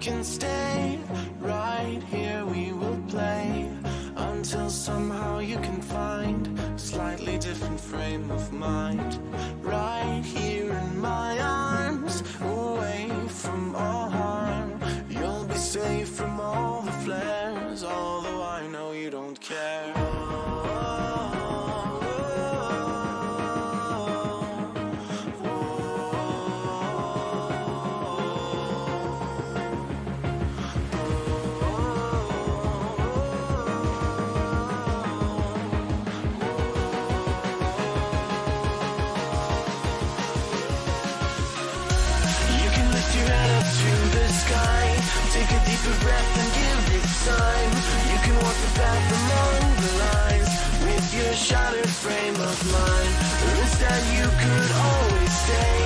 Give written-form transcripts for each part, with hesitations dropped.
can stay right here, we will play until somehow you can find a slightly different frame of mind. Right here in my arms, away from all harm, you'll be safe from all the flares, although I know you don't care. Take a deeper breath and give it time. You can walk the path among the lines with your shattered frame of mind. Or instead you could always stay.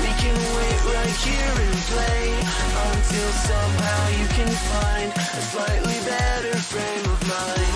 We can wait right here and play until somehow you can find a slightly better frame of mind.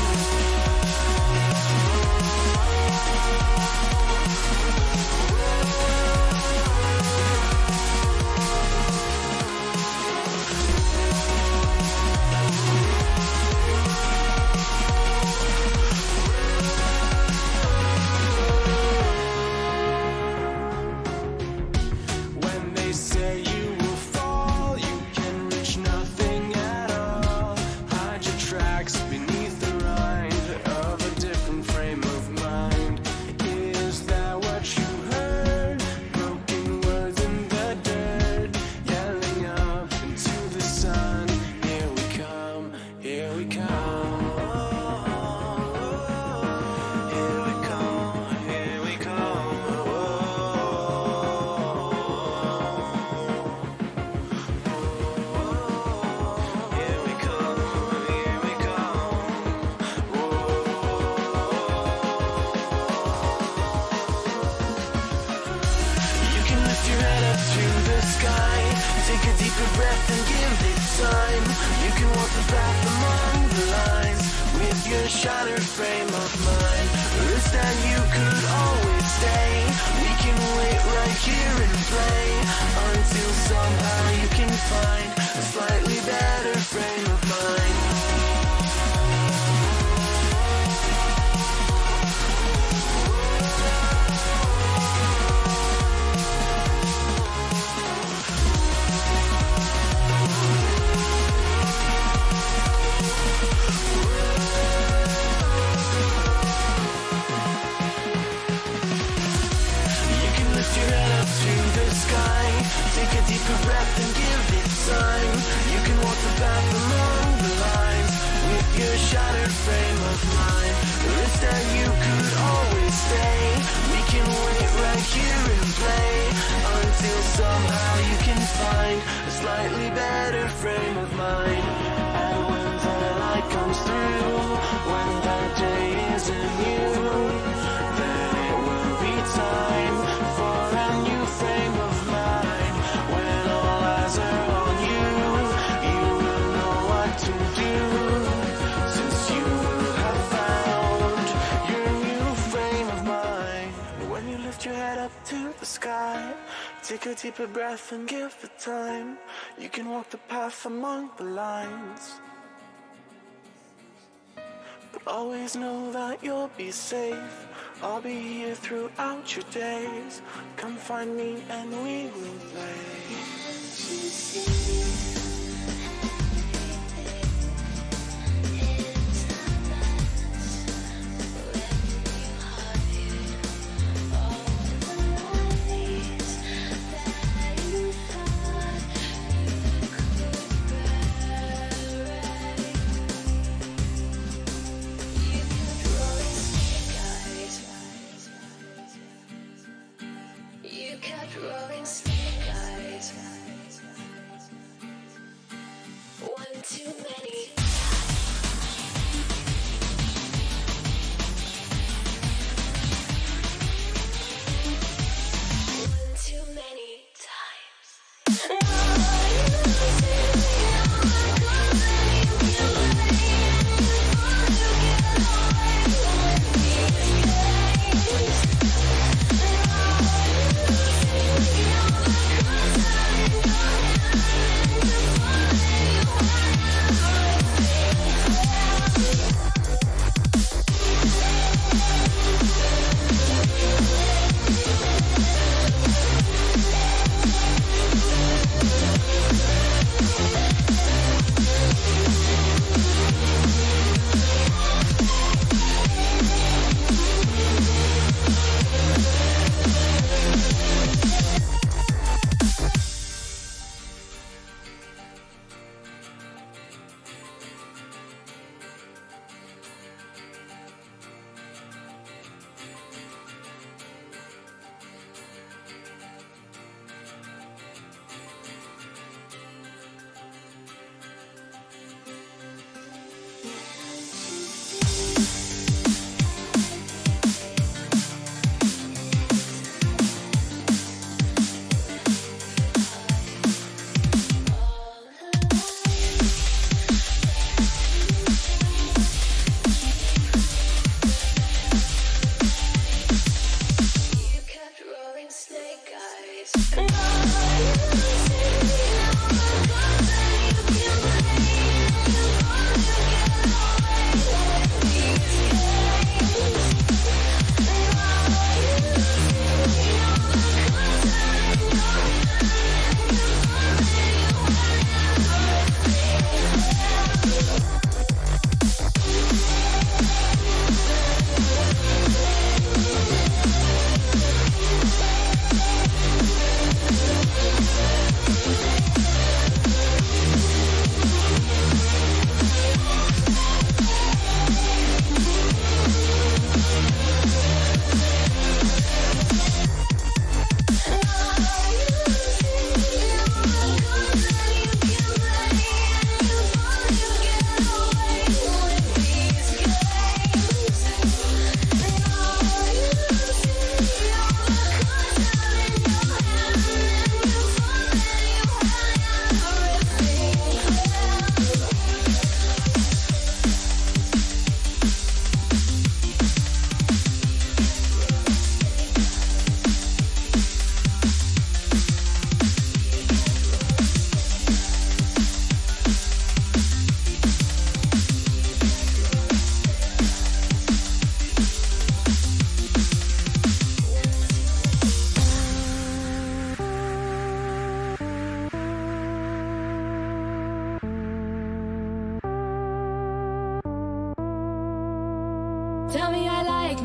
Take a deeper breath and give it time. You can walk the path among the lines with your shattered frame of mind. Or instead you could always stay. We can wait right here and play until somehow you can find a slightly better frame of mind. Take a deeper breath and give it time. You can walk the path along the lines with your shattered frame of mind. Or instead you could always stay. We can wait right here and play until somehow you can find a slightly better frame of mind. And when the light comes through, when that day isn't you, then it will be time for a new frame of mind. When all eyes are on you, you will know what to do, since you will have found your new frame of mind. When you lift your head up to the sky, take a deeper breath and give it time. You can walk the path among the lines, but always know that you'll be safe. I'll be here throughout your days. Come find me and we will play. You kept rolling snake eyes.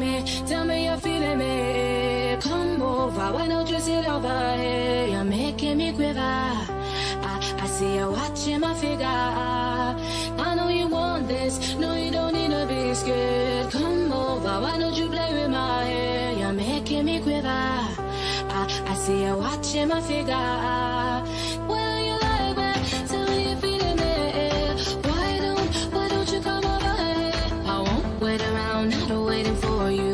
me? Tell me you're feeling me. Come over, why don't you sit over here? You're making me quiver. I see you watching my figure. I know you want this. No, you don't need to be scared. Come over, why don't you play with my hair? You're making me quiver. I see you watching my figure. Well, you like that? Tell me you're feeling me. Why don't you come over here? I won't wait around, I'm not waiting for you.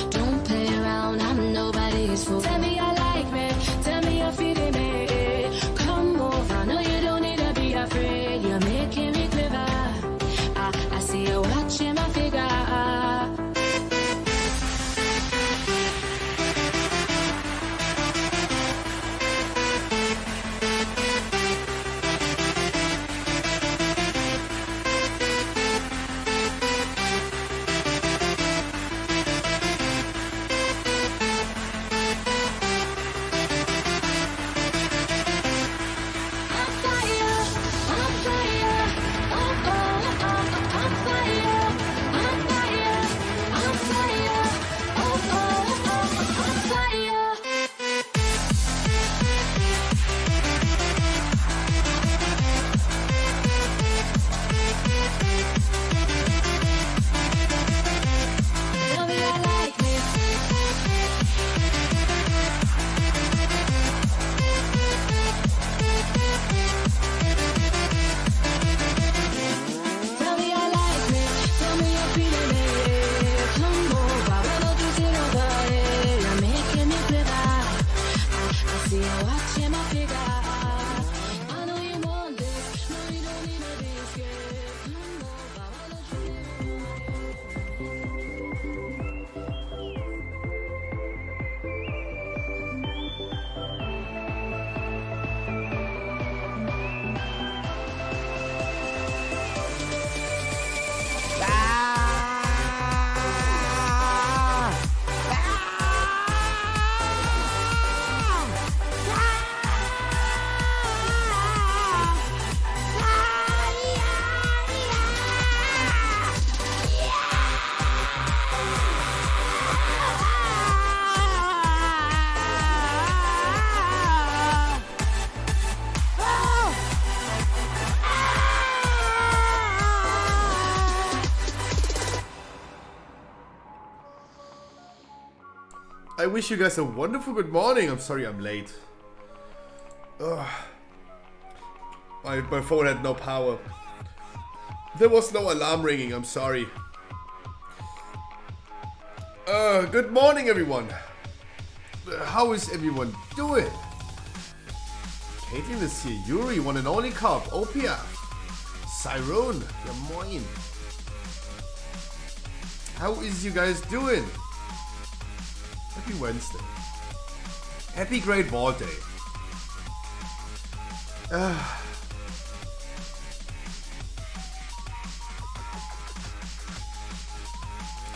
Don't play around, I'm nobody's fool. Tell me I like me, tell me you're feeling me. Come over, no you don't need to be afraid. You're making me quiver. I see you watching my figure. I wish you guys a wonderful good morning. I'm sorry I'm late. Ugh. My phone had no power. There was no alarm ringing, I'm sorry. Good morning everyone. How is everyone doing? Caitlin is here, Yuri, one and only cop, OPF. Cyrone, ja moin. How is you guys doing? Happy Wednesday. Happy Great VoD Day.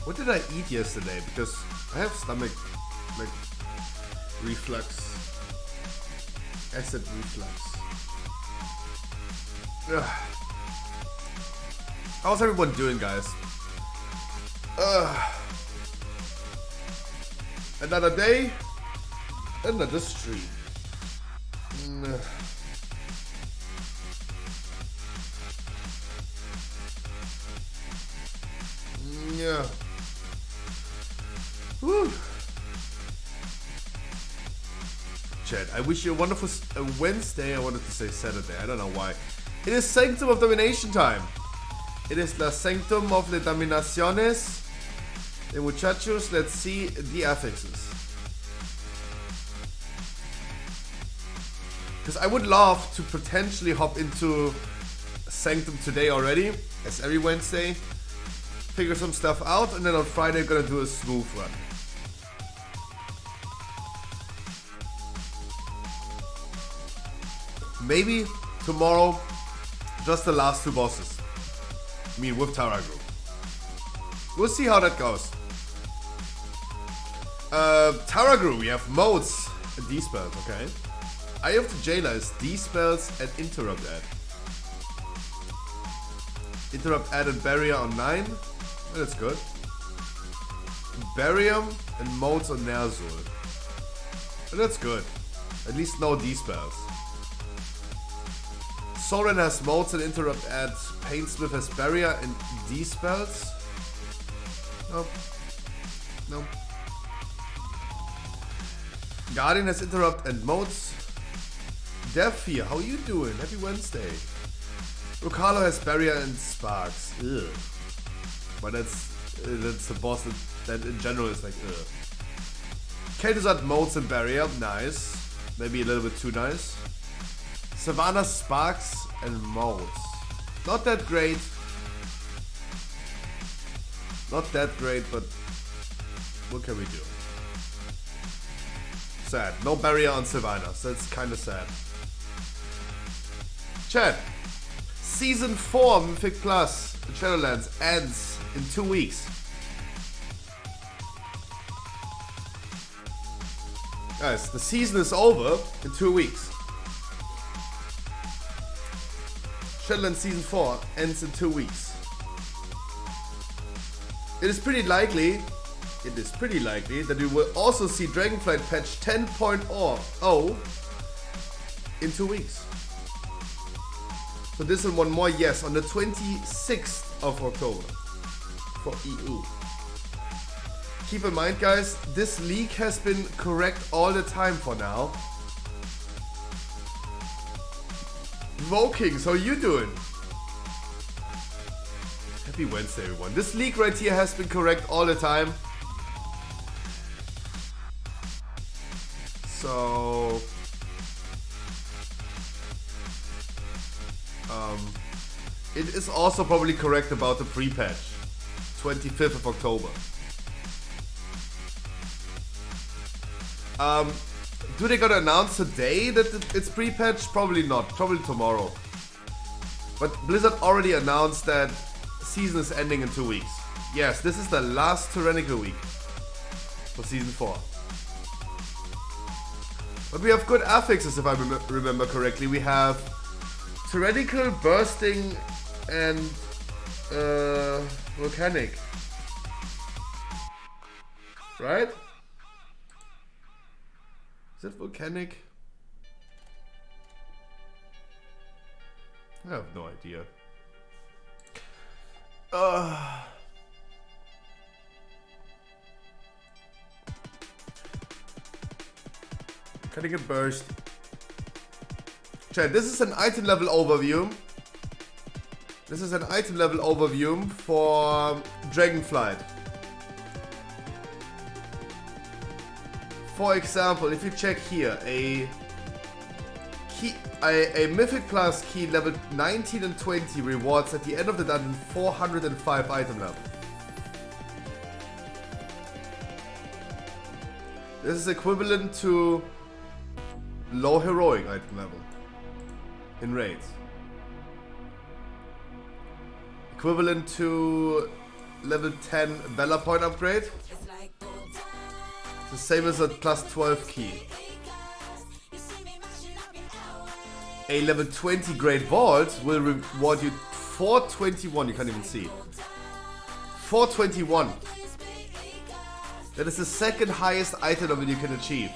What did I eat yesterday? Because I have stomach reflux. Acid reflux. How's everyone doing, guys? Another day, another stream. Yeah. Woo. Chat, I wish you a wonderful Wednesday. I wanted to say Saturday. I don't know why. It is Sanctum of Domination time. It is la Sanctum of the Dominaciones. The muchachos, let's see the affixes. Because I would love to potentially hop into Sanctum today already, as every Wednesday. Figure some stuff out, and then on Friday I'm gonna do a smooth run. Maybe tomorrow, just the last two bosses. I mean, with Tara Group. We'll see how that goes. Tara Group, we have modes and D-spells, okay? Eye of the Jailer is D-spells and interrupt add. Interrupt added barrier on 9. That's good. Barium and modes on Ner'zhul. And that's good. At least no D-spells. Soren has modes and interrupt adds. Painsmith has barrier and D-spells. Nope. Nope. Guardian has interrupt and modes. Deathfear, how you doing? Happy Wednesday. Rocalo has barrier and sparks. Ugh. But that's a boss that in general is like ugh. Kel'Thuzad modes and barrier, nice. Maybe a little bit too nice. Savannah sparks and modes. Not that great. Not that great, but what can we do? Sad. No barrier on Savannah, so it's kinda sad. Chat. Season 4 Mythic Plus in Shadowlands ends in 2 weeks. Guys, the season is over in 2 weeks. Shadowlands Season 4 ends in 2 weeks. It is pretty likely that we will also see Dragonflight patch 10.0 in 2 weeks. So this and one more, yes, on the 26th of October for EU. Keep in mind, guys, this leak has been correct all the time for now. Vokings, how you doing? Happy Wednesday, everyone. This leak right here has been correct all the time. So... it is also probably correct about the pre-patch. 25th of October. Do they gonna announce today that it's pre-patch? Probably not. Probably tomorrow. But Blizzard already announced that season is ending in 2 weeks. Yes, this is the last Tyrannical week for season 4. But we have good affixes, if I remember correctly. We have Tyrannical, Bursting, and Volcanic. Right? Is it Volcanic? I have no idea. Volcanic and Burst. Chat, this is an item level overview. This is an item level overview for Dragonflight. For example, if you check here, a Mythic Plus key level 19 and 20 rewards at the end of the dungeon 405 item level. This is equivalent to low heroic item level in raids. Equivalent to level 10 Valor Point upgrade. The same as a plus 12 key. A level 20 Great Vault will reward you 421, you can't even see. 421. That is the second highest item level you can achieve.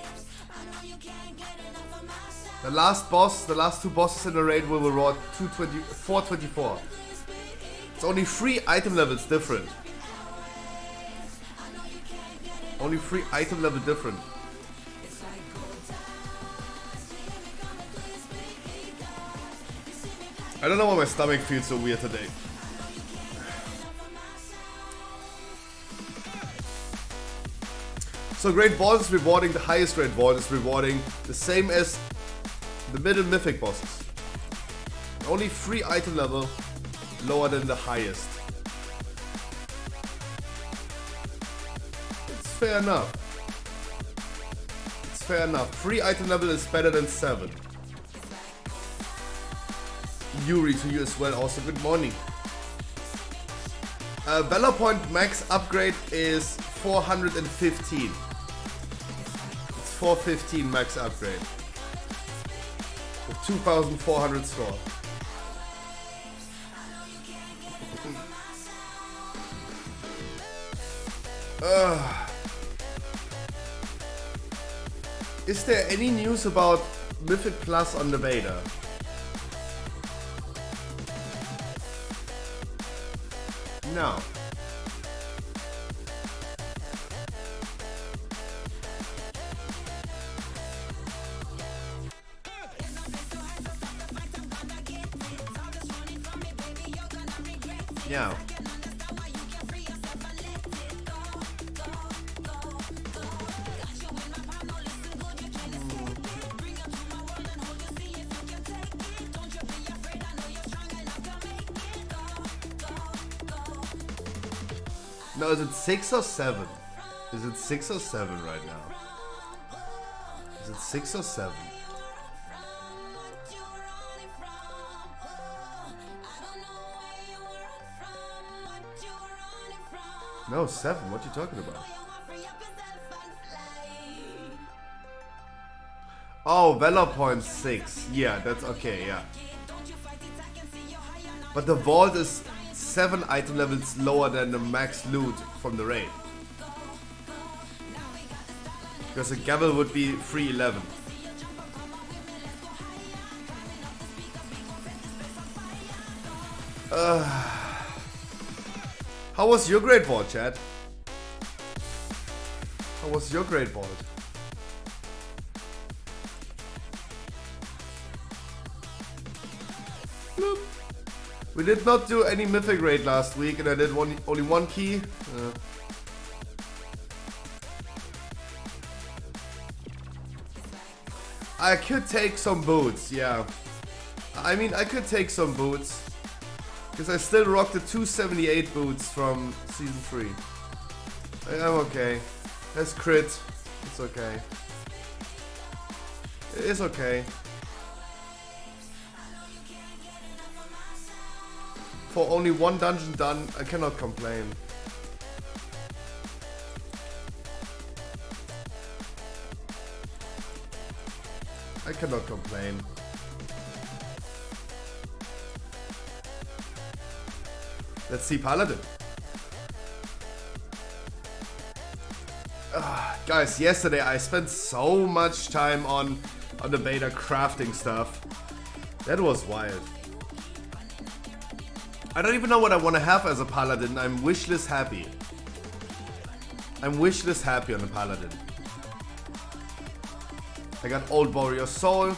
The last boss, the last two bosses in the raid will reward 424. It's only 3 item levels different. Only 3 item level different. I don't know why my stomach feels so weird today. So Great Vault is rewarding, the highest Great Vault is rewarding the same as the middle mythic bosses. Only 3 item level lower than the highest. It's fair enough. It's fair enough. 3 item level is better than 7. Yuri to you as well, also good morning. Valor Point max upgrade is 415. It's 415 max upgrade. With 2,400 score. Is there any news about Mythic Plus on the beta? No. Yeah. No, is it 6 or 7? Is it 6 or 7 right now? Is it 6 or 7? No, 7. What are you talking about? Oh, Valor Point 6. Yeah, that's okay, yeah. But the vault is 7 item levels lower than the max loot from the raid. Because the gavel would be 311. How was your great vault, chat? How was your great vault? Bloop. We did not do any mythic raid last week, and I did only one key. I could take some boots, yeah. I mean, I could take some boots. Because I still rock the 278 boots from Season 3. I'm okay. That's crit. It's okay. It's okay. For only one dungeon done, I cannot complain. I cannot complain. Let's see Paladin. Guys, yesterday I spent so much time on the beta crafting stuff. That was wild. I don't even know what I want to have as a Paladin. I'm wishlist happy. I'm wishlist happy on a Paladin. I got Old Warrior Soul.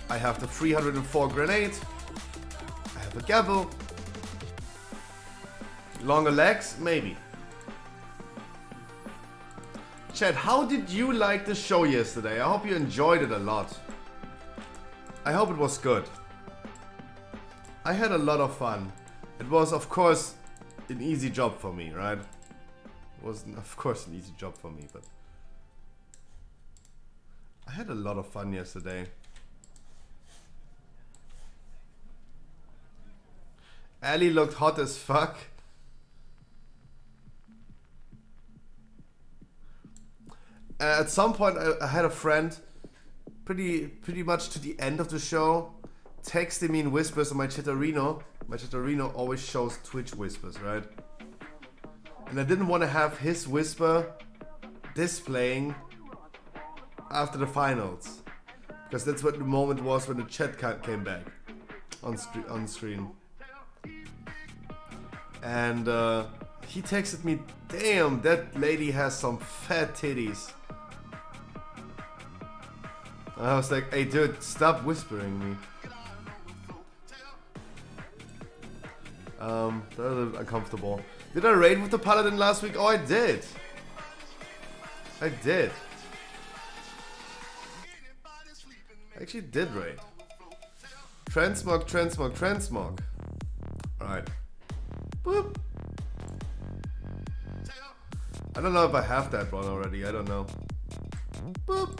I have the 304 grenade. I have a gavel. Longer legs? Maybe. Chat, how did you like the show yesterday? I hope you enjoyed it a lot. I hope it was good. I had a lot of fun. It was, of course, an easy job for me, right? It wasn't, of course, an easy job for me, but I had a lot of fun yesterday. Ali looked hot as fuck. At some point, I had a friend, pretty much to the end of the show, texting me in whispers on my Chitterino. My Chitterino always shows Twitch whispers, right? And I didn't want to have his whisper displaying after the finals, because that's what the moment was when the chat came back on screen. And he texted me, "Damn, that lady has some fat titties." I was like, "Hey dude, stop whispering me." That was a little uncomfortable. Did I raid with the Paladin last week? Oh, I did. I did. I actually did raid. Transmog, transmog, transmog. Alright. Boop. I don't know if I have that one already. I don't know. Boop.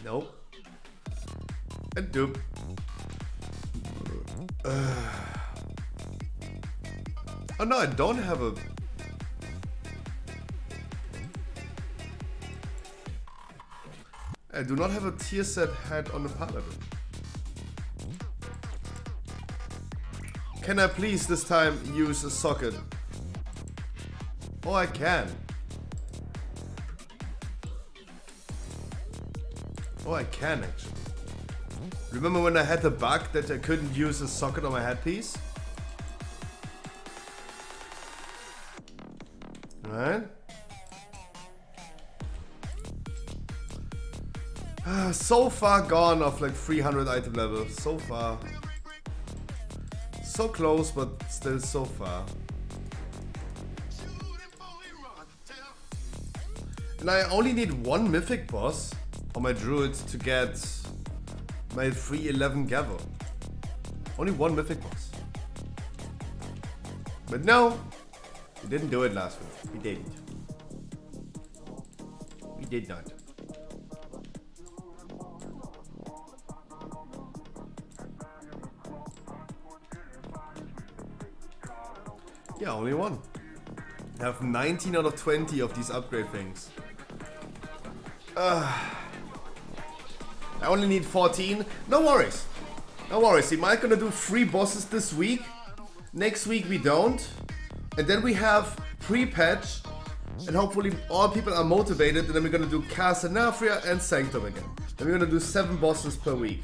Nope. And doop. Oh no, I don't have a... I do not have a tier set head on the Paladin. Can I please this time use a socket? Oh, I can. Oh, I can actually. Remember when I had the bug that I couldn't use a socket on my headpiece? Right? So far gone off like 300 item level. So far. So close, but still so far. And I only need one mythic boss on my druid to get my 311 gather. Only one mythic boss. But no, we didn't do it last week. We didn't. We did not. Yeah, only one. I have 19 out of 20 of these upgrade things. I only need 14. No worries. No worries. We might gonna do 3 bosses this week. Next week we don't. And then we have pre-patch. And hopefully all people are motivated. And then we're gonna do Casanafria and Sanctum again. And we're gonna do 7 bosses per week.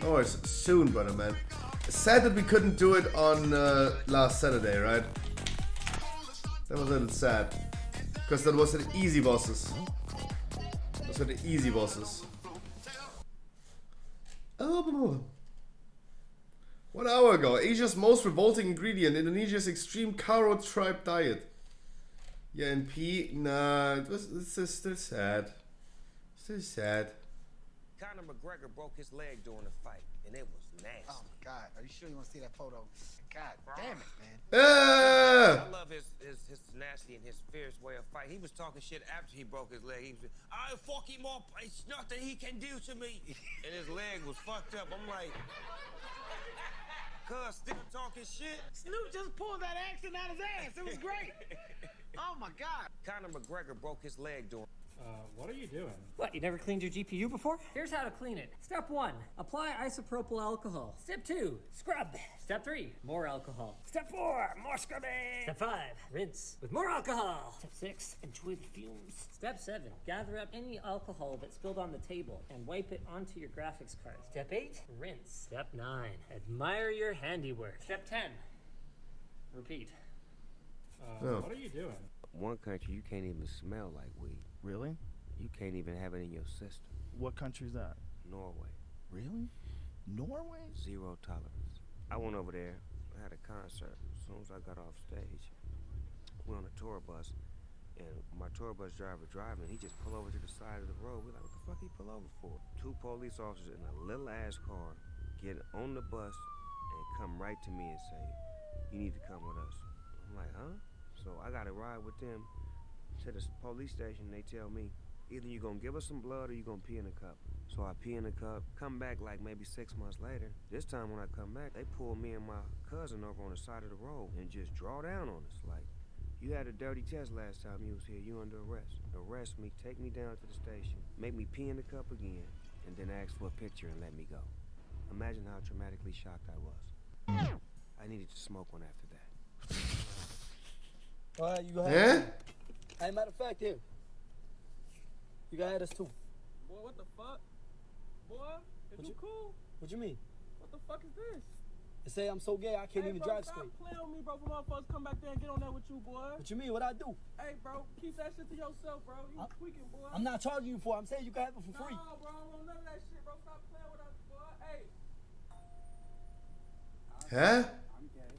Oh, it's soon, brother, man. Sad that we couldn't do it on last Saturday, right? That was a little sad. Because that was an easy bosses. Those were the easy bosses. Oh, 1 hour ago. Asia's most revolting ingredient. Indonesia's extreme Karo tribe diet. Yeah, and P. Nah, it's still sad. Still sad. Conor McGregor broke his leg during the fight, and it was nasty. Oh my God! Are you sure you want to see that photo? God damn it, man! I love his tenacity and his fierce way of fighting. He was talking shit after he broke his leg. He was, "I fuck him up. It's nothing he can do to me." And his leg was fucked up. I'm like, cuz still talking shit. Snoop just pulled that accent out his ass. It was great. Oh my God! Conor McGregor broke his leg during. What are you doing? What, you never cleaned your GPU before? Here's how to clean it. Step 1, apply isopropyl alcohol. Step 2, scrub. Step 3, more alcohol. Step 4, more scrubbing. Step 5, rinse with more alcohol. Step 6, enjoy the fumes. Step 7, gather up any alcohol that spilled on the table and wipe it onto your graphics card. Step 8, rinse. Step 9, admire your handiwork. Step 10, repeat. What are you doing? One country you can't even smell like weed. Really? You can't even have it in your system. What country's that? Norway. Really? Norway? 0 tolerance. I went over there. I had a concert. As soon as I got off stage, we're on a tour bus, and my tour bus driver driving, he just pulled over to the side of the road. We're like, what the fuck he pull over for? 2 police officers in a little ass car get on the bus and come right to me and say, you need to come with us. I'm like, huh? So I got to ride with them to the police station. They tell me, either you're going to give us some blood or you're going to pee in a cup. So I pee in a cup, come back like maybe 6 months later. This time when I come back, they pull me and my cousin over on the side of the road and just draw down on us. Like, you had a dirty test last time you was here, you under arrest. Arrest me, take me down to the station, make me pee in the cup again, and then ask for a picture and let me go. Imagine how traumatically shocked I was. I needed to smoke one after that. You got Eh? Hey, matter of fact, here. You got us too. Boy, what the fuck? Boy, is you cool? What you mean? What the fuck is this? They say I'm so gay I can't even bro, drive stop straight. playing with me, bro. For motherfuckers come back there and get on that with you, boy. What you mean? What I do? Hey, bro, keep that shit to yourself, bro. You tweaking, boy. I'm not charging you for it. I'm saying you can have it for free. No, bro, I don't want none of that shit, bro. Stop playing with us, boy. Hey. Huh? I'm gay.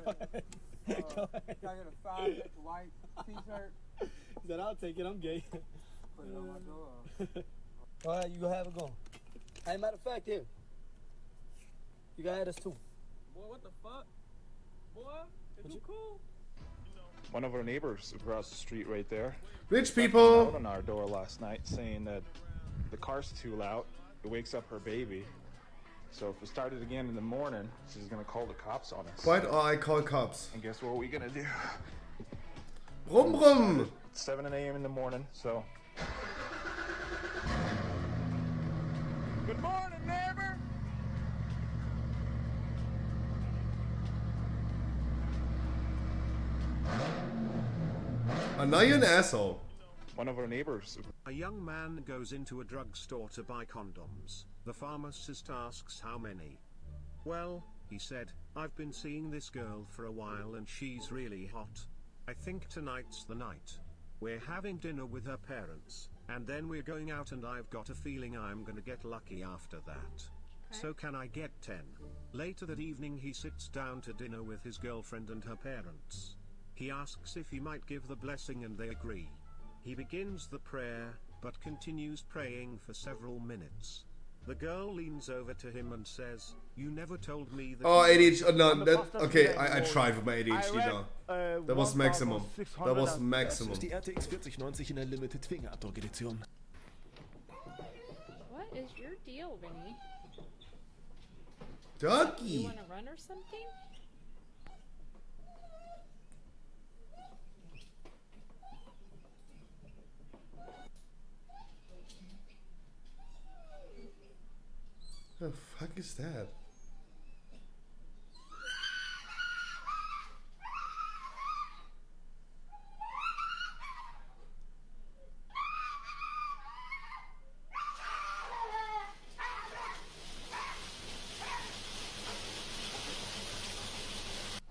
Go ahead. Can I get a 5-inch white t-shirt? He said, I'll take it. I'm gay. Put it on my door. All right, you go have it going. Hey, matter of fact, here. You got us too. Boy, what the fuck? Boy, is you cool? One of our neighbors across the street right there. Rich Knocked people. out on our door last night saying that the car's too loud. It wakes up her baby. So if we start it again in the morning, she's gonna call the cops on us. Quite or I call cops. And guess what we gonna do? Brum brum. It's 7 a.m. in the morning, so. Good morning, neighbor! Oh, now you're an asshole. One of our neighbors. A young man goes into a drugstore to buy condoms. The pharmacist asks how many. Well, he said, I've been seeing this girl for a while and she's really hot. I think tonight's the night. We're having dinner with her parents, and then we're going out and I've got a feeling I'm gonna get lucky after that. So can I get 10? Later that evening he sits down to dinner with his girlfriend and her parents. He asks if he might give the blessing and they agree. He begins the prayer, but continues praying for several minutes. The girl leans over to him and says, you never told me that. Oh, ADHD. Oh, no, that, okay, I tried with my ADHD now. That was maximum. That was maximum. Das ist die RTX 4090 in der Limited Fingerabdruck Edition. What is your deal, Vinny? Doggy. You wanna run or something? The fuck is that?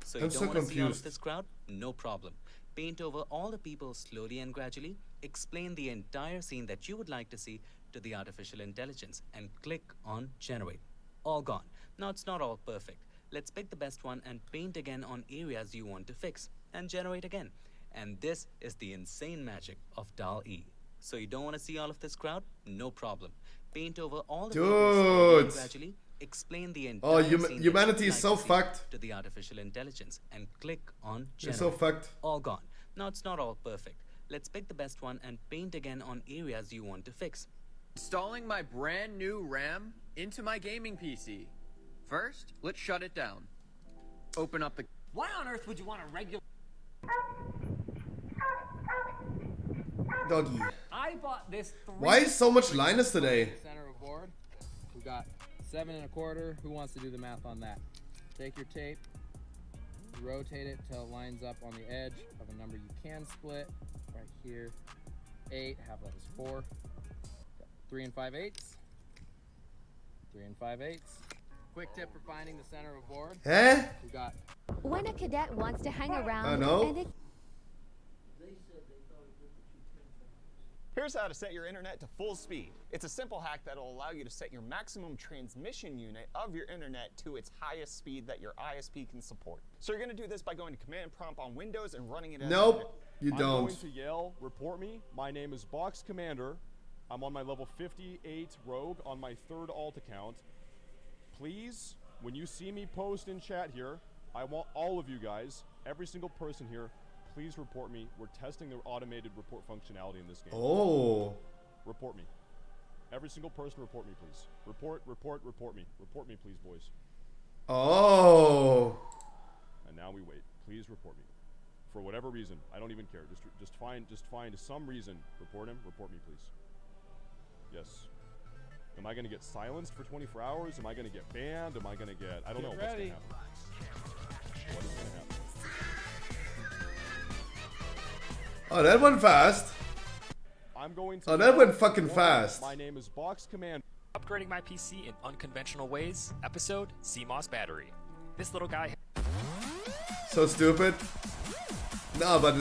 So you don't want to see all of this crowd? No problem. Paint over all the people slowly and gradually. Explain the entire scene that you would like to see to the artificial intelligence and click on generate. All gone. Now it's not all perfect. Let's pick the best one and paint again on areas you want to fix and generate again. And this is the insane magic of DALL-E. So you don't want to see all of this crowd? No problem. Paint over all the people slowly and gradually. Explain the entire scene humanity is so fucked to the artificial intelligence and click on generate. It's so fucked. All gone. Now it's not all perfect. Let's pick the best one and paint again on areas you want to fix. Installing my brand new RAM into my gaming PC. First, let's shut it down. Open up the... Why on earth would you want a regular... Doggy. I bought this. Why is so much Linus today? Center of board. We got 7 1/4. Who wants to do the math on that? Take your tape, rotate it till it lines up on the edge of a number you can split. Right here, 8. Half that is 4. 3 5/8. 3 5/8. Quick tip for finding the center of board. Eh? We got. When a cadet wants to hang around I know. and Here's how to set your internet to full speed. It's a simple hack that will allow you to set your maximum transmission unit of your internet to its highest speed that your ISP can support. So you're going to do this by going to Command Prompt on Windows and running it as Nope, you I'm don't. going to yell, report me. My name is Box Commander. I'm on my level 58 Rogue on my 3rd alt account. Please, when you see me post in chat here, I want all of you guys, every single person here, please report me. We're testing the automated report functionality in this game. Oh. Report me. Every single person report me, please. Report me. Report me, please, boys. Oh. And now we wait. Please report me. For whatever reason, I don't even care. Just find some reason. Report him. Report me, please. Yes. Am I gonna get silenced for 24 hours? Am I gonna get banned? Am I gonna get... I don't know what's gonna happen. What is gonna happen? Oh, that went fast. I'm going to... Oh, that went fucking fast. My name is Box Command. Upgrading my PC in unconventional ways. Episode CMOS battery. This little guy. So stupid. No, but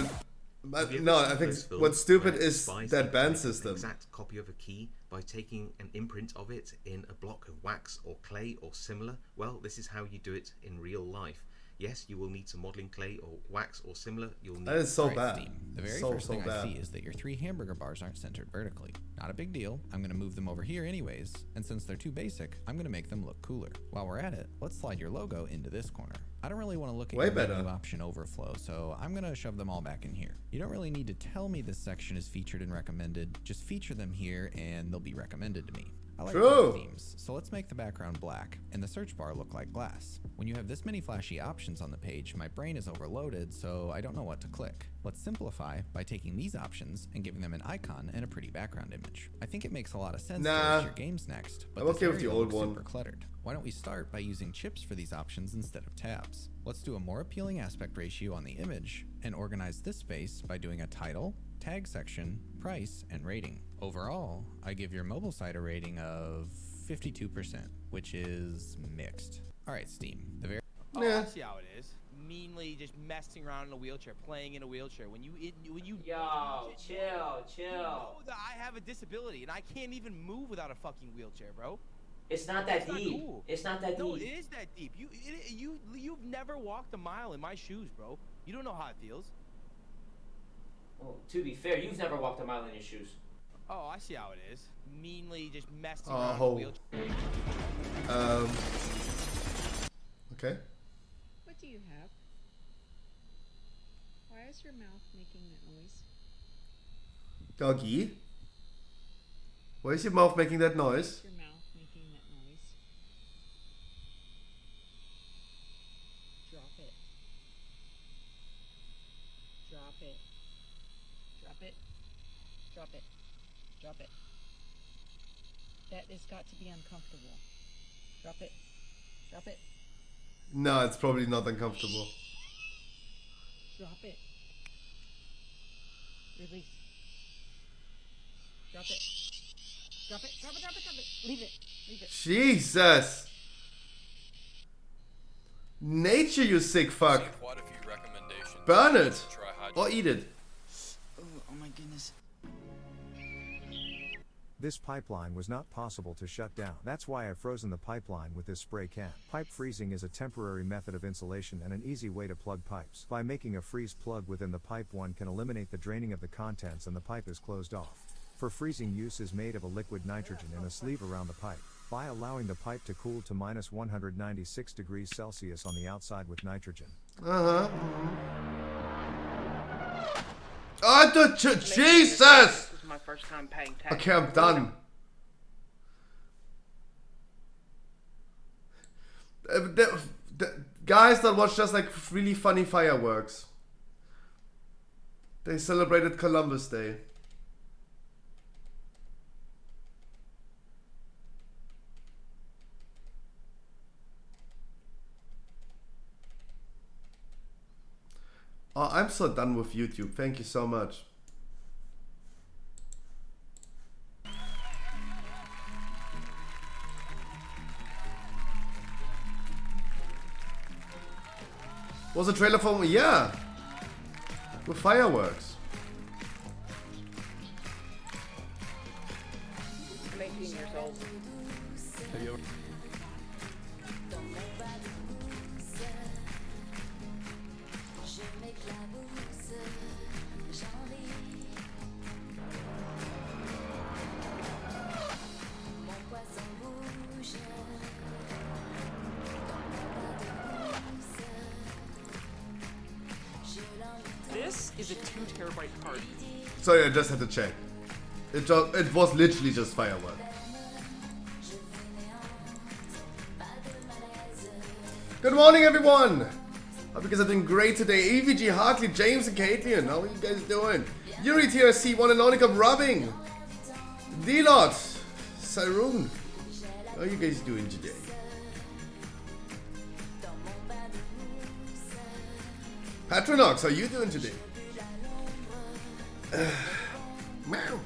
no, I think what's stupid is that ban system. Exact copy of a key by taking an imprint of it in a block of wax or clay or similar. Well, this is how you do it in real life. Yes, you will need some modeling clay or wax or similar. You'll need. That is so bad. Steam. The very first thing I see is that your 3 hamburger bars aren't centered vertically. Not a big deal. I'm going to move them over here anyways. And since they're too basic, I'm going to make them look cooler. While we're at it, let's slide your logo into this corner. I don't really want to look at your menu option overflow, so I'm going to shove them all back in here. You don't really need to tell me this section is featured and recommended. Just feature them here and they'll be recommended to me. I like True. dark themes, so let's make the background black and the search bar look like glass. When you have this many flashy options on the page, my brain is overloaded, so I don't know what to click. Let's simplify by taking these options and giving them an icon and a pretty background image. I think it makes a lot of sense to Nah. list your games next, but I'm this okay with the area old looks one. super cluttered. Why don't we start by using chips for these options instead of tabs? Let's do a more appealing aspect ratio on the image and organize this space by doing a title, tag section, price, and rating. Overall, I give your mobile site a rating of 52%, which is mixed. All right, Steam. The very Oh, I see how it is. Meanly just messing around in a wheelchair, playing in a wheelchair. When you Yo, chill. You know that I have a disability and I can't even move without a fucking wheelchair, bro. It's not that That's not deep. cool. It's not that No, deep. it is that deep. You've never walked a mile in my shoes, bro. You don't know how it feels. Well, to be fair, you've never walked a mile in your shoes. Oh, I see how it is. Meanly just messing Oh. around in a wheelchair. Okay. What do you have? Why is your mouth making that noise? Doggy. Why is your mouth making that noise? Your mouth making that noise. Drop it. Drop it. Drop it. Drop it. Drop it. That has got to be uncomfortable. Drop it. Drop it. No, it's probably not uncomfortable. Drop it. Release. Drop it. Drop it. Drop it. Drop it. Drop it. Leave it. Leave it. Jesus! Nature, you sick fuck! Quite a few recommendations. Burn it! Try Or eat it. Oh my goodness. This pipeline was not possible to shut down. That's why I've frozen the pipeline with this spray can. Pipe freezing is a temporary method of insulation and an easy way to plug pipes. By making a freeze plug within the pipe, one can eliminate the draining of the contents and the pipe is closed off. For freezing, use is made of a liquid nitrogen in a sleeve around the pipe. By allowing the pipe to cool to minus 196 degrees Celsius on the outside with nitrogen. Uh-huh. Oh, Jesus! This is my first time paying tax. Okay, I'm done. The guys that watch just like really funny fireworks. They celebrated Columbus Day. Oh, I'm so done with YouTube. Thank you so much. Was a trailer for... Yeah. With fireworks. 18 years old. This is a 2 terabyte card. Sorry, I just had to check. It was literally just firework. Good morning, everyone! Hope you guys are doing great today. EVG, Hartley, James, and Caitlin. How are you guys doing? Yuri TRC, One and Only Come Rubbing. D-Lot, Sarun. How are you guys doing today? Patronox, how are you doing today? Meow.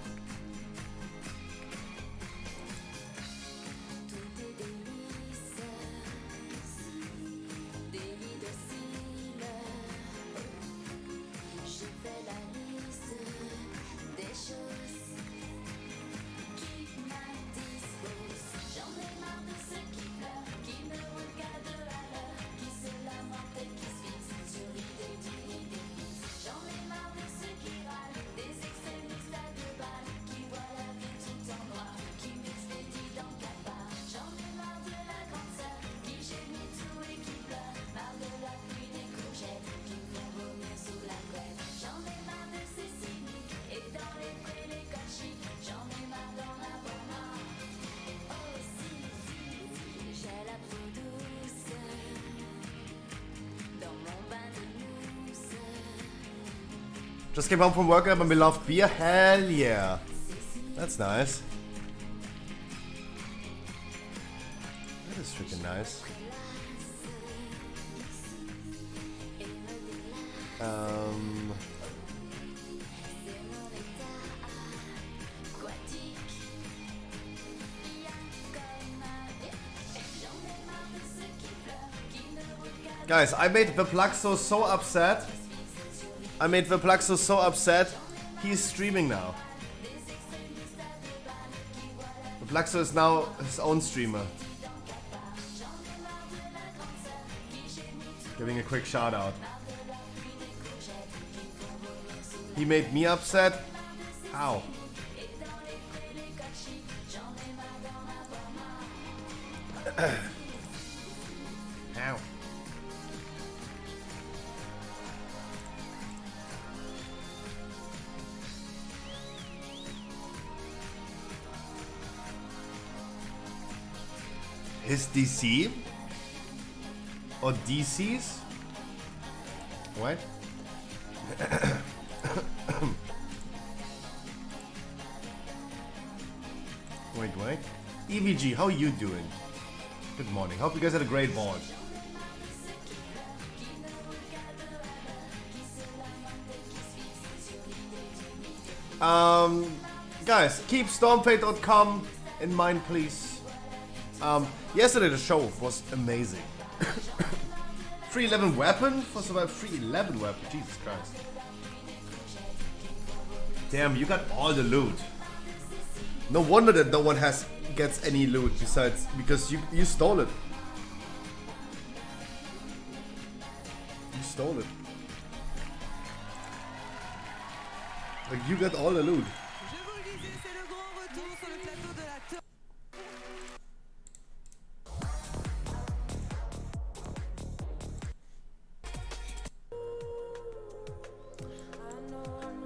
Just came home from work, I have my beloved beer. Hell yeah. That's nice. That is freaking nice. Guys, I made Veplaxo so upset. He's streaming now. Veplaxo is now his own streamer. Giving a quick shout out. He made me upset. How? How? His DC? Or DCs? What? Wait. EVG, how are you doing? Good morning. Hope you guys had a great VoD. Guys, keep stormfate.com in mind, please. Yesterday the show was amazing. Free 11 weapon for survival. Free 11 weapon. Jesus Christ. Damn, you got all the loot. No wonder that no one gets any loot besides because you stole it. You stole it. Like you got all the loot.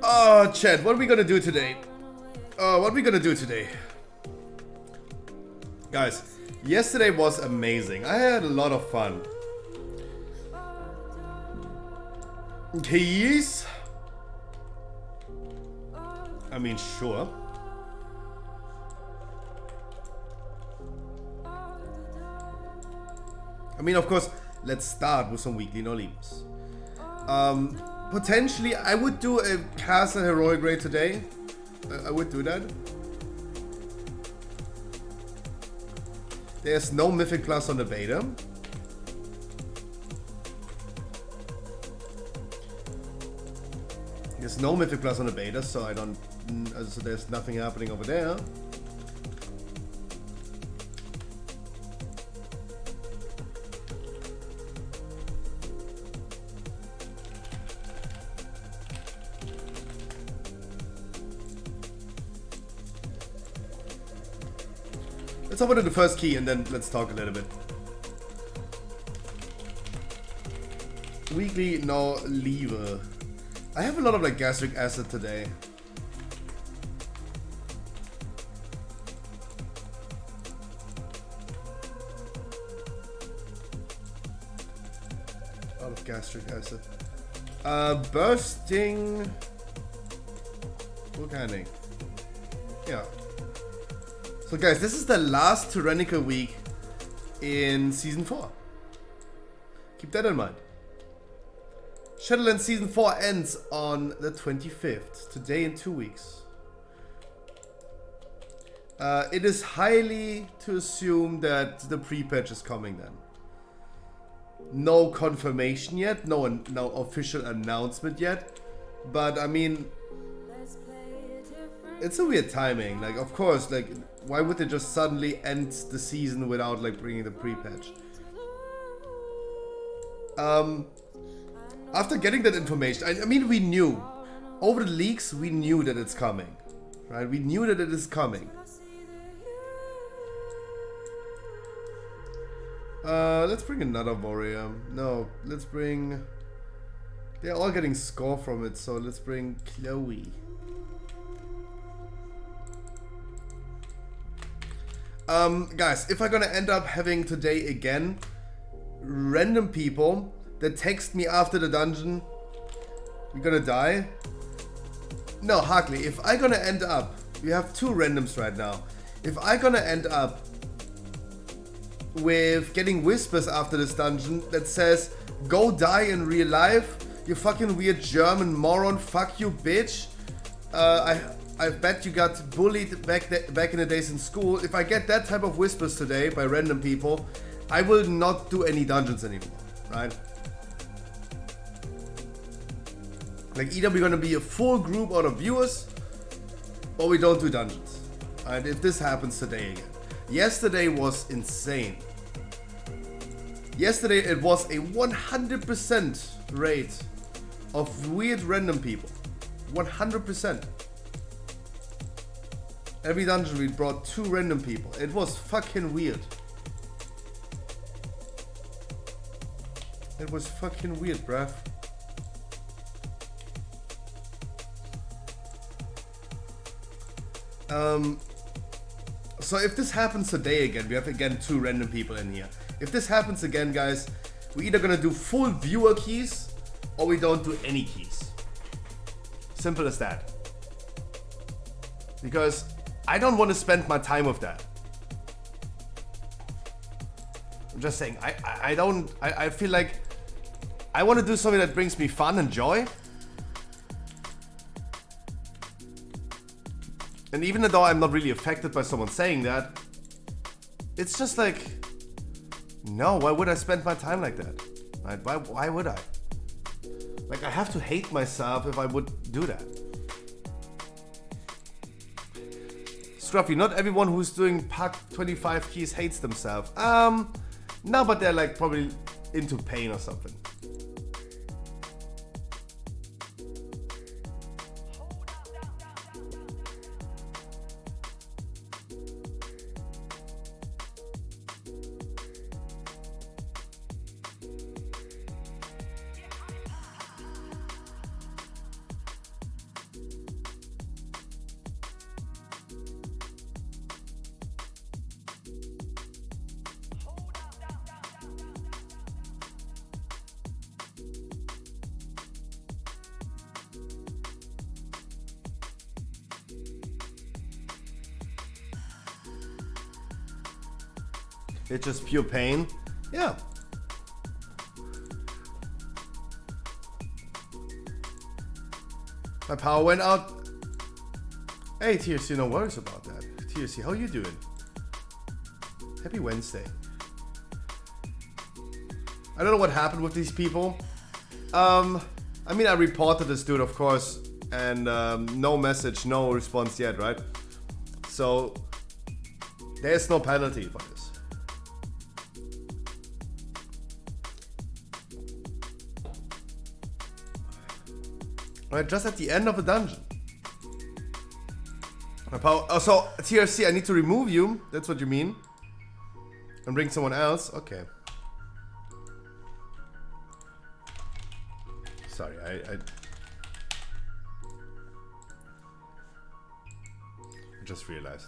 Oh, Chad, what are we gonna do today? Guys, yesterday was amazing. I had a lot of fun. Keys? I mean, sure. I mean, of course, let's start with some weekly no-leavers. Potentially, I would do a Castle Heroic raid today. I would do that. There's no Mythic Plus on the beta. There's no Mythic Plus on the beta, so so there's nothing happening over there. Let's open the first key and then let's talk a little bit. Weekly no lever. I have a lot of like gastric acid today. A lot of gastric acid. Bursting volcanic. Yeah. So guys, this is the last tyrannical week in Season 4. Keep that in mind. Shadowlands Season 4 ends on the 25th, today in 2 weeks. It is highly to assume that the pre-patch is coming then. No confirmation yet, no official announcement yet, but I mean, it's a weird timing. Like, of course, like, why would they just suddenly end the season without like bringing the pre-patch? After getting that information, I mean, we knew over the leaks, we knew that it's coming, right? We knew that it is coming. Let's bring another warrior. No, let's bring. They're all getting score from it, so let's bring Chloe. Guys, if I'm gonna end up having today again random people that text me after the dungeon, we're gonna die. No, Harkley, if I gonna end up, we have 2 randoms right now. If I gonna end up with getting whispers after this dungeon that says, go die in real life, you fucking weird German moron, fuck you bitch. I bet you got bullied back in the days in school. If I get that type of whispers today by random people, I will not do any dungeons anymore, right? Like either we're gonna be a full group out of viewers or we don't do dungeons. And if this happens today again. Yesterday was insane. Yesterday it was a 100% rate of weird random people. 100%. Every dungeon we brought 2 random people. It was fucking weird. It was fucking weird, bruv. So if this happens today again, we have again 2 random people in here. If this happens again, guys, we're either gonna do full viewer keys or we don't do any keys. Simple as that. Because I don't want to spend my time with that. I'm just saying, I feel like I want to do something that brings me fun and joy. And even though I'm not really affected by someone saying that, it's just like, no, why would I spend my time like that? Right? Why would I? Like, I have to hate myself if I would do that. Scruffy, not everyone who's doing Pack 25 keys hates themselves. No, but they're like probably into pain or something. It's just pure pain. Yeah. My power went out. Hey, TRC, no worries about that. TRC, how you doing? Happy Wednesday. I don't know what happened with these people. I mean, I reported this dude, of course, and no message, no response yet, right? So, there's no penalty for this. Right, just at the end of a dungeon. Oh, so TRC, I need to remove you. That's what you mean. And bring someone else. Okay. Sorry, I just realized.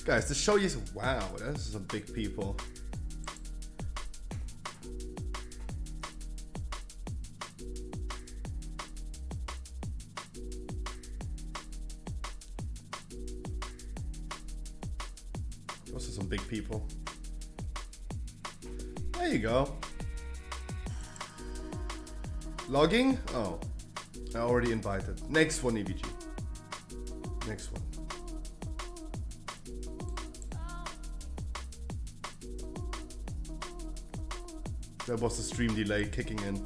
Guys, the show is wow. That's some big people. Those are some big people. There you go. Logging? Oh, I already invited. Next one, EVG. Next one. That was the stream delay kicking in.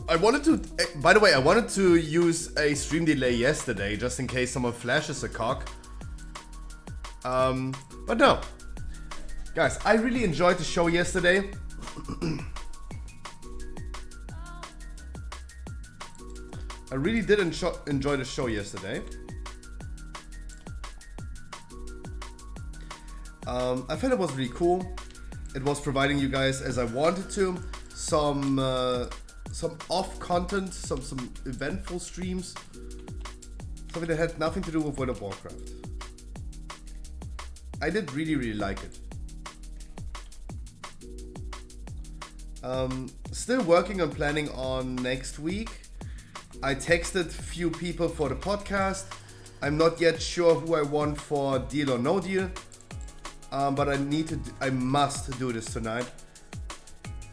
I wanted to, by the way, I wanted to use a stream delay yesterday just in case someone flashes a cock. But no. Guys, I really enjoyed the show I really did enjoy the show yesterday. I felt it was really cool. It was providing you guys, as I wanted to, some off content, some eventful streams, something that had nothing to do with World of Warcraft. I did really like it. Still working on planning on next week. I texted few people for the podcast. I'm not yet sure who I want for Deal or No Deal. But I must do this tonight.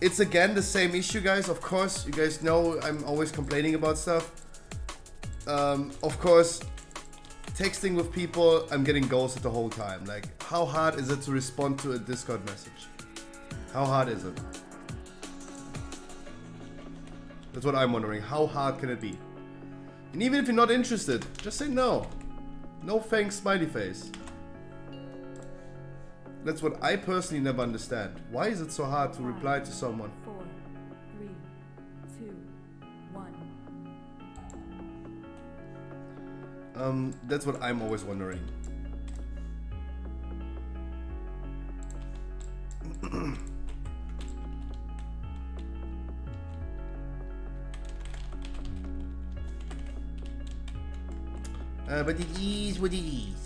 It's again the same issue, guys. Of course, you guys know I'm always complaining about stuff. Of course, texting with people, I'm getting ghosted the whole time. Like, how hard is it to respond to a Discord message? How hard is it? That's what I'm wondering. How hard can it be? And even if you're not interested, just say no. No thanks, smiley face. That's what I personally never understand. Why is it so hard to reply to someone? 4, 3, 2, 1. That's what I'm always wondering. But it is what it is.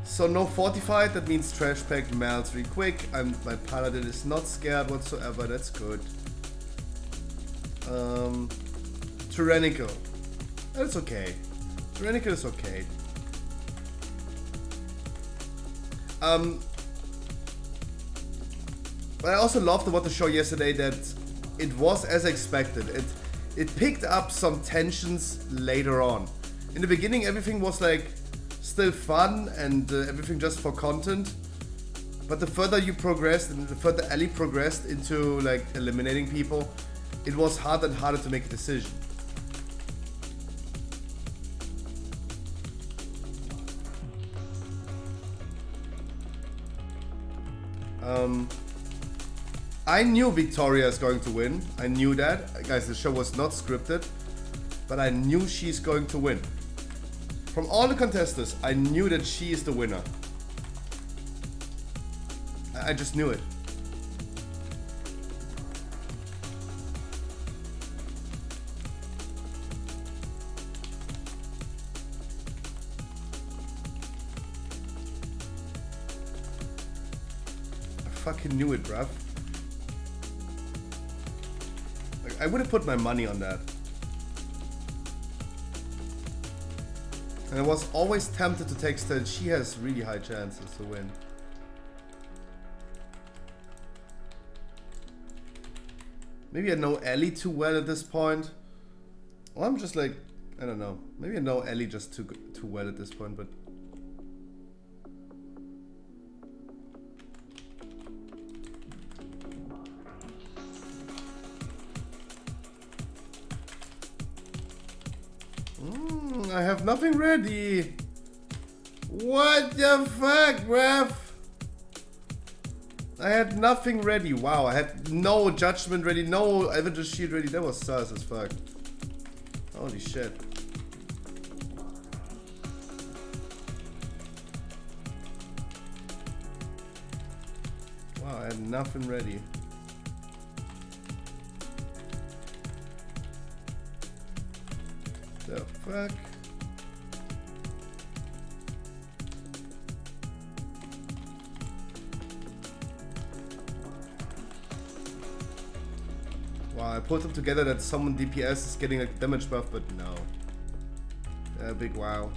So no fortified, that means trash pack melts really quick. My paladin is not scared whatsoever, that's good. Tyrannical. That's okay. Tyrannical is okay. But I also loved about the show yesterday that it was as expected. It picked up some tensions later on. In the beginning, everything was like still fun and everything just for content. But the further you progressed and the further Ellie progressed into like eliminating people, it was harder and harder to make a decision. I knew Victoria is going to win. I knew that. Guys, the show was not scripted, but I knew she's going to win. From all the contestants, I knew that she is the winner. I just knew it. I fucking knew it, bruv. Like, I would have put my money on that. And I was always tempted to take Stan. She has really high chances to win. Maybe I know Ellie too well at this point. Or I'm just like, I don't know. Maybe I know Ellie just too well at this point, but... I have nothing ready. What the fuck, bruv? I had nothing ready. Wow, I had no judgment ready, no Avenger Shield ready. That was sus as fuck. Holy shit. Wow, I had nothing ready. The fuck? Wow, I put them together that someone DPS is getting a damage buff, but no. Big wow.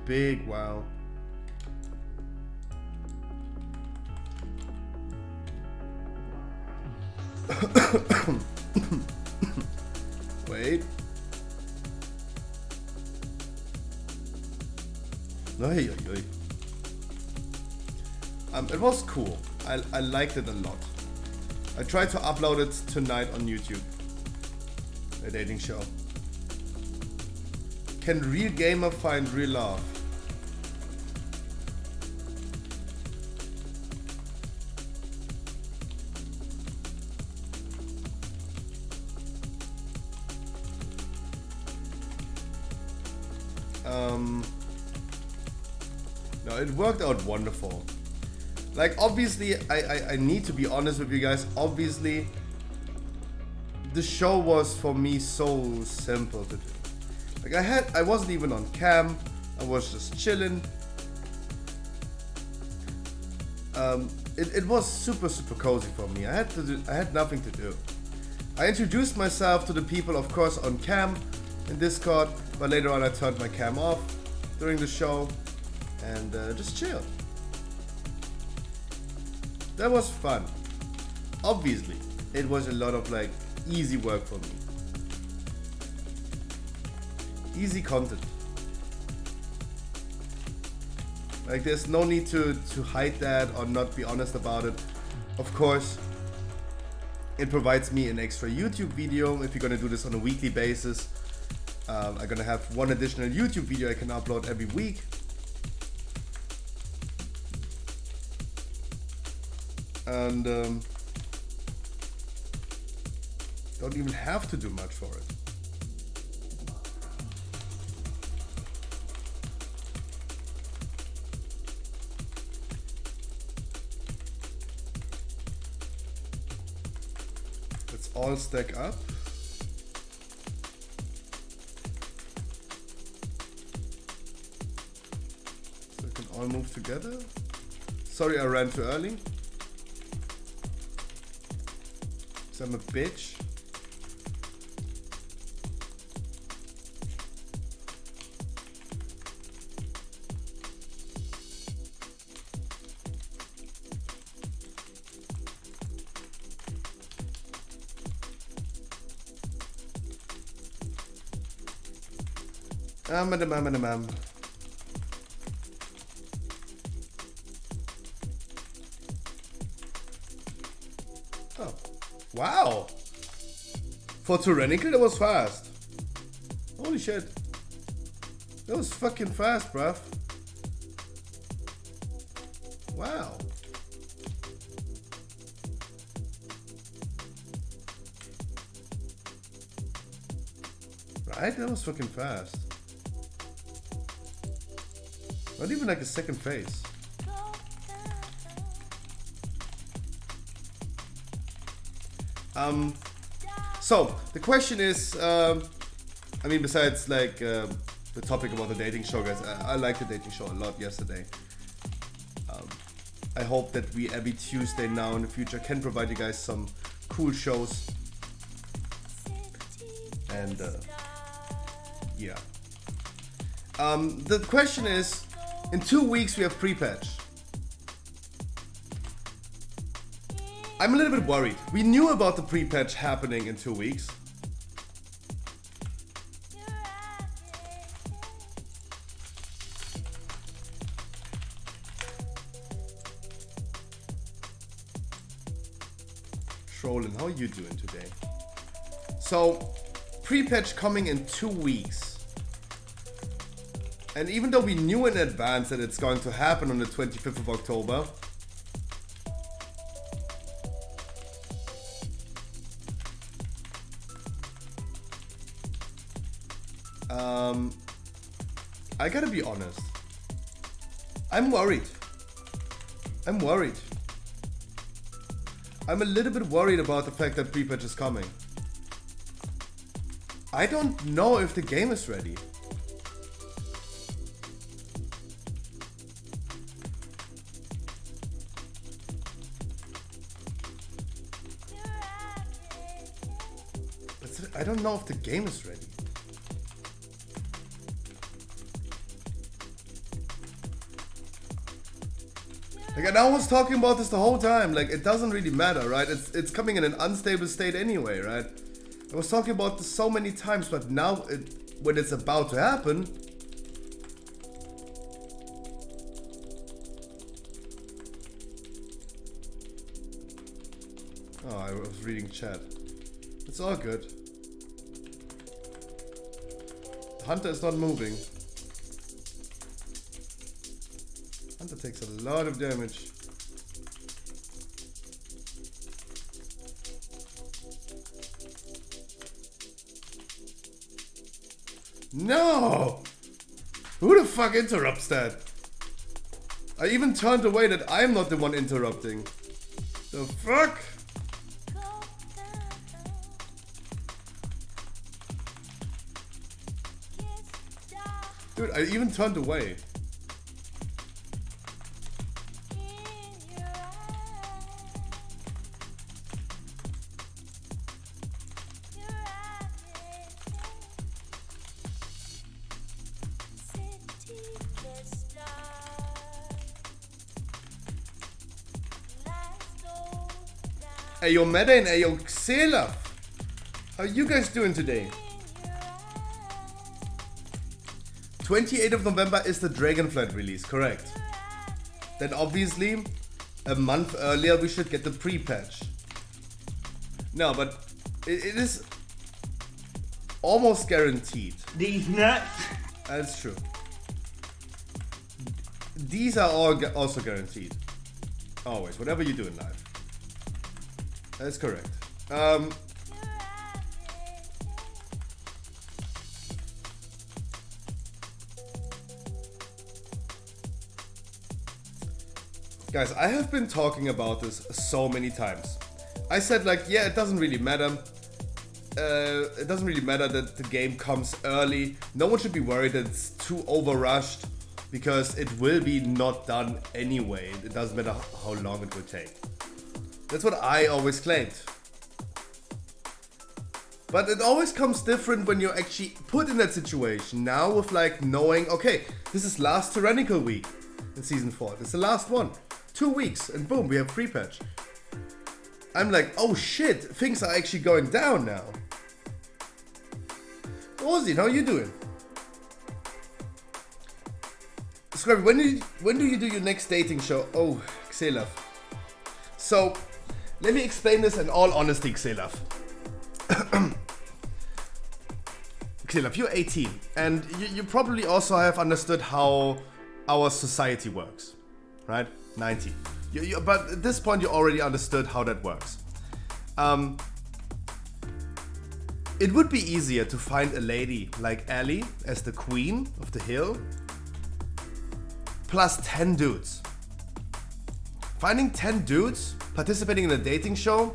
Big wow. Wait. Ay, ay, ay. It was cool. I liked it a lot. I tried to upload it tonight on YouTube. A dating show. Can real gamer find real love? No, it worked out wonderful. Like, obviously, I need to be honest with you guys. Obviously, the show was for me so simple to do. Like, I wasn't even on cam. I was just chilling. It was super cozy for me. I had nothing to do. I introduced myself to the people, of course, on cam in Discord, but later on I turned my cam off during the show and just chilled. That was fun. Obviously, it was a lot of like easy work for me. Easy content. Like, there's no need to hide that or not be honest about it. Of course, it provides me an extra YouTube video if you're gonna do this on a weekly basis. I'm gonna have one additional YouTube video I can upload every week. And don't even have to do much for it. Let's all stack up. So we can all move together. Sorry I ran too early. So I'm a bitch. Oh, wow! For Tyrannical, that was fast. Holy shit. That was fucking fast, bruv. Wow. Right? That was fucking fast. Not even like a second phase. So the question is, I mean, besides like the topic about the dating show, guys, I liked the dating show a lot yesterday. I hope that we every Tuesday now in the future can provide you guys some cool shows. And yeah. The question is, in 2 weeks we have pre-patch. I'm a little bit worried. We knew about the pre-patch happening in 2 weeks. Trolling, how are you doing today? So, pre-patch coming in 2 weeks. And even though we knew in advance that it's going to happen on the 25th of October, I gotta be honest. I'm worried. I'm worried. I'm a little bit worried about the fact that pre-patch is coming. I don't know if the game is ready. I don't know if the game is ready. Like, and I was talking about this the whole time. Like, it doesn't really matter, right? It's coming in an unstable state anyway, right? I was talking about this so many times, but now when it's about to happen, oh, I was reading chat. It's all good. Hunter is not moving. Hunter takes a lot of damage. No! Who the fuck interrupts that? I even turned away that I'm not the one interrupting. The fuck? Dude, I even turned away. Ayo Meda and Ayo Xela. How you guys doing today? 28th of November is the Dragonflight release, correct? Then obviously, a month earlier we should get the pre-patch. No, but it is almost guaranteed. These nuts. That's true. These are all also guaranteed. Always, whatever you do in life. That's correct. Guys, I have been talking about this so many times. I said like, yeah, it doesn't really matter. It doesn't really matter that the game comes early. No one should be worried that it's too overrushed because it will be not done anyway. It doesn't matter how long it will take. That's what I always claimed. But it always comes different when you're actually put in that situation. Now with like knowing, okay, this is last Tyrannical week in Season 4. It's the last one. 2 weeks and boom, we have free patch. I'm like, oh shit, things are actually going down now. Ozzy, how you doing? Scrubby, when do you do your next dating show? Oh, Xelav. So, let me explain this in all honesty, Xelav. Xelav, you're 18, and you probably also have understood how our society works, right? 19. But at this point, you already understood how that works. It would be easier to find a lady like Ellie as the queen of the hill, plus 10 dudes. Finding 10 dudes participating in a dating show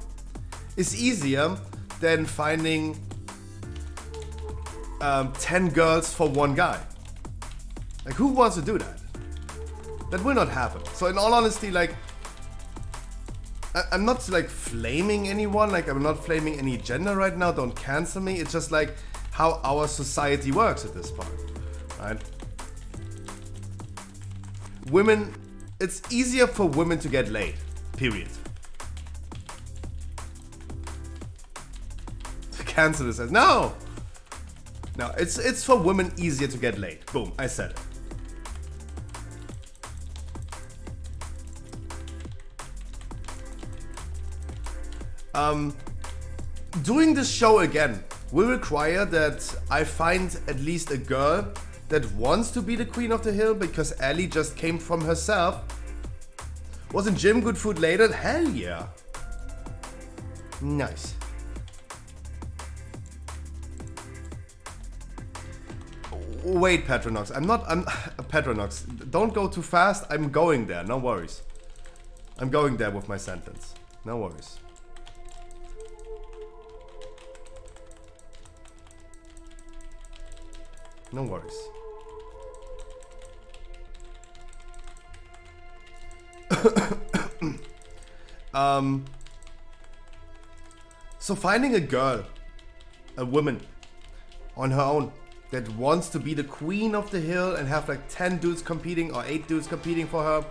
is easier than finding 10 girls for one guy. Like, who wants to do that? That will not happen. So in all honesty, like, I'm not like flaming anyone, like I'm not flaming any gender right now, don't cancel me. It's just like how our society works at this point, right? Women, it's easier for women to get laid, period. Cancel this as, no! No, it's for women easier to get laid. Boom, I said it. Doing this show again will require that I find at least a girl that wants to be the queen of the hill because Ellie just came from herself. Wasn't Jim good food later? Hell yeah. Nice. Wait, Patronox. I'm Patronox. Don't go too fast. I'm going there. No worries. I'm going there with my sentence. No worries. No worries. So finding a girl, a woman, on her own that wants to be the queen of the hill and have like 10 dudes competing or 8 dudes competing for her,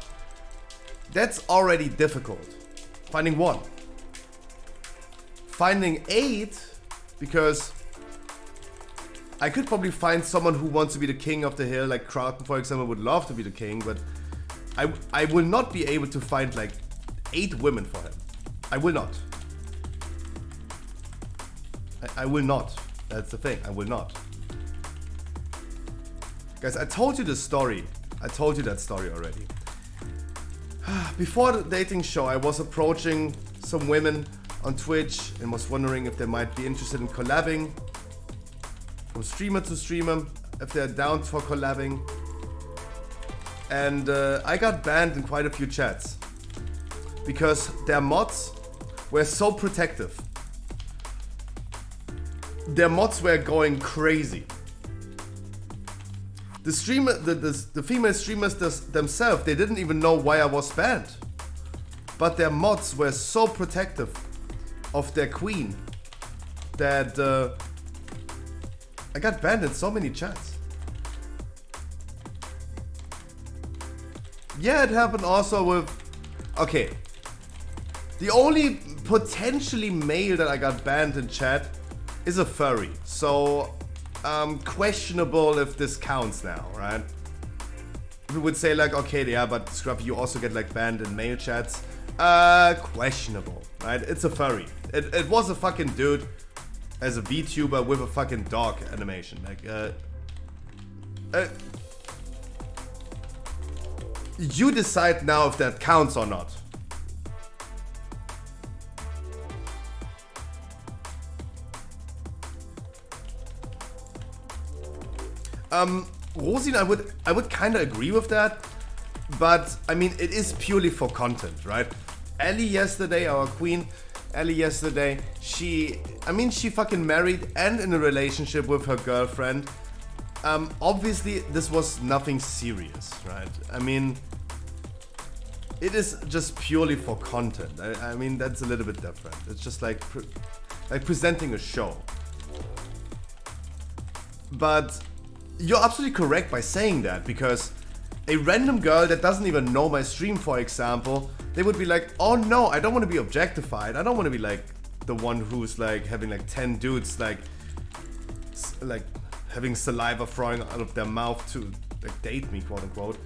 that's already difficult. Finding one. Finding 8, because I could probably find someone who wants to be the king of the hill, like Crowton, for example, would love to be the king, but I will not be able to find like 8 women for him. I will not. I will not. That's the thing. I will not. Guys, I told you the story. I told you that story already. Before the dating show, I was approaching some women on Twitch and was wondering if they might be interested in collabing. From streamer to streamer, if they're down for collabing. And I got banned in quite a few chats because their mods were so protective. Their mods were going crazy. The streamer, the female streamers themselves, they didn't even know why I was banned. But their mods were so protective of their queen that I got banned in so many chats. Yeah, it happened also with... Okay. The only potentially male that I got banned in chat is a furry. So, questionable if this counts now, right? We would say like, okay, yeah, but Scruffy, you also get like banned in male chats. Questionable, right? It's a furry. It was a fucking dude as a VTuber with a fucking dog animation. Like, you decide now if that counts or not. Rosin, I would kind of agree with that, but I mean, it is purely for content, right? Ellie yesterday, our queen, Ellie yesterday, she fucking married and in a relationship with her girlfriend. Obviously, this was nothing serious, right? I mean, it is just purely for content. I mean, that's a little bit different. It's just like presenting a show. But you're absolutely correct by saying that, because a random girl that doesn't even know my stream, for example, they would be like, oh no, I don't want to be objectified. I don't want to be like the one who's like having like 10 dudes like having saliva throwing out of their mouth to like date me, quote unquote.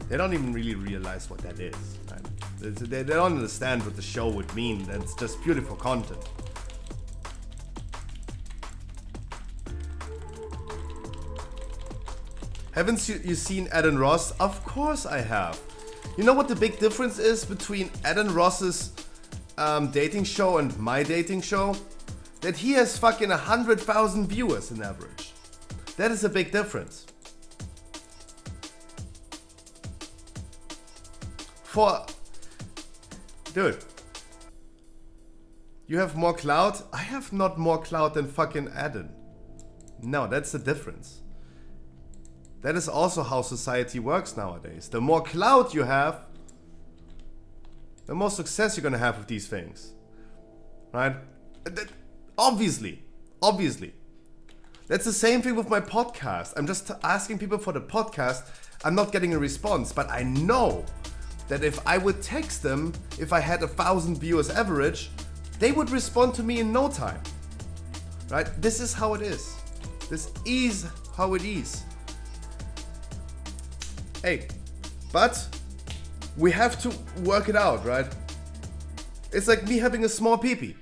They don't even really realize what that is, right? They don't understand what the show would mean. That's just purely for content. Haven't you seen Ed and Ross? Of course I have. You know what the big difference is between Ed and Ross's dating show and my dating show? That he has fucking 100,000 viewers in average. That is a big difference. Dude, you have more clout? I have not more clout than fucking Eden. No, that's the difference. That is also how society works nowadays. The more clout you have, the more success you're gonna have with these things. Right? Obviously. That's the same thing with my podcast. I'm just asking people for the podcast. I'm not getting a response, but I know that if I would text them, if I had 1,000 viewers average, they would respond to me in no time. Right? This is how it is. This is how it is. Hey, but we have to work it out, right? It's like me having a small peepee.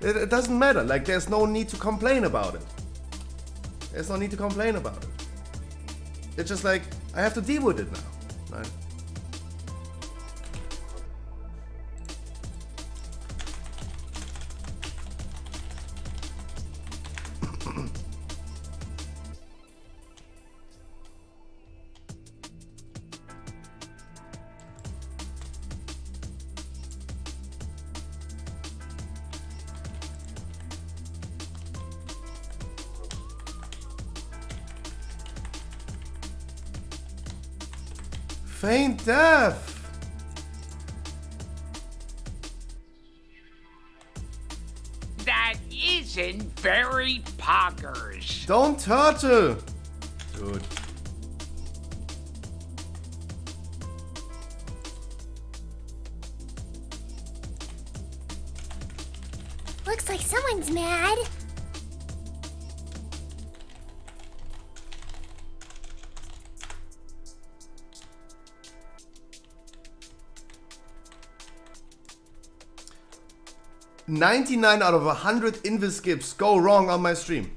It doesn't matter. Like, there's no need to complain about it. There's no need to complain about it. It's just like, I have to deal with it now, right? Faint death. That isn't very poggers. Don't turtle. Dude. Looks like someone's mad. "99 out of 100 invis skips go wrong on my stream."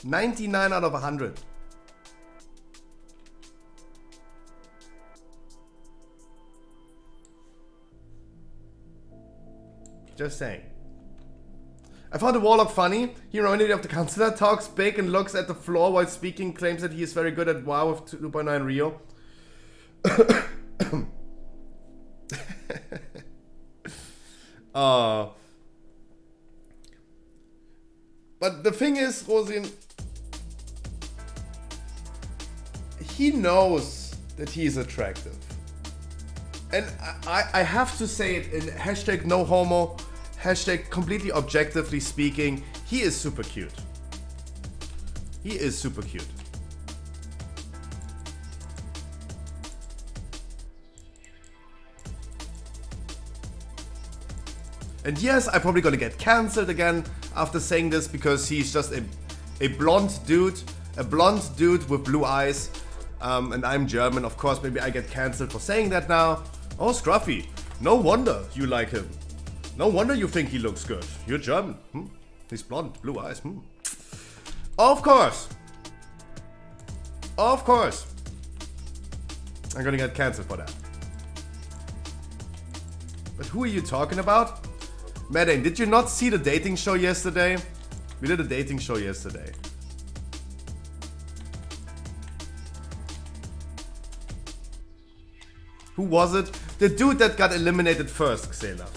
99 out of 100. Just saying. I found the warlock funny. He reminded me of the counselor, talks big and looks at the floor while speaking, claims that he is very good at WoW with 2.9 Rio. But the thing is, Rosin, he knows that he's attractive. And I have to say it in hashtag no homo, hashtag completely objectively speaking, he is super cute. He is super cute. And yes, I'm probably gonna get cancelled again after saying this because he's just a blonde dude with blue eyes. And I'm German, of course, maybe I get cancelled for saying that now. Oh, Scruffy, no wonder you like him. No wonder you think he looks good. You're German. He's blonde, blue eyes. Of course. Of course. I'm gonna get cancelled for that. But who are you talking about? Madden, did you not see the dating show yesterday? We did a dating show yesterday. Who was it? The dude that got eliminated first, Xela.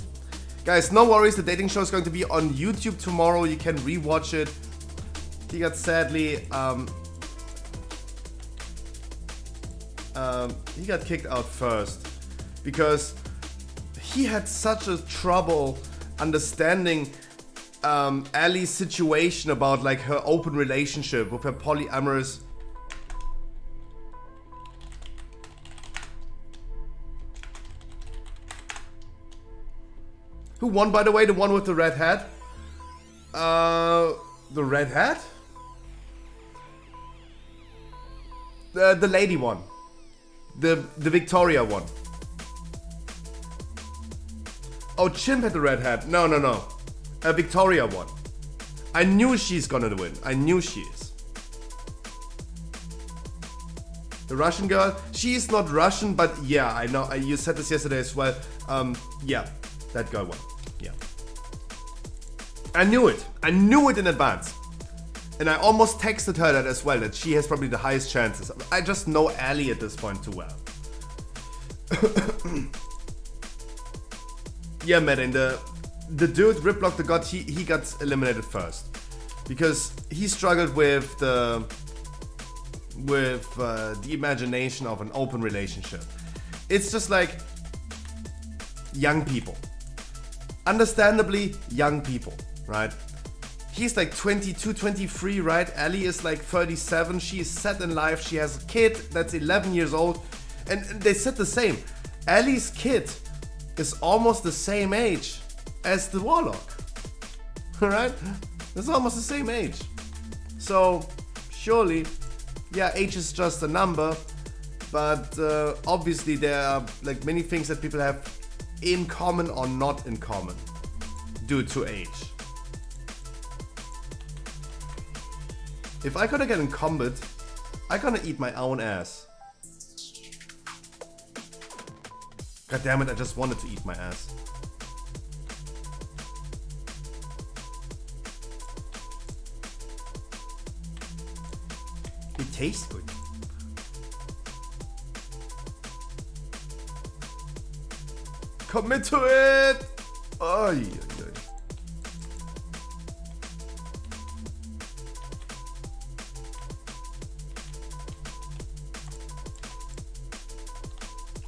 Guys, no worries, the dating show is going to be on YouTube tomorrow. You can rewatch it. He got sadly, he got kicked out first because he had such a trouble understanding Allie's situation about like her open relationship with her polyamorous. Who won, by the way? The one with the red hat? The red hat? The lady one. The Victoria one. Oh, Chimp had the red hat. No. Victoria won. I knew she's gonna win. I knew she is. The Russian girl? She is not Russian, but yeah, I know. You said this yesterday as well. Yeah, that girl won. Yeah. I knew it. I knew it in advance. And I almost texted her that as well, that she has probably the highest chances. I just know Allie at this point too well. Yeah, man, and the dude, Riplock the God, he got eliminated first. Because he struggled with the imagination of an open relationship. It's just like young people. Understandably, young people, right? He's like 22, 23, right? Ellie is like 37. She is set in life. She has a kid that's 11 years old. And they said the same. Ellie's kid is almost the same age as the Warlock. Alright? It's almost the same age. So, surely, yeah, age is just a number. But obviously there are like many things that people have in common or not in common due to age. If I gotta get in combat, I gonna eat my own ass. God damn it, I just wanted to eat my ass. It tastes good. Commit to it! Ay, ay, ay.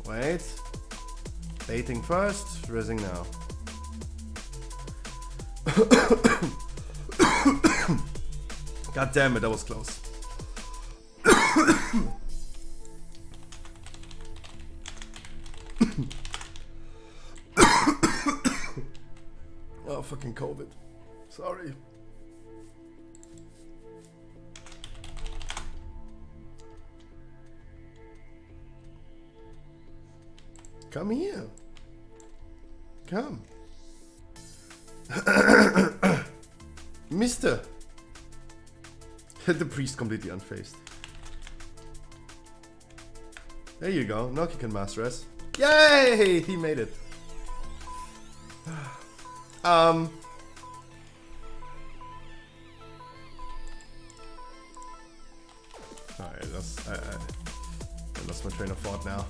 Wait. Baiting first, rizzing now. God damn it, that was close. Oh, fucking COVID. Sorry. Come here. Come. Mister. The priest completely unfazed. There you go. Now you can master us. Yay! He made it. Alright, I lost my train of thought now.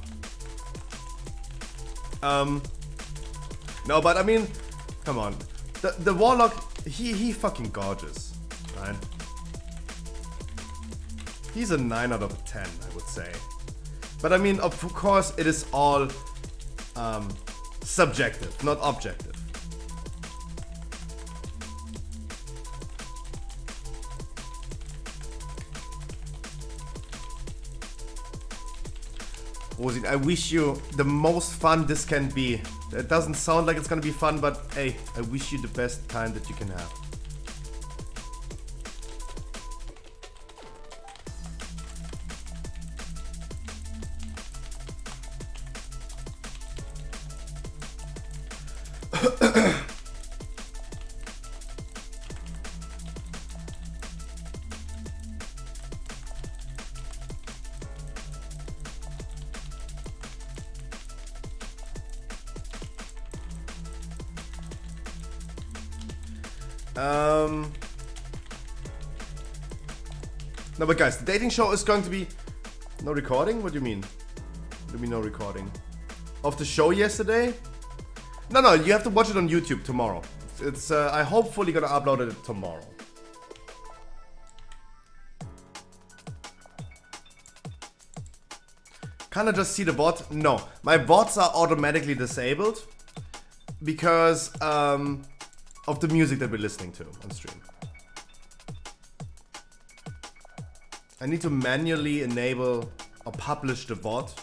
No, but I mean, come on. The Warlock, he fucking gorgeous, right? He's a 9 out of 10, I would say. But I mean, of course, it is all subjective, not objective. Rosin, I wish you the most fun this can be. It doesn't sound like it's gonna be fun, but hey, I wish you the best time that you can have. No, but guys, the dating show is going to be no recording. What do you mean? What do you mean no recording of the show yesterday? No, you have to watch it on YouTube tomorrow. It's I hopefully gonna upload it tomorrow. Can I just see the bot? No, my bots are automatically disabled because of the music that we're listening to on stream. I need to manually enable or publish the bot.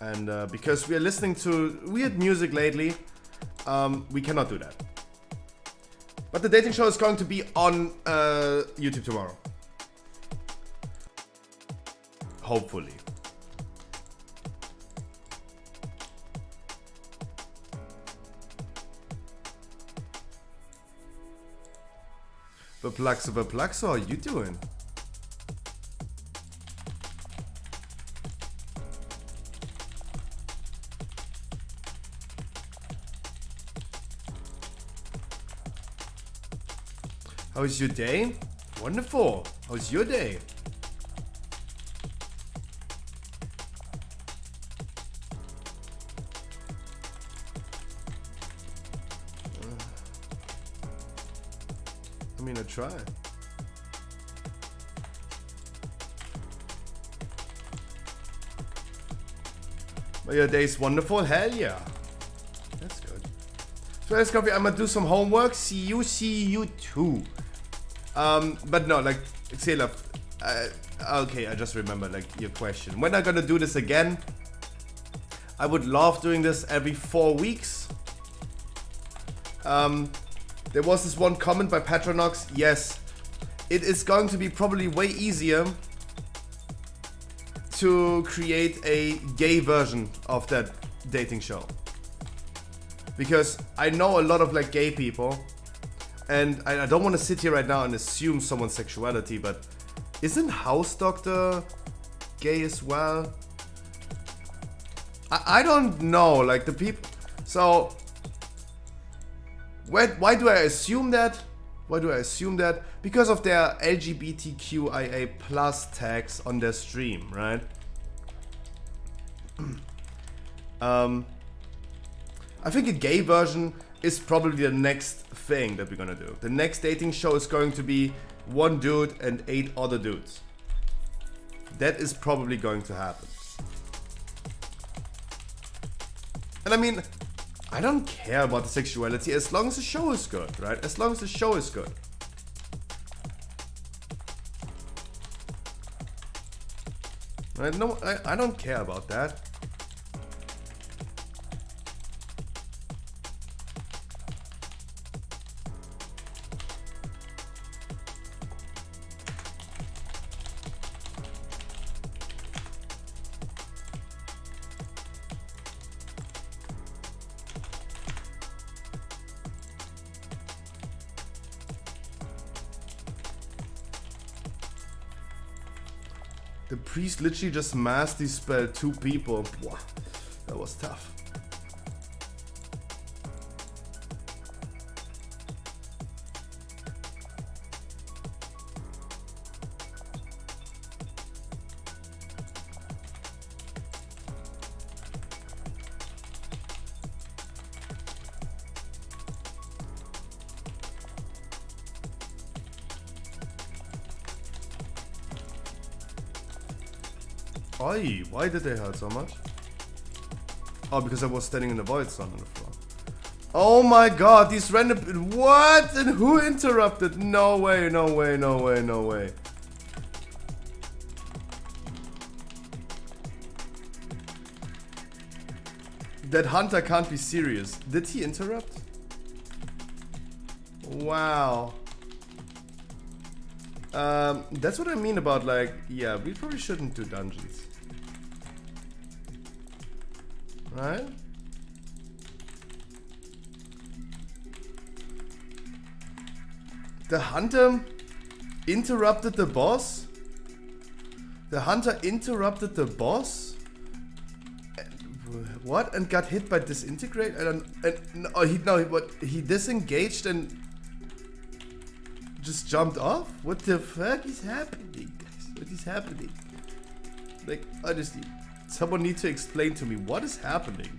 And because we are listening to weird music lately, we cannot do that. But the dating show is going to be on YouTube tomorrow. Hopefully. Verplaxo, how are you doing? How is your day? Wonderful. How's your day? I mean, I try. But your day's wonderful? Hell yeah. That's good. So let's go. I'm gonna do some homework. See you too. But no, like, Xela, okay, I just remember, like, your question. When am I gonna do this again? I would love doing this every 4 weeks. There was this one comment by Patronox. Yes, it is going to be probably way easier to create a gay version of that dating show. Because I know a lot of, like, gay people. And I don't want to sit here right now and assume someone's sexuality, but isn't House Doctor gay as well? I don't know, like, the people. So why do I assume that? Why do I assume that? Because of their LGBTQIA+ tags on their stream, right? I think a gay version is probably the next thing that we're gonna do. The next dating show is going to be 1 dude and 8 other dudes. That is probably going to happen. And I mean, I don't care about the sexuality as long as the show is good, right? As long as the show is good. Right? No, I don't care about that. The priest literally just mastery spelled 2 people. Wow, that was tough. Oi, why did they hurt so much? Oh, because I was standing in the void zone on the floor. Oh my god, these random... What? And who interrupted? No way, no way, no way, no way. That hunter can't be serious. Did he interrupt? Wow. That's what I mean about like, yeah, we probably shouldn't do dungeons. Right? The hunter interrupted the boss? The hunter interrupted the boss? What? And got hit by disintegrate? I don't... he disengaged and just jumped off? What the fuck is happening, guys? What is happening? Like, honestly, someone needs to explain to me what is happening.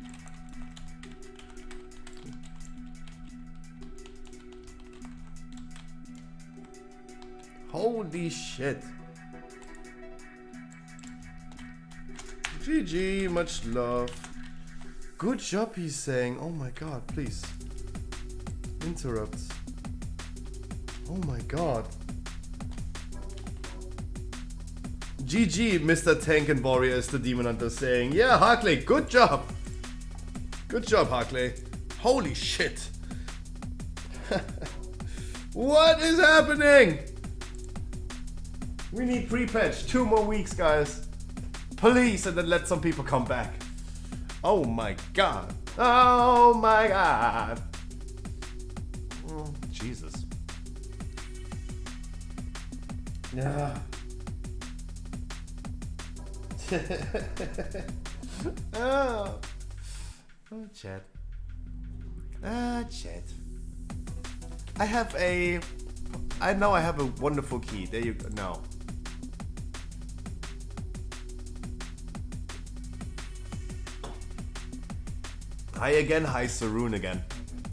Holy shit. GG, much love. Good job, he's saying. Oh my god, please. Interrupt. Oh my god. GG, Mr. Tank and Warrior is the Demon Hunter saying. Yeah, Harkley, good job. Good job, Harkley. Holy shit. What is happening? We need pre-patch. 2 more weeks, guys. Please, and then let some people come back. Oh my god. Oh my god. Oh, Jesus. Yeah. Oh. Oh, chat. Chat. I have a... I know I have a wonderful key. There you go. No. Hi again. Hi, Saroon again.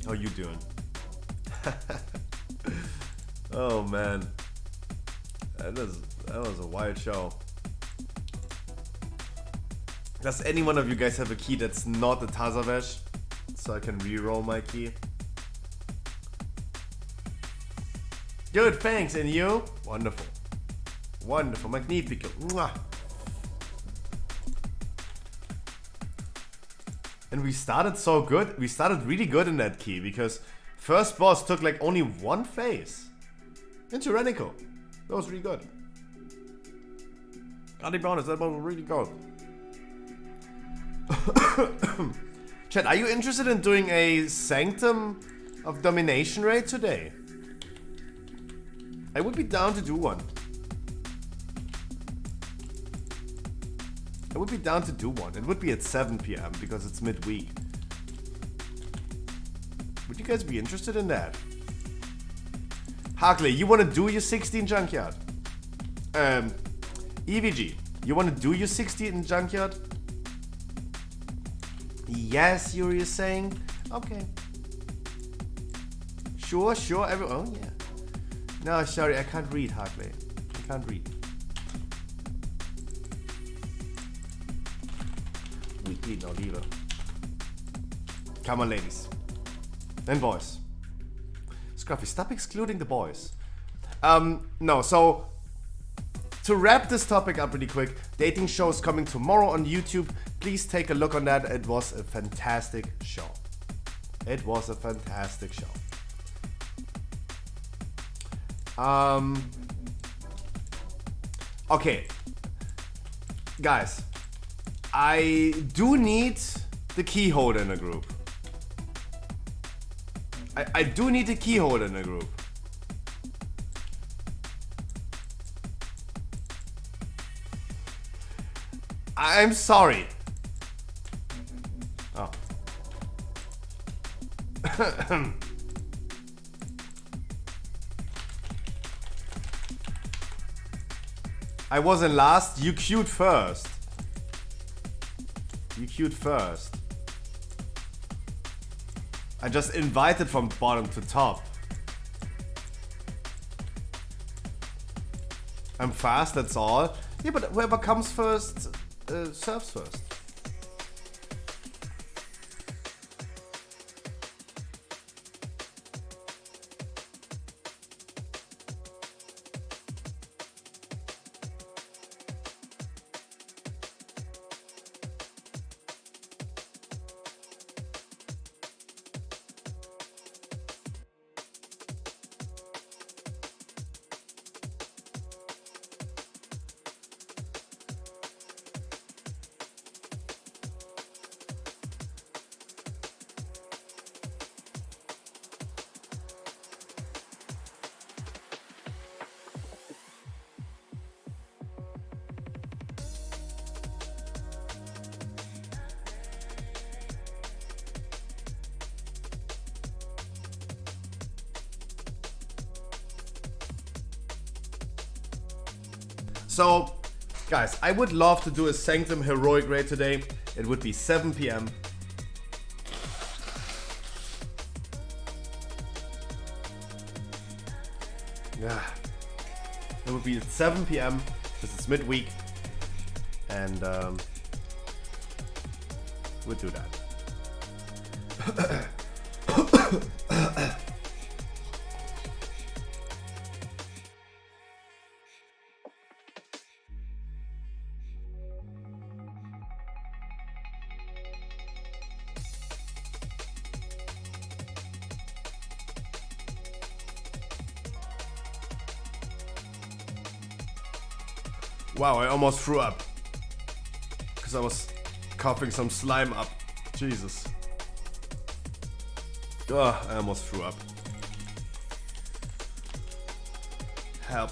How you doing? Oh, man. That was a wild show. Does any one of you guys have a key that's not a Tazavesh? So I can re-roll my key? Good, thanks. And you? Wonderful. Wonderful. Magnifico. Mwah. And we started so good. We started really good in that key because first boss took like only 1 phase. In Tyrannical. That was really good. I'll be honest, that was really good. Chat, are you interested in doing a Sanctum of Domination raid today? I would be down to do one. I would be down to do one. It would be at 7 PM because it's midweek. Would you guys be interested in that? Harkley, you want to do your 60 in Junkyard? EVG, you want to do your 60 in Junkyard? Yes, Yuri is saying. Okay. Sure, oh yeah. No, sorry, I can't read, Harkley. I can't read. Weekly, no lever. Come on, ladies. And boys. Scruffy, stop excluding the boys. No, so... To wrap this topic up really quick, dating shows coming tomorrow on YouTube. Please take a look on that. It was a fantastic show. It was a fantastic show. Okay. Guys. I do need the key holder in a group. I do need a key holder in a group. I'm sorry. Oh. I wasn't last. You queued first. You queued first. I just invited from bottom to top. I'm fast, that's all. Yeah, but whoever comes first serves first. So, guys, I would love to do a Sanctum Heroic raid today. It would be 7 p.m. Yeah. It would be at 7 p.m. because it's midweek. And we'll do that. Wow, I almost threw up. Because I was coughing some slime up. Jesus. Ugh, I almost threw up. Help.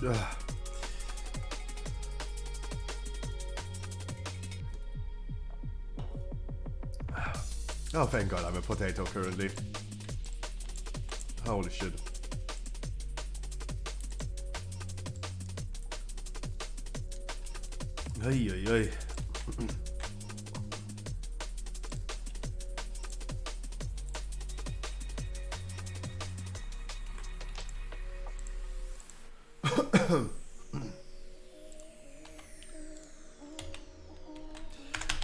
Ugh. Oh, thank God I'm a potato currently. Holy shit. Ay, ay, ay.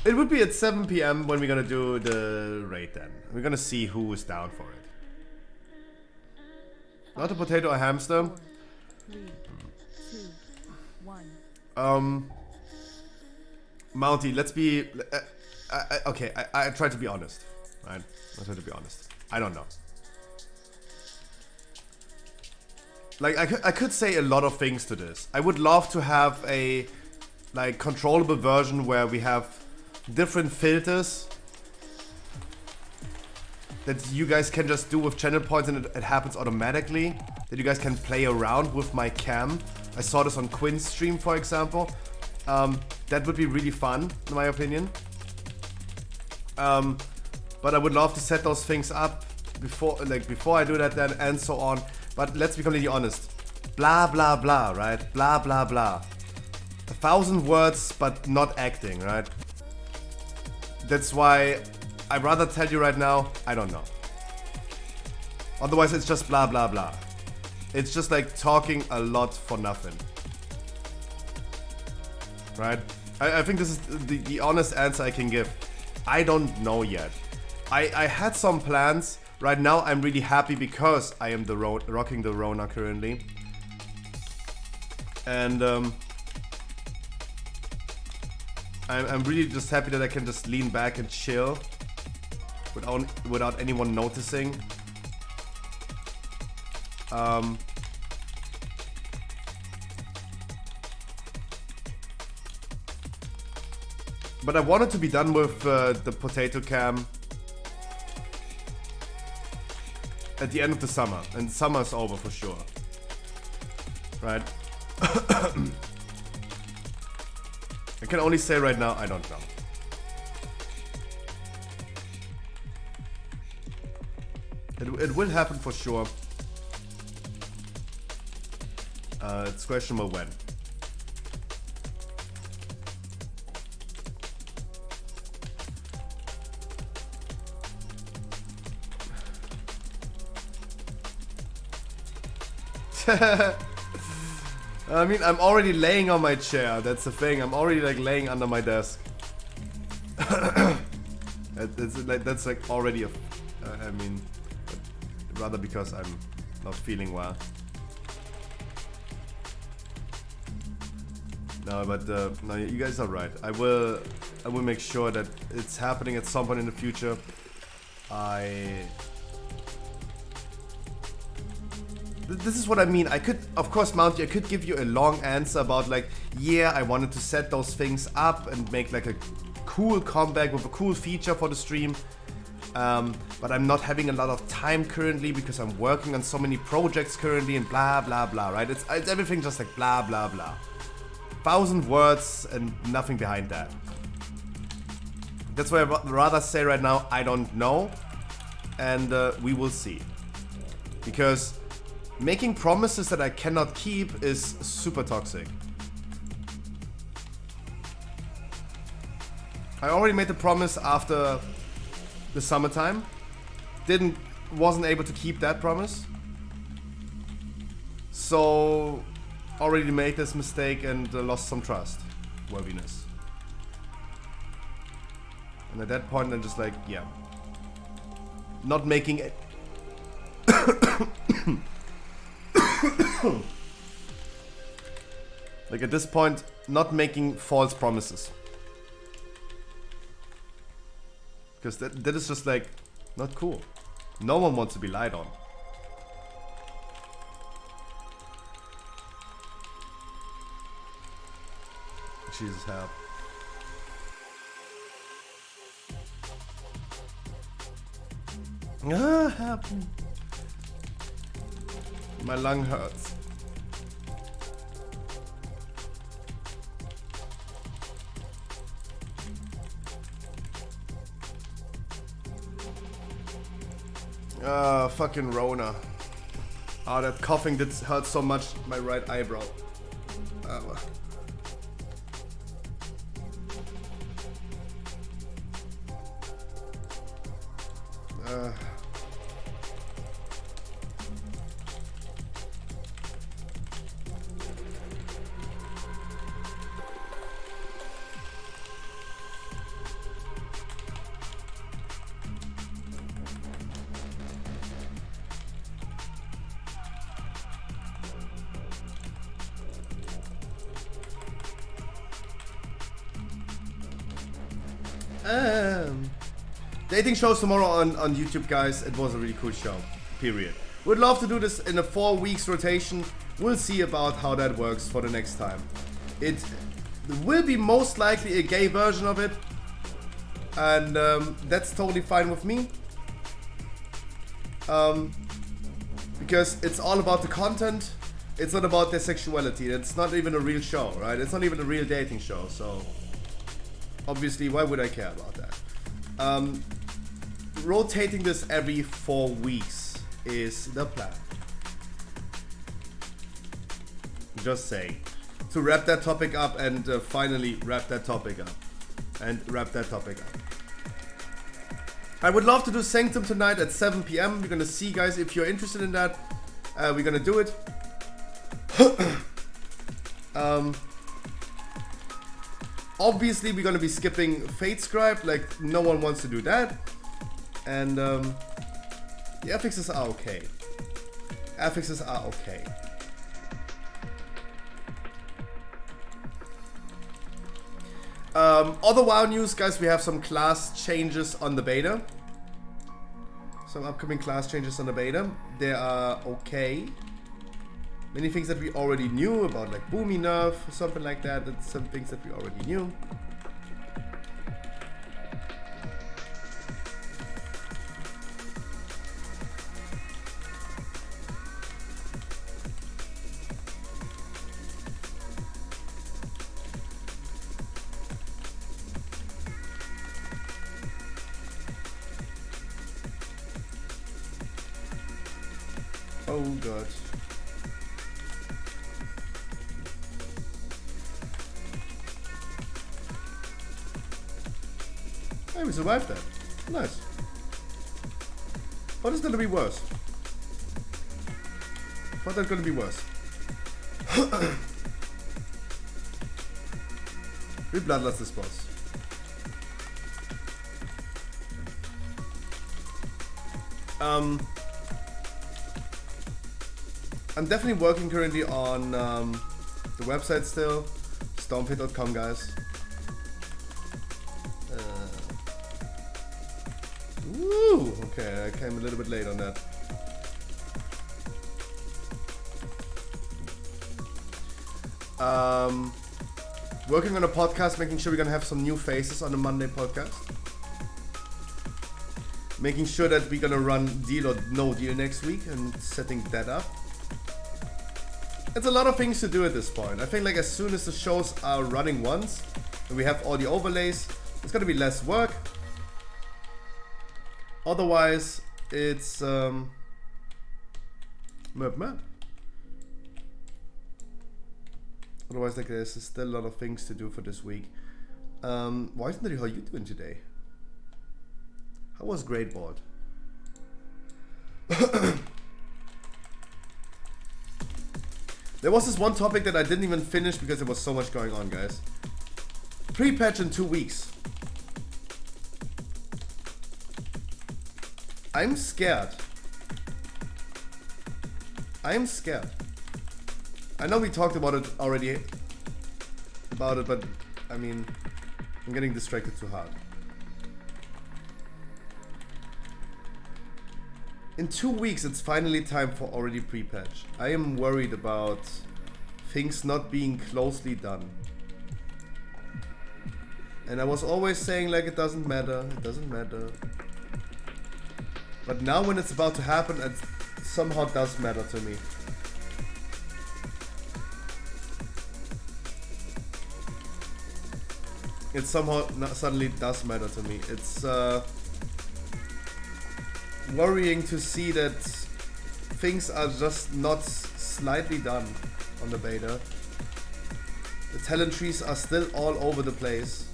It would be at 7 p.m. when we're gonna do the raid then. We're gonna see who is down for it. Not a potato, a hamster. 4, 3, 2, 1. Mounty, let's be... okay, I try to be honest. Right? I try to be honest. I don't know. Like, I could say a lot of things to this. I would love to have a, like, controllable version where we have different filters that you guys can just do with channel points and it happens automatically. That you guys can play around with my cam. I saw this on Quinn's stream, for example. That would be really fun, in my opinion. But I would love to set those things up before I do that then, and so on. But let's be completely honest. Blah, blah, blah, right? Blah, blah, blah. 1,000 words, but not acting, right? That's why I'd rather tell you right now, I don't know. Otherwise, it's just blah, blah, blah. It's just like talking a lot for nothing. Right? I think this is the honest answer I can give. I don't know yet. I had some plans. Right now, I'm really happy because I am rocking the Rona currently. And I'm really just happy that I can just lean back and chill without anyone noticing. But I wanted to be done with the potato cam at the end of the summer, and summer's over for sure. Right? I can only say right now, I don't know. It will happen for sure. It's questionable when. I mean, I'm already laying on my chair. That's the thing. I'm already like laying under my desk. That's like already a. I mean, rather because I'm not feeling well. No, but no, you guys are right. I will make sure that it's happening at some point in the future. This is what I mean. I could, of course, Mounty, I could give you a long answer about like, yeah, I wanted to set those things up and make like a cool comeback with a cool feature for the stream. But I'm not having a lot of time currently because I'm working on so many projects currently and blah, blah, blah, right? It's everything just like blah, blah, blah. 1,000 words and nothing behind that. That's why I'd rather say right now, I don't know. And we will see. Because making promises that I cannot keep is super toxic. I already made the promise after the summertime. Wasn't able to keep that promise. So already made this mistake and lost some trust, worthiness. And at that point I'm just like, yeah. Not making it. Like at this point, not making false promises. Because that is just like, not cool. No one wants to be lied on. Jesus help. Help me. My lung hurts. Fucking Rona. That coughing did hurt so much my right eyebrow. Dating shows tomorrow on YouTube, guys. It was a really cool show. Period. Would love to do this in a 4 weeks rotation. We'll see about how that works for the next time. It will be most likely a gay version of it. And that's totally fine with me. Because it's all about the content. It's not about their sexuality. It's not even a real show, right? It's not even a real dating show. So obviously, why would I care about that? Rotating this every 4 weeks is the plan. Just saying. To wrap that topic up and finally wrap that topic up. I would love to do Sanctum tonight at 7 PM. We're gonna see, guys, if you're interested in that. We're gonna do it. Obviously, we're gonna be skipping Fate Scribe. Like, no one wants to do that. And the affixes are okay. Other WoW news, guys, we have some class changes on the beta. Some upcoming class changes on the beta. They are okay. Many things that we already knew about, like Boomy nerf or something like that. That's some things that we already knew. Oh god. Hey, we survived that. Nice. What is gonna be worse? thought that gonna be worse. We bloodlust this boss. I'm definitely working currently on the website still. Stormfade.com, guys. Woo! Okay, I came a little bit late on that. Working on a podcast, making sure we're gonna have some new faces on the Monday podcast. Making sure that we're gonna run Deal or No Deal next week and setting that up. It's a lot of things to do at this point. I think like as soon as the shows are running once and we have all the overlays, it's gonna be less work. Otherwise, it's map. Otherwise, like there's still a lot of things to do for this week. Why isn't there? How you doing today? How was Great Board? There was this one topic that I didn't even finish because there was so much going on, guys. Pre-patch in 2 weeks. I'm scared. I'm scared. I know we talked about it already. But I mean, I'm getting distracted too hard. In 2 weeks, it's finally time for already pre-patch. I am worried about things not being closely done. And I was always saying like it doesn't matter. But now when it's about to happen, it somehow does matter to me. It somehow suddenly does matter to me. It's worrying to see that things are just not slightly done on the beta. The talent trees are still all over the place.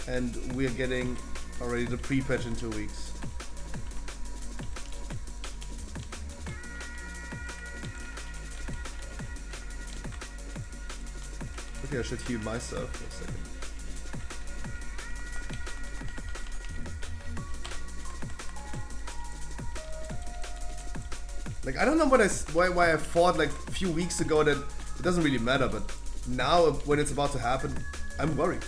And we're getting already the pre-patch in 2 weeks. Okay, I should heal myself for a second. Like, I don't know why I thought like a few weeks ago that it doesn't really matter, but now when it's about to happen, I'm worried.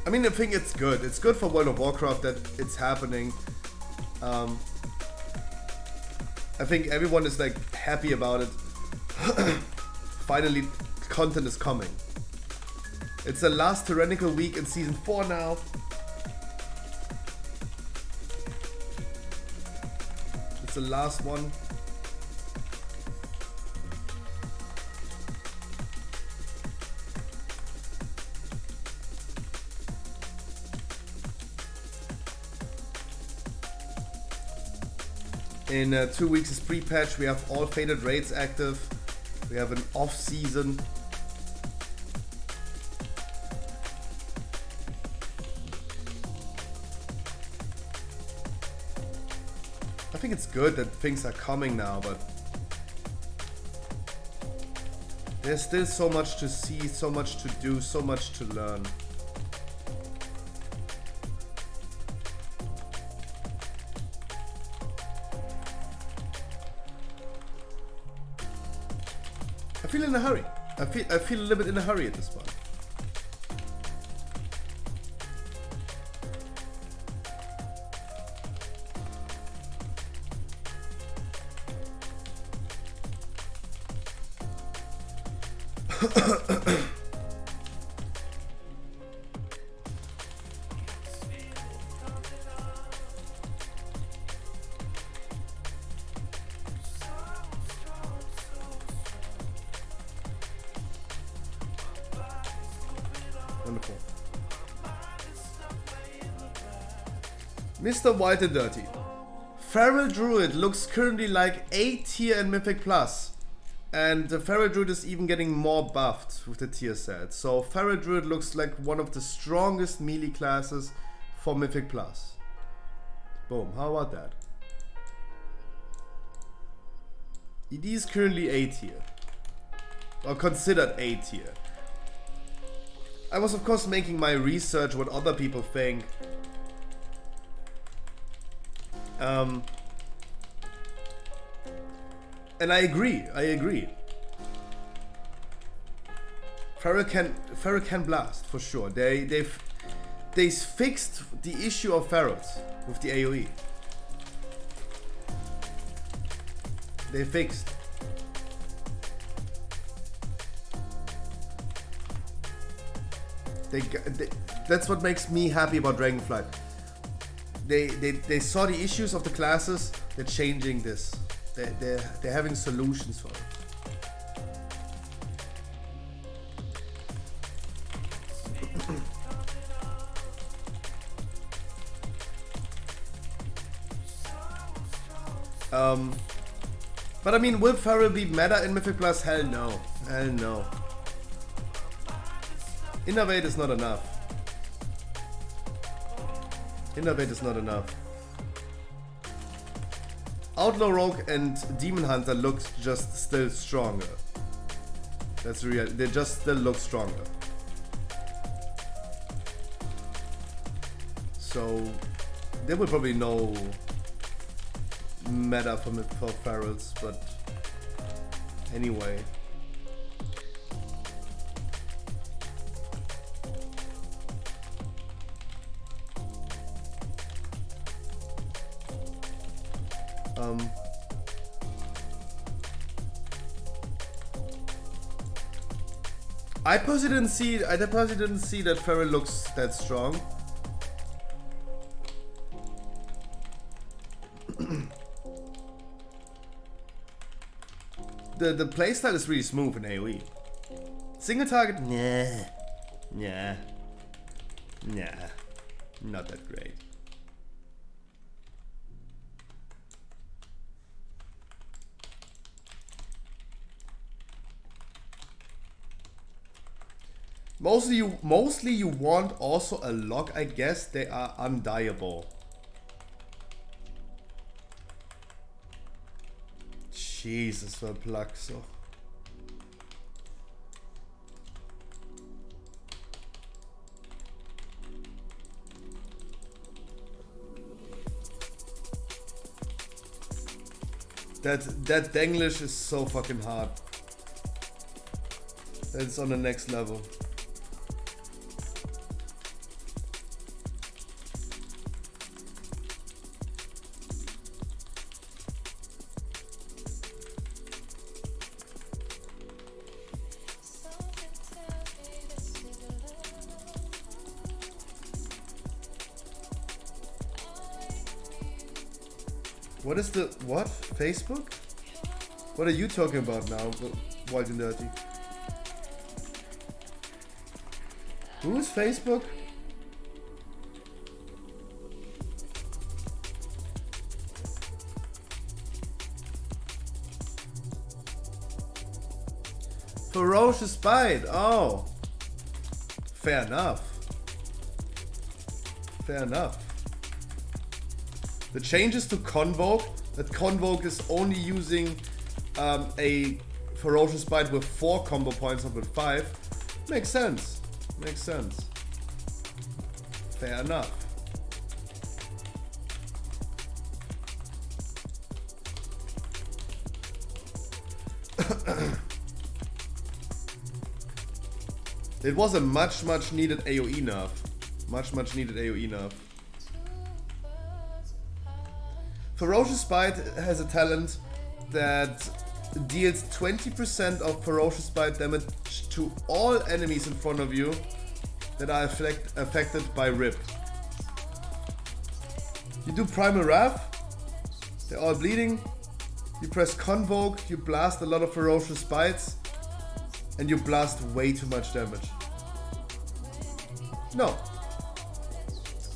I mean, I think it's good. It's good for World of Warcraft that it's happening. I think everyone is like happy about it. Finally, content is coming. It's the last tyrannical week in season 4 now. It's the last one. In 2 weeks is pre-patch. We have all faded raids active. We have an off-season. I think it's good that things are coming now, but there's still so much to see, so much to do, so much to learn. I feel in a hurry. I feel a little bit in a hurry at this point. Wonderful. Mr. White and Dirty. Feral Druid looks currently like A tier in Mythic Plus. And the Feral Druid is even getting more buffed with the tier set. So Feral Druid looks like one of the strongest melee classes for Mythic Plus. Boom, how about that? ED is currently A tier. Or considered A tier. I was of course making my research what other people think. And I agree. Feral can blast for sure. They fixed the issue of ferals with the AoE. They fixed. That's what makes me happy about Dragonflight. They saw the issues of the classes. They're changing this. They're having solutions for it. But I mean, will Feral be meta in Mythic Plus? Hell no. Hell no. Innovate is not enough. Innovate is not enough. Outlaw Rogue and Demon Hunter look just still stronger. That's real. They just still look stronger. So there will probably no meta for Ferals, but anyway. I personally didn't see that Feral looks that strong. The playstyle is really smooth in AoE. Single target, nah, not that great. Mostly you want also a lock, I guess. They are undieable. Jesus, for Plaxo. That Denglish is so fucking hard. It's on the next level. What is the what? Facebook? What are you talking about now, Wild and Dirty? Who is Facebook? Ferocious Bite. Oh, fair enough. Fair enough. The changes to Convoke, that Convoke is only using a Ferocious Bite with 4 combo points, not with 5, makes sense. Makes sense. Fair enough. It was a much needed AoE nerf. Much needed AoE nerf. Ferocious Bite has a talent that deals 20% of Ferocious Bite damage to all enemies in front of you that are affected by Rip. You do Primal Wrath, they're all bleeding, you press Convoke, you blast a lot of Ferocious Bites, and you blast way too much damage. No.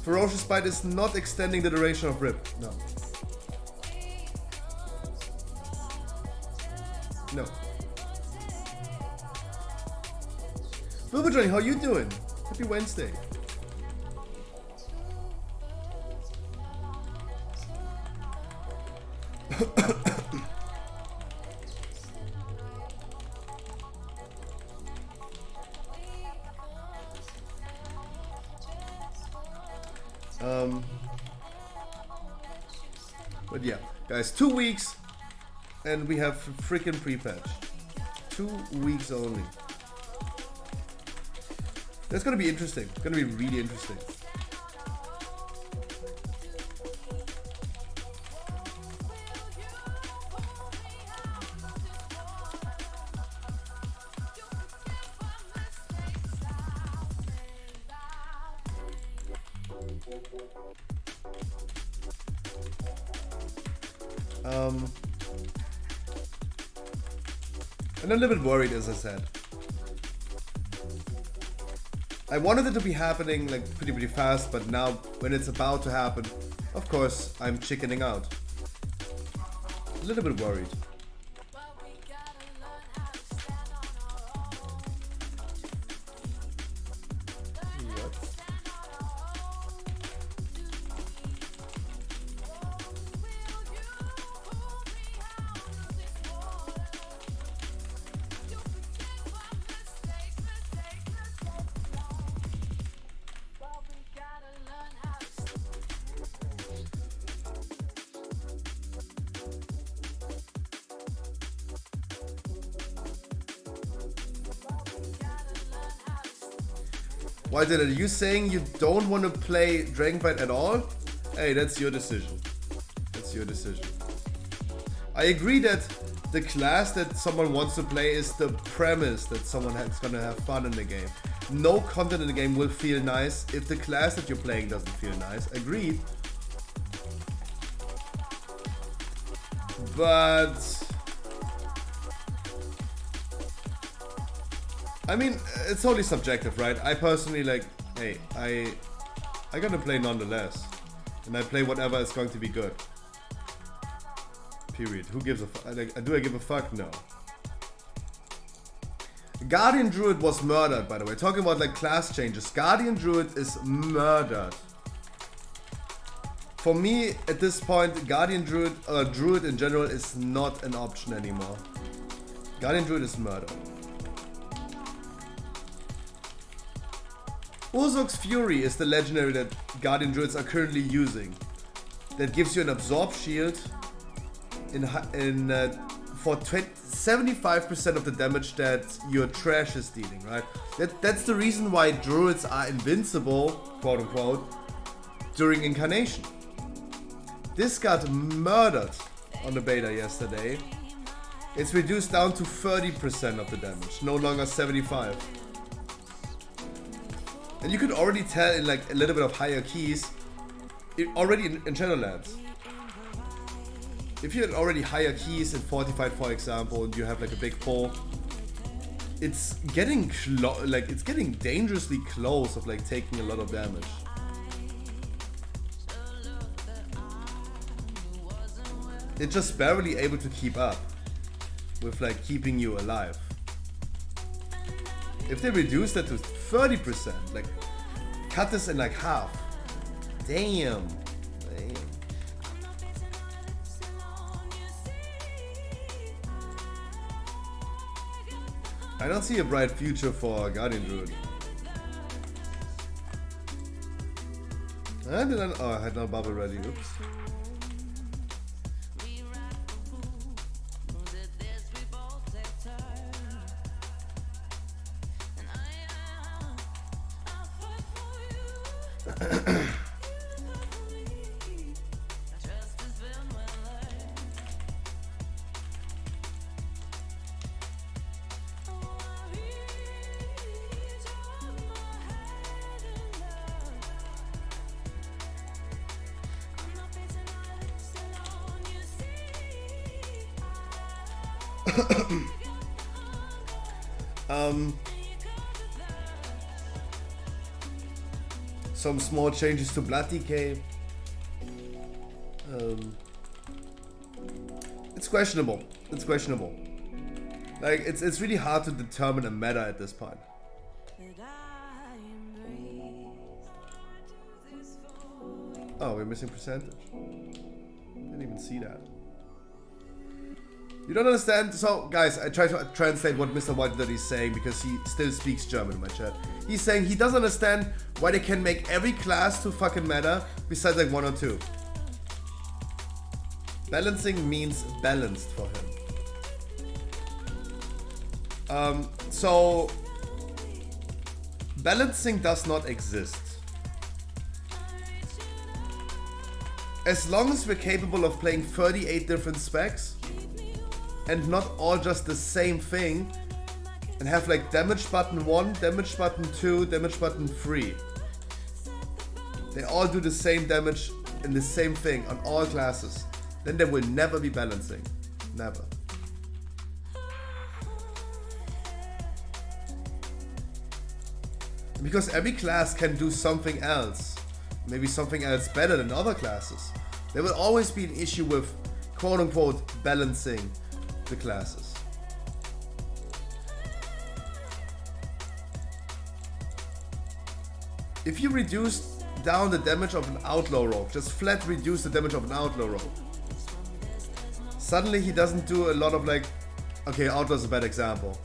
Ferocious Bite is not extending the duration of Rip, no. No. Wilbur Johnny, how you doing? Happy Wednesday. But yeah, guys, 2 weeks and we have freaking pre-patch. 2 weeks only. That's gonna be interesting. It's gonna be really interesting. And I'm a little bit worried, as I said. I wanted it to be happening like pretty fast, but now when it's about to happen, of course, I'm chickening out. A little bit worried. Why did it? Are you saying you don't want to play Dragonfight at all? Hey, that's your decision. That's your decision. I agree that the class that someone wants to play is the premise that someone is gonna have fun in the game. No content in the game will feel nice if the class that you're playing doesn't feel nice. Agreed. But I mean, it's totally subjective, right? I personally like, hey, I gotta play nonetheless, and I play whatever is going to be good. Period. Who gives a fuck? Like, do I give a fuck? No. Guardian Druid was murdered, by the way. Talking about like class changes, Guardian Druid is murdered. For me, at this point, Guardian Druid, Druid in general, is not an option anymore. Guardian Druid is murdered. Urzuk's Fury is the legendary that Guardian Druids are currently using. That gives you an absorb shield for 75% of the damage that your trash is dealing, right? That's the reason why Druids are invincible, quote unquote, during Incarnation. This got murdered on the beta yesterday. It's reduced down to 30% of the damage, no longer 75%. And you could already tell in like a little bit of higher keys, already in Shadowlands. If you had already higher keys in Fortified, for example, and you have like a big pull, it's getting it's getting dangerously close of like taking a lot of damage. It's just barely able to keep up with like keeping you alive. If they reduce that to 30%, like cut this in like half. Damn. I don't see a bright future for Guardian Druid. I had no bubble ready. Oops. Some small changes to Blood Decay. It's questionable. It's questionable. Like it's really hard to determine a meta at this point. Oh, we're missing percentage. Didn't even see that. You don't understand? So, guys, I try to translate what Mr. White is saying because he still speaks German in my chat. He's saying he doesn't understand why they can make every class to fucking matter besides like 1 or 2. Balancing means balanced for him. So, balancing does not exist. As long as we're capable of playing 38 different specs, and not all just the same thing, and have like damage button 1, damage button 2, damage button 3. They all do the same damage in the same thing on all classes. Then there will never be balancing. Never. Because every class can do something else. Maybe something else better than other classes. There will always be an issue with quote-unquote balancing the classes. If you reduce down the damage of an outlaw rogue, just flat reduce the damage of an outlaw rogue, suddenly he doesn't do a lot of like, okay, outlaw is a bad example.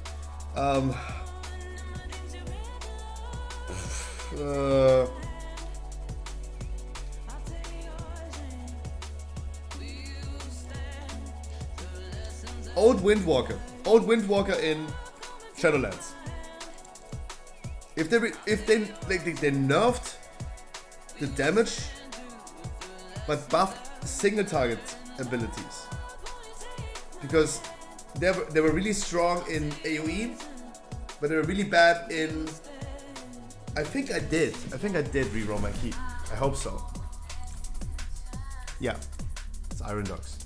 Old Windwalker in Shadowlands. If they nerfed the damage, but buffed single target abilities, because they were really strong in AOE, but they were really bad in. I think I did reroll my key. I hope so. Yeah, it's Iron Dogs.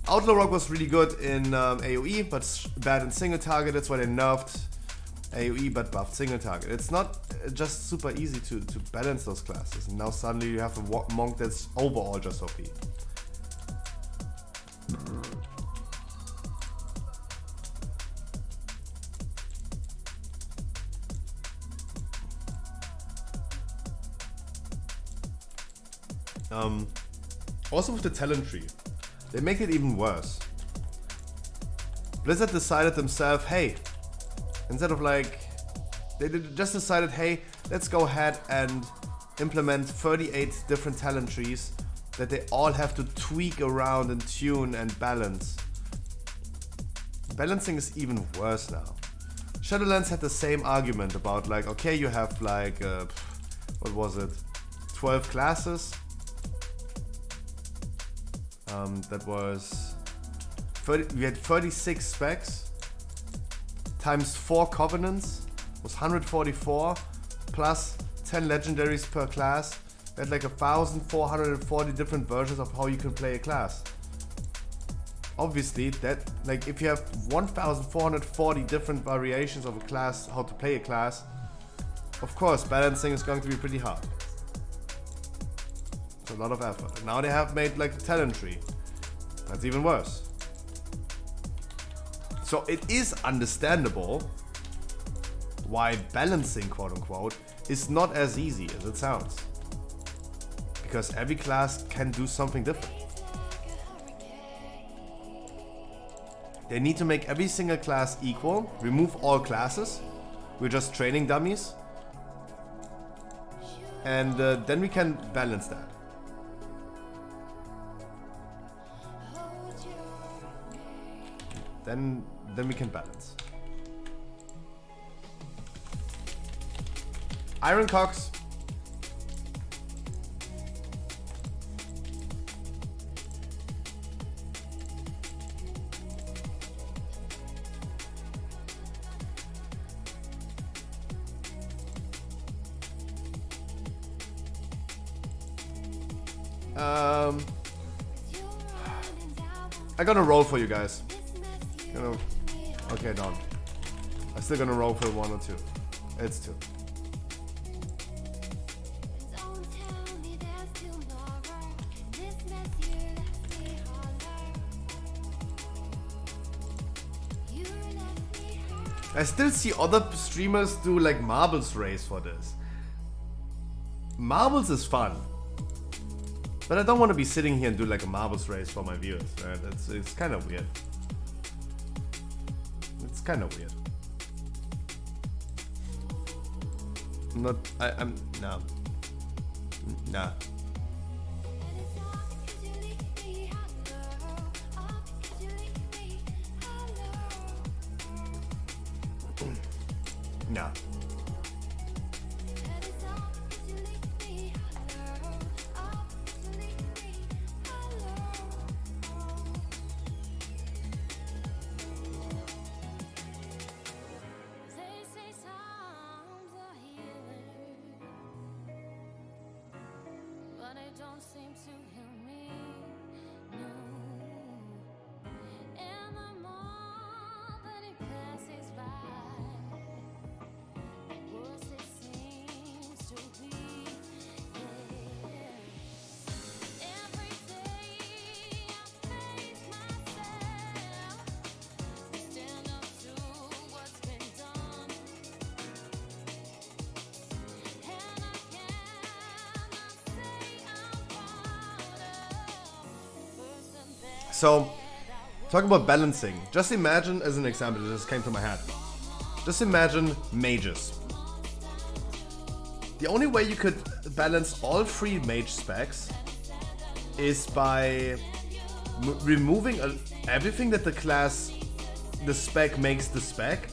Outlaw Rogue was really good in AoE, but bad in single target. That's why they nerfed AoE but buffed single target. It's not just super easy to balance those classes. And now suddenly you have a monk that's overall just OP. Also with the talent tree, they make it even worse. Blizzard decided themselves, hey, instead of like, they just decided, hey, let's go ahead and implement 38 different talent trees that they all have to tweak around and tune and balance. Balancing is even worse now. Shadowlands had the same argument about like, okay, you have like, what was it, 12 classes. That was 30, we had 36 specs times 4 covenants was 144 plus 10 legendaries per class. We had like 1,440 different versions of how you can play a class. Obviously, that like if you have 1,440 different variations of a class, how to play a class, of course balancing is going to be pretty hard. It's a lot of effort. And now they have made like the talent tree. That's even worse. So it is understandable why balancing, quote unquote, is not as easy as it sounds. Because every class can do something different. They need to make every single class equal, remove all classes. We're just training dummies. And then we can balance that. Then we can balance. Iron Cox. I'm gonna roll for you guys. Okay, done. I'm still gonna roll for 1 or 2. It's 2. I still see other streamers do like marbles race for this. Marbles is fun. But I don't want to be sitting here and do like a marbles race for my viewers, right? It's kind of weird. It's kind of weird. I'm no. Nah. No. So, talking about balancing, just imagine, as an example, it just came to my head. Just imagine mages. The only way you could balance all 3 mage specs is by removing everything that the spec makes the spec.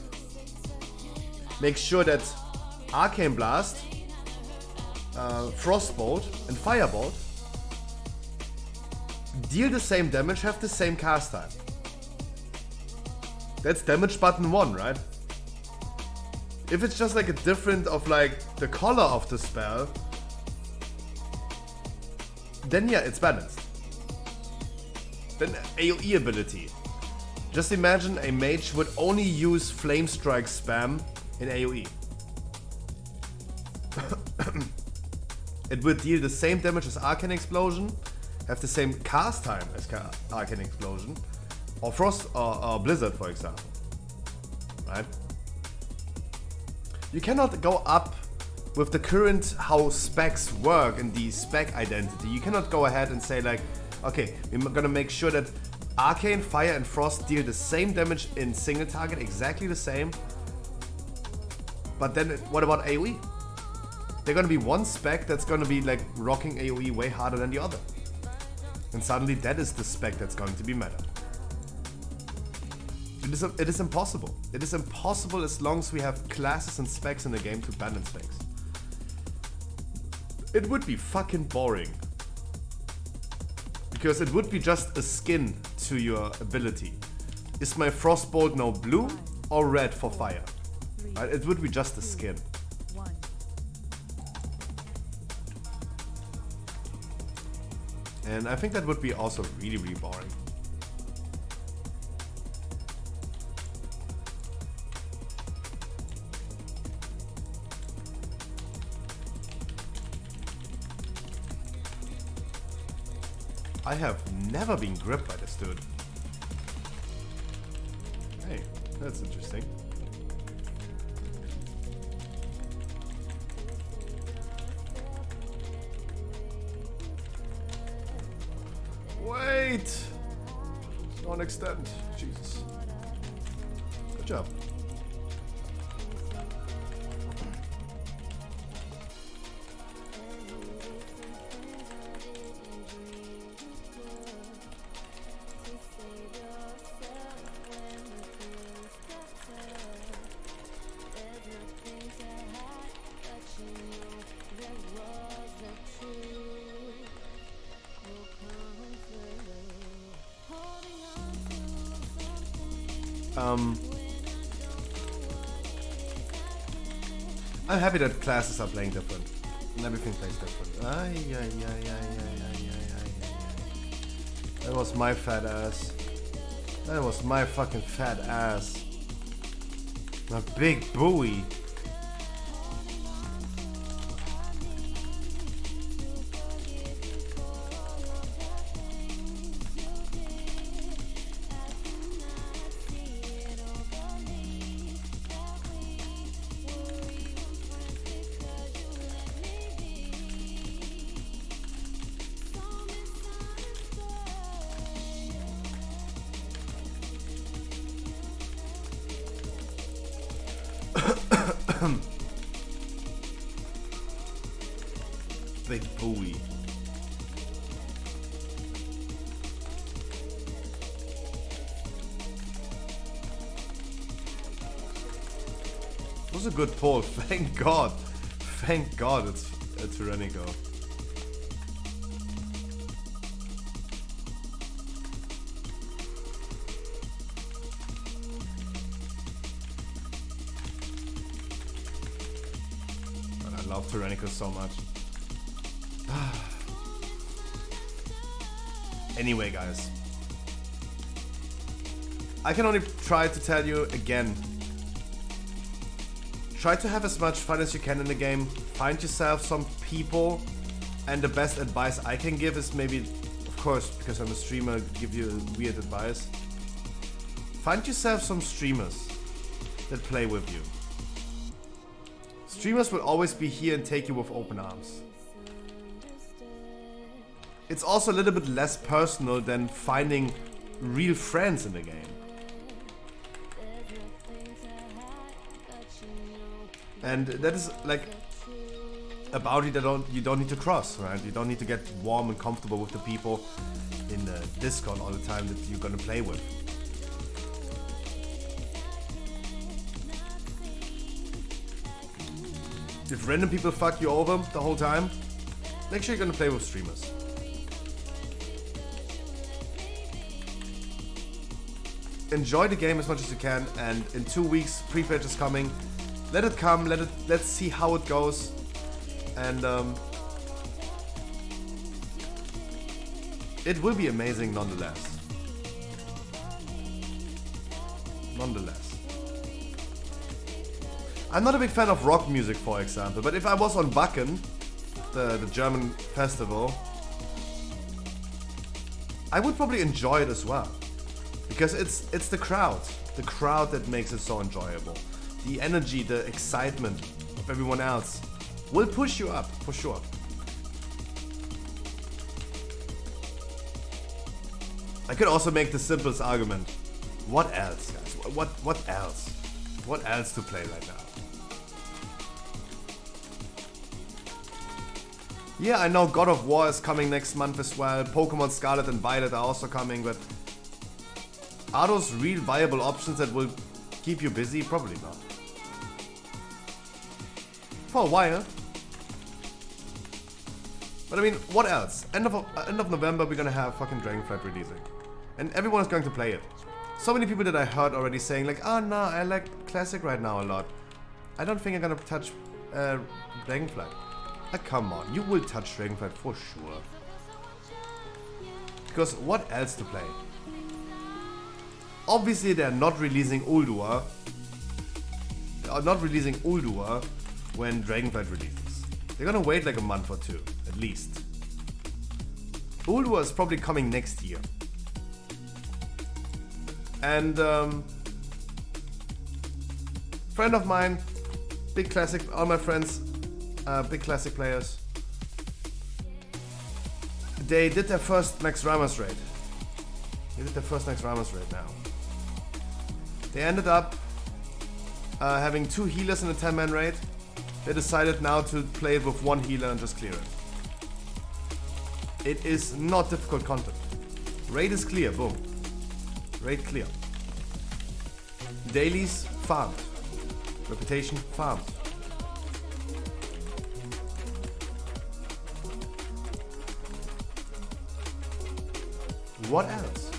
Make sure that Arcane Blast, Frostbolt, and Firebolt deal the same damage, have the same cast time. That's damage button 1, right? If it's just like a different of like the color of the spell, then yeah, it's balanced. Then AoE ability. Just imagine a mage would only use Flame Strike spam in AoE. It would deal the same damage as Arcane Explosion, have the same cast time as Arcane Explosion, or Frost or Blizzard, for example. Right? You cannot go up with the current how specs work and the spec identity. You cannot go ahead and say like, okay, we're gonna make sure that Arcane, Fire, and Frost deal the same damage in single target, exactly the same. But then what about AoE? They're gonna be one spec that's gonna be like rocking AoE way harder than the other. And suddenly that is the spec that's going to be meta. It is impossible. It is impossible as long as we have classes and specs in the game to balance things. It would be fucking boring. Because it would be just a skin to your ability. Is my Frostbolt now blue or red for fire? Right? It would be just a skin. And I think that would be also really, really boring. I have never been gripped by this dude. Hey, that's interesting. Wait! Don't extend. Jesus. Good job. I'm happy that classes are playing different and everything plays different. That was my fat ass. That was my fucking fat ass. My big buoy. Big buoy. That was a good pull. Thank God. Thank God it's a Tyrannico. And I love Tyrannico so much. Anyway, guys. I can only try to tell you again. Try to have as much fun as you can in the game. Find yourself some people. And the best advice I can give is maybe, of course, because I'm a streamer, give you weird advice. Find yourself some streamers that play with you. Streamers will always be here and take you with open arms. It's also a little bit less personal than finding real friends in the game. And that is like a boundary that you don't need to cross, right? You don't need to get warm and comfortable with the people in the Discord all the time that you're gonna play with. If random people fuck you over the whole time, make sure you're gonna play with streamers. Enjoy the game as much as you can, and in 2 weeks, pre-patch is coming. Let it come, let's see how it goes. And it will be amazing nonetheless. I'm not a big fan of rock music, for example, but if I was on Wacken, the German festival, I would probably enjoy it as well. Because it's the crowd that makes it so enjoyable. The energy, the excitement of everyone else will push you up, for sure. I could also make the simplest argument. What else, guys? What else? What else to play right now? Yeah, I know God of War is coming next month as well. Pokemon Scarlet and Violet are also coming, but are those real viable options that will keep you busy? Probably not. For a while. But I mean, what else? End of November we're gonna have fucking Dragonflight releasing. And everyone is going to play it. So many people that I heard already saying like, oh no, I like Classic right now a lot. I don't think I'm gonna touch Dragonflight. Come on, you will touch Dragonflight for sure. Because what else to play? Obviously they're not releasing Ulduar. They are not releasing Ulduar when Dragonflight releases. They're gonna wait like a month or two, at least. Ulduar is probably coming next year. And friend of mine, big Classic, all my friends, big Classic players, they did their first Max Ramus raid. Now. They ended up having 2 healers in a 10-man raid. They decided now to play it with 1 healer and just clear it. It is not difficult content. Raid is clear, boom. Raid clear. Dailies farmed. Reputation farmed. What else?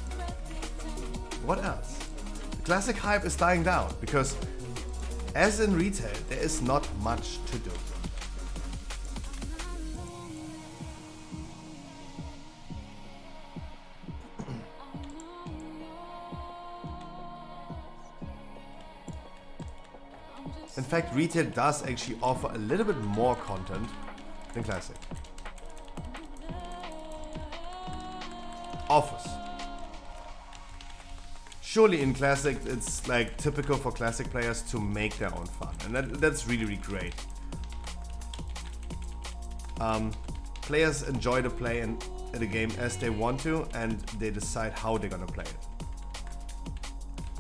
What else? The Classic hype is dying down because, as in retail, there is not much to do. In fact, retail does actually offer a little bit more content than Classic. Offers. Surely in Classic, it's like typical for Classic players to make their own fun, and that's really, really great. Players enjoy to play in the game as they want to, and they decide how they're gonna play it.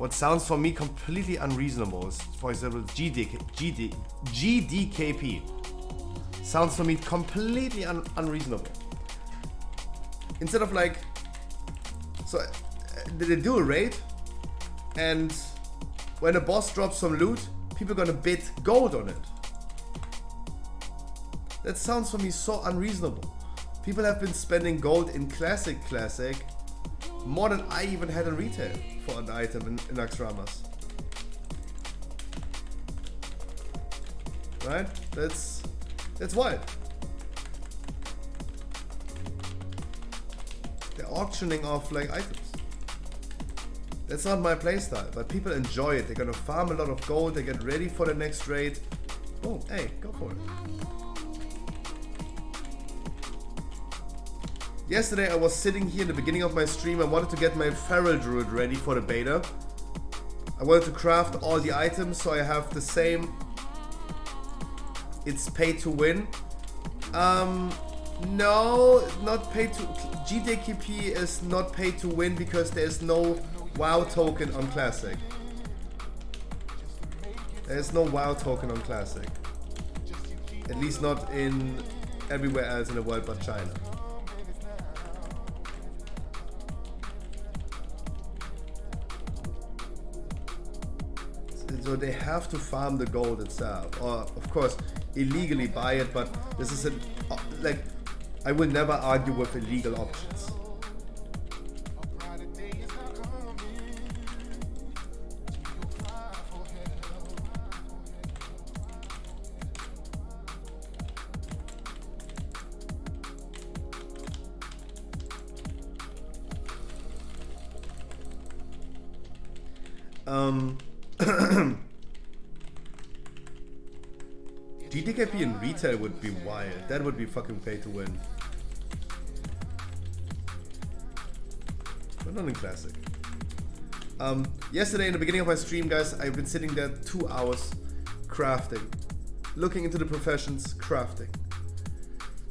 what sounds for me completely unreasonable is, for example, GDKP. Sounds for me completely unreasonable. Instead of like, so they do a raid, and when a boss drops some loot, people are gonna bid gold on it. That sounds for me so unreasonable. People have been spending gold in Classic more than I even had in retail for an item in Axramas. Right? That's wild. They're auctioning off like items. That's not my playstyle, but people enjoy it. They're gonna farm a lot of gold, they get ready for the next raid. Boom, hey, go for it. Yesterday I was sitting here in the beginning of my stream. I wanted to get my Feral Druid ready for the beta. I wanted to craft all the items so I have the same. It's pay to win. No, not pay to. GDKP is not pay to win because there's no WoW token on Classic. There's no WoW token on Classic. At least not in everywhere else in the world but China. So they have to farm the gold itself, or of course illegally buy it, but this is like, I will never argue with illegal options. GDKP in retail would be wild. That would be fucking pay to win. But not in Classic. Yesterday in the beginning of my stream, guys, I've been sitting there 2 hours crafting. Looking into the professions, crafting.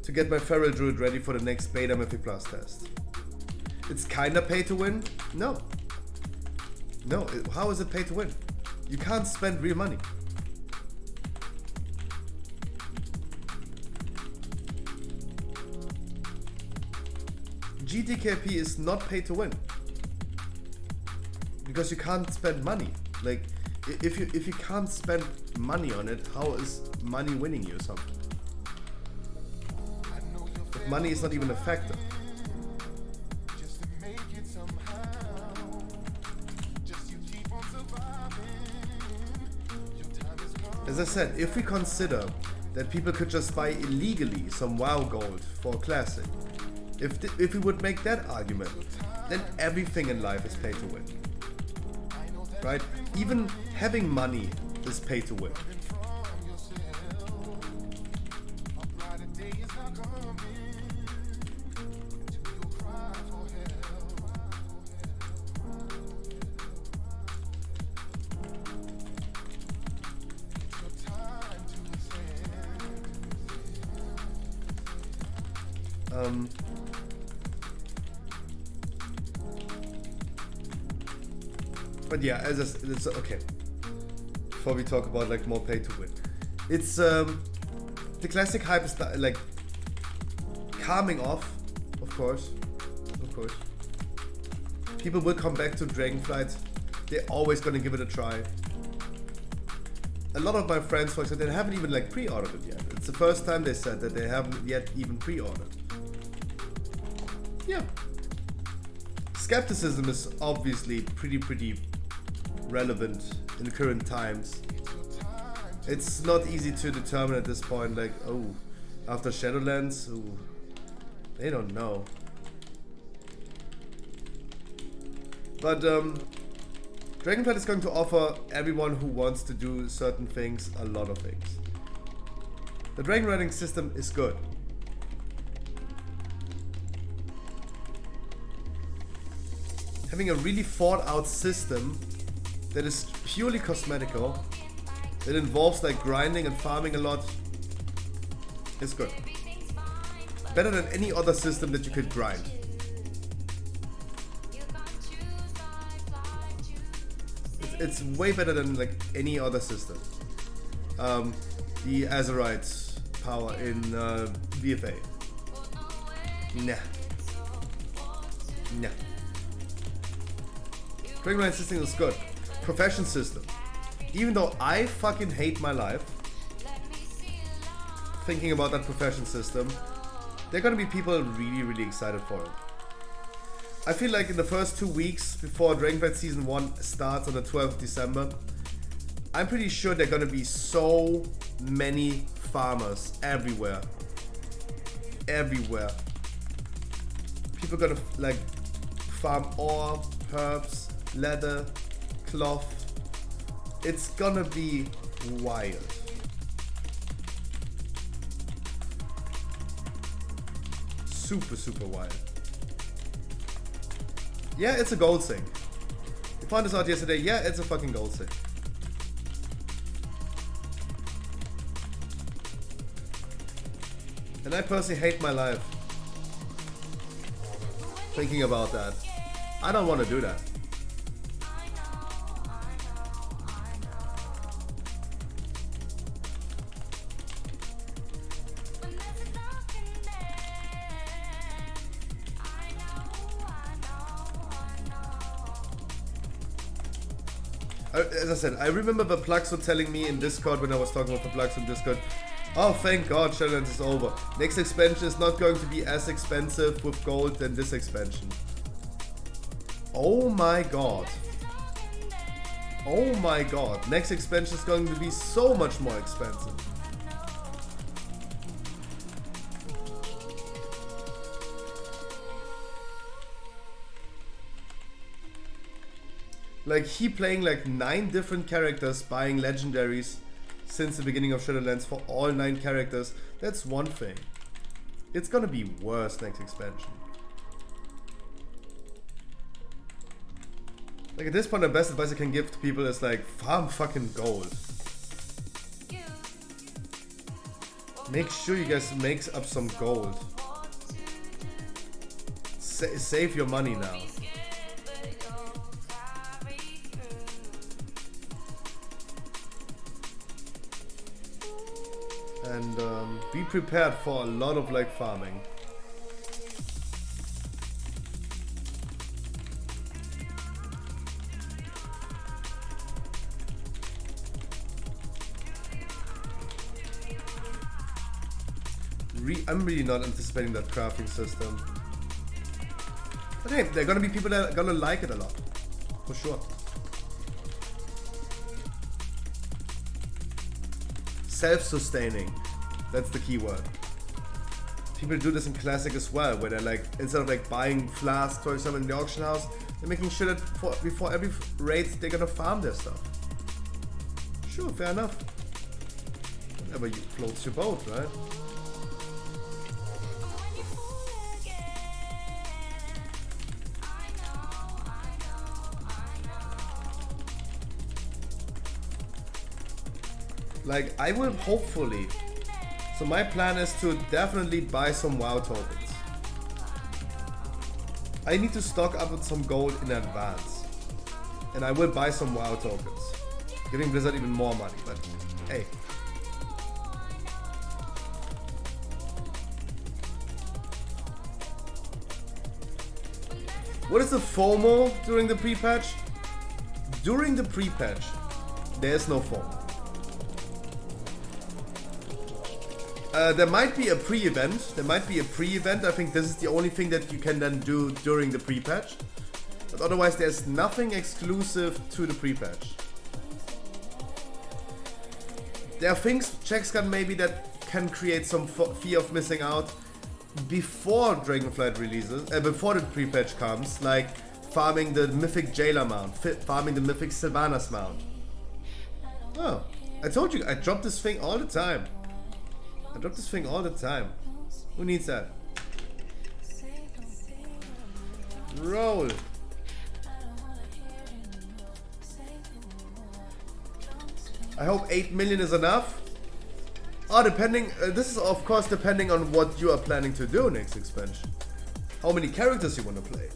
To get my Feral Druid ready for the next beta Mythic Plus test. It's kinda pay to win? No. No, how is it pay to win? You can't spend real money. GDKP is not pay to win because you can't spend money. Like, if you can't spend money on it, how is money winning you something? If money is not even a factor. As I said, if we consider that people could just buy illegally some WoW gold for Classic, if we would make that argument, then everything in life is pay to win. Right? Even having money is pay to win. But yeah, it's okay. Before we talk about like more pay to win, it's the Classic hype is like calming off, of course. People will come back to Dragonflight. They're always gonna give it a try. A lot of my friends, for example, they haven't even like pre-ordered it yet. It's the first time they said that they haven't yet even pre-ordered. Yeah. Skepticism is obviously pretty relevant in the current times. It's not easy to determine at this point, like, oh, after Shadowlands, ooh, they don't know. But Dragonflight is going to offer everyone who wants to do certain things a lot of things. The dragon riding system is good. Having a really thought out system that is purely cosmetical, that involves like grinding and farming a lot, is good. Better than any other system that you could grind. it's way better than like any other system. The Azerite power in VFA. Nah. Dragonlance system is good. Profession system. Even though I fucking hate my life thinking about that profession system, there are gonna be people really, really excited for it. I feel like in the first 2 weeks before Dragonflight Season 1 starts on the 12th of December, I'm pretty sure there are gonna be so many farmers everywhere. Everywhere. People are gonna like farm ore, herbs, leather, cloth. It's gonna be wild. Super, super wild. Yeah, it's a gold sink. We found this out yesterday. Yeah, it's a fucking gold sink. And I personally hate my life thinking about that. I don't want to do that. As I said, I remember the Plaxo telling me in Discord when I was talking with the Plaxo in Discord, oh thank god Shadowlands is over. Next expansion is not going to be as expensive with gold than this expansion. Oh my god. Oh my god. Next expansion is going to be so much more expensive. Like, he playing like 9 different characters, buying legendaries since the beginning of Shadowlands for all 9 characters. That's one thing. It's gonna be worse next expansion. Like, at this point, the best advice I can give to people is like, farm fucking gold. Make sure you guys make up some gold. Save your money now. And be prepared for a lot of like farming. I'm really not anticipating that crafting system. But hey, there are gonna be people that are gonna like it a lot. For sure. Self-sustaining. That's the key word. People do this in Classic as well, where they're like, instead of like buying flasks, for example, in the auction house, they're making sure that before every raid, they're gonna farm their stuff. Sure, fair enough. Whatever floats your boat, right? Like, I will hopefully, so my plan is to definitely buy some WoW tokens. I need to stock up with some gold in advance. And I will buy some WoW tokens. Giving Blizzard even more money, but hey. What is the FOMO during the pre-patch? During the pre-patch, there's no FOMO. There might be a pre-event. I think this is the only thing that you can then do during the pre-patch. But otherwise, there's nothing exclusive to the pre-patch. There are things, Checkscan maybe, that can create some fear of missing out before Dragonflight releases, before the pre-patch comes, like farming the Mythic Jailer mount, farming the Mythic Sylvanas mount. Oh, I told you, I drop this thing all the time. Who needs that? Roll. I hope 8 million is enough. Oh, depending. This is of course depending on what you are planning to do next expansion. How many characters you want to play.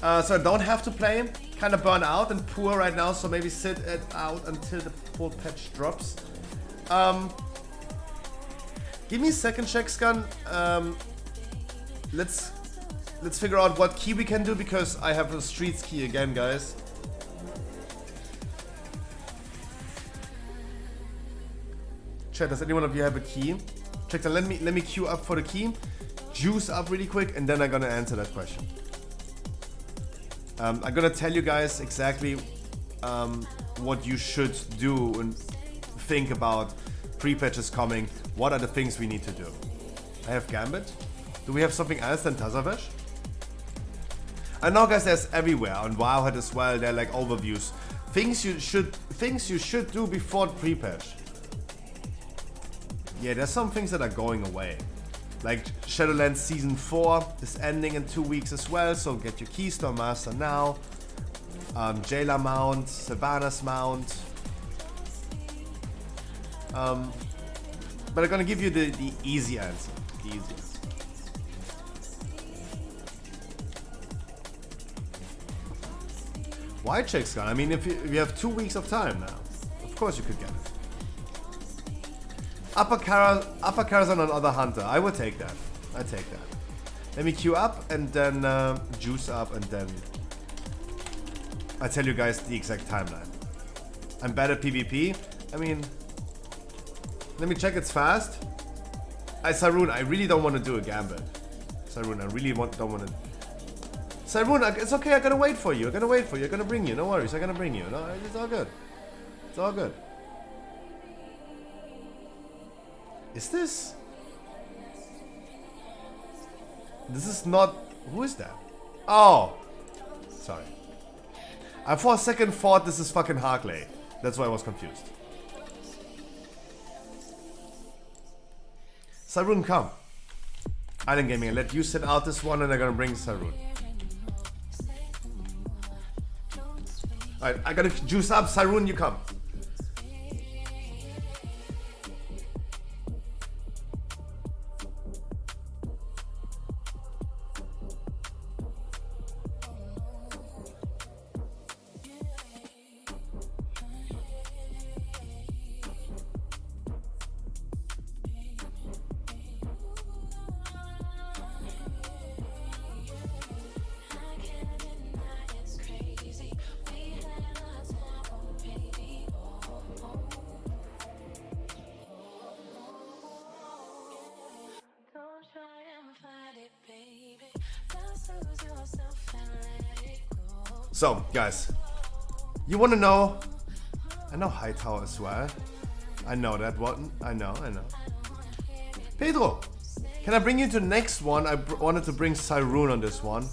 So I don't have to play. Kind of burn out and poor right now, so maybe sit it out until the full patch drops. Give me a second, Checkscan. Let's figure out what key we can do, because I have a streets key again, guys. Chat, does anyone of you have a key? Checkscan, let me queue up for the key. Juice up really quick, and then I'm gonna answer that question. I'm gonna tell you guys exactly what you should do and think about pre-patches coming. What are the things we need to do? I have Gambit. Do we have something else than Tazavesh? I know, guys, there's everywhere on Wowhead as well. They're like overviews. Things you should do before pre-patch. Yeah, there's some things that are going away. Like Shadowlands Season 4 is ending in 2 weeks as well, so get your Keystone Master now. Jailer mount, Sylvanas mount. But I'm gonna give you the easy answer. The easy answer. Why Checkscan? I mean, if you have 2 weeks of time now, of course you could get it. Upper Karazhan on other hunter. I would take that. I take that. Let me queue up and then juice up, and then I tell you guys the exact timeline. I'm bad at PvP. I mean, let me check. It's fast. Sarun, I really don't want to do a Gambit. Sarun, I really don't want to. Sarun, it's okay. I'm gonna wait for you. I'm gonna bring you. No worries. I'm gonna bring you. No, it's all good. It's all good. Is this? This is not. Who is that? Oh, sorry. I for a second thought this is fucking Harkley. That's why I was confused. Sarun, come. Island Gaming, I let you sit out this one, and I'm gonna bring Sarun. Alright, I gotta juice up. Sarun, you come. So, guys, you want to know? I know Hightower as well. I know that one. I know. Pedro, can I bring you to the next one? I wanted to bring Cyrune on this one.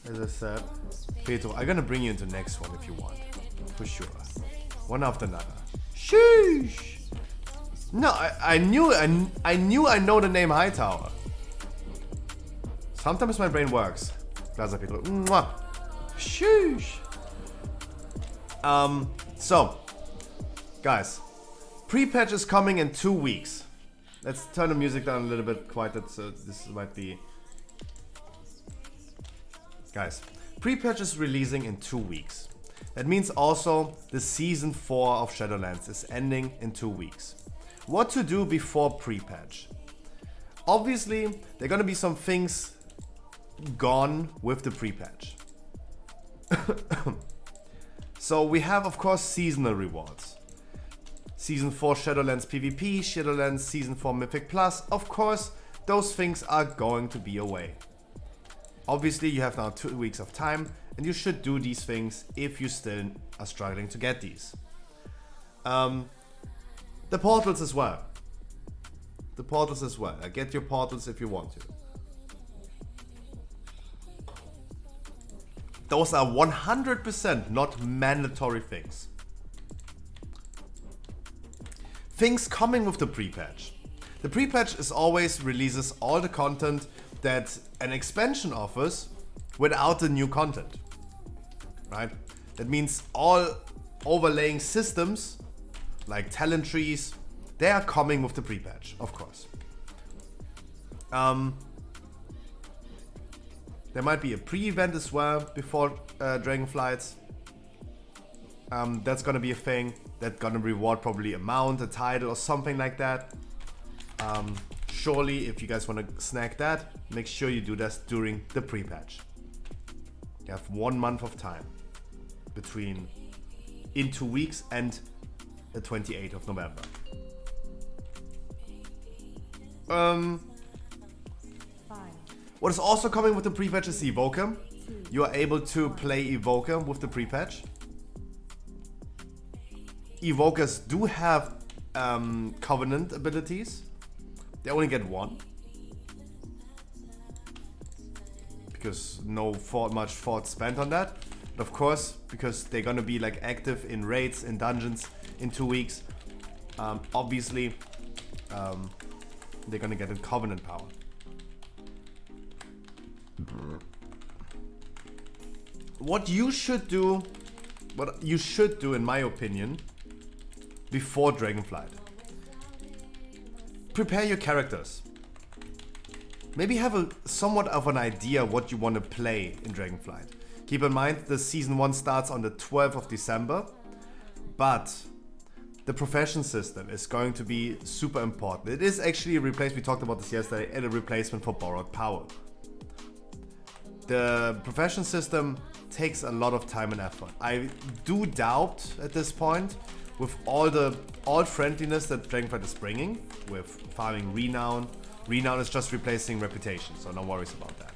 As I said, Pedro, I'm gonna bring you into the next one if you want, for sure. One after another. Sheesh. No, I knew I know the name Hightower. Sometimes my brain works. Plaza Pedro. Mwah. Sheesh. So, guys, pre-patch is coming in 2 weeks. Let's turn the music down a little bit. This might be. Guys, pre-patch is releasing in 2 weeks. That means also the season 4 of Shadowlands is ending in 2 weeks. What to do before pre-patch? Obviously, there are gonna be some things gone with the pre-patch. So we have, of course, seasonal rewards. Season 4 Shadowlands PvP, Shadowlands Season 4 Mythic Plus. Of course, those things are going to be away. Obviously, you have now 2 weeks of time, and you should do these things if you still are struggling to get these. The portals as well. Get your portals if you want to. Those are 100% not mandatory things. Things coming with the pre-patch. The pre-patch is always releases all the content that an expansion offers without the new content. Right? That means all overlaying systems like talent trees, they are coming with the pre-patch, of course. There might be a pre-event as well before Dragonflights. That's gonna be a thing. That's gonna reward probably a mount, a title, or something like that. Surely, if you guys want to snag that, make sure you do this during the pre-patch. You have 1 month of time between in 2 weeks and the 28th of November. What is also coming with the pre-patch is Evoker. You are able to play Evoker with the pre-patch. Evokers do have Covenant abilities. They only get 1. Because no much thought spent on that. But of course, because they're gonna be like active in raids, in dungeons in 2 weeks. Obviously, they're gonna get a Covenant power. What you should do in my opinion, before Dragonflight, prepare your characters. Maybe have a somewhat of an idea what you want to play in Dragonflight. Keep in mind the season 1 starts on the 12th of December, but the profession system is going to be super important. It is actually a replacement, we talked about this yesterday, and a replacement for borrowed power. The profession system takes a lot of time and effort. I do doubt at this point, with all friendliness that Dragonflight is bringing, with farming renown. Renown is just replacing reputation, so no worries about that.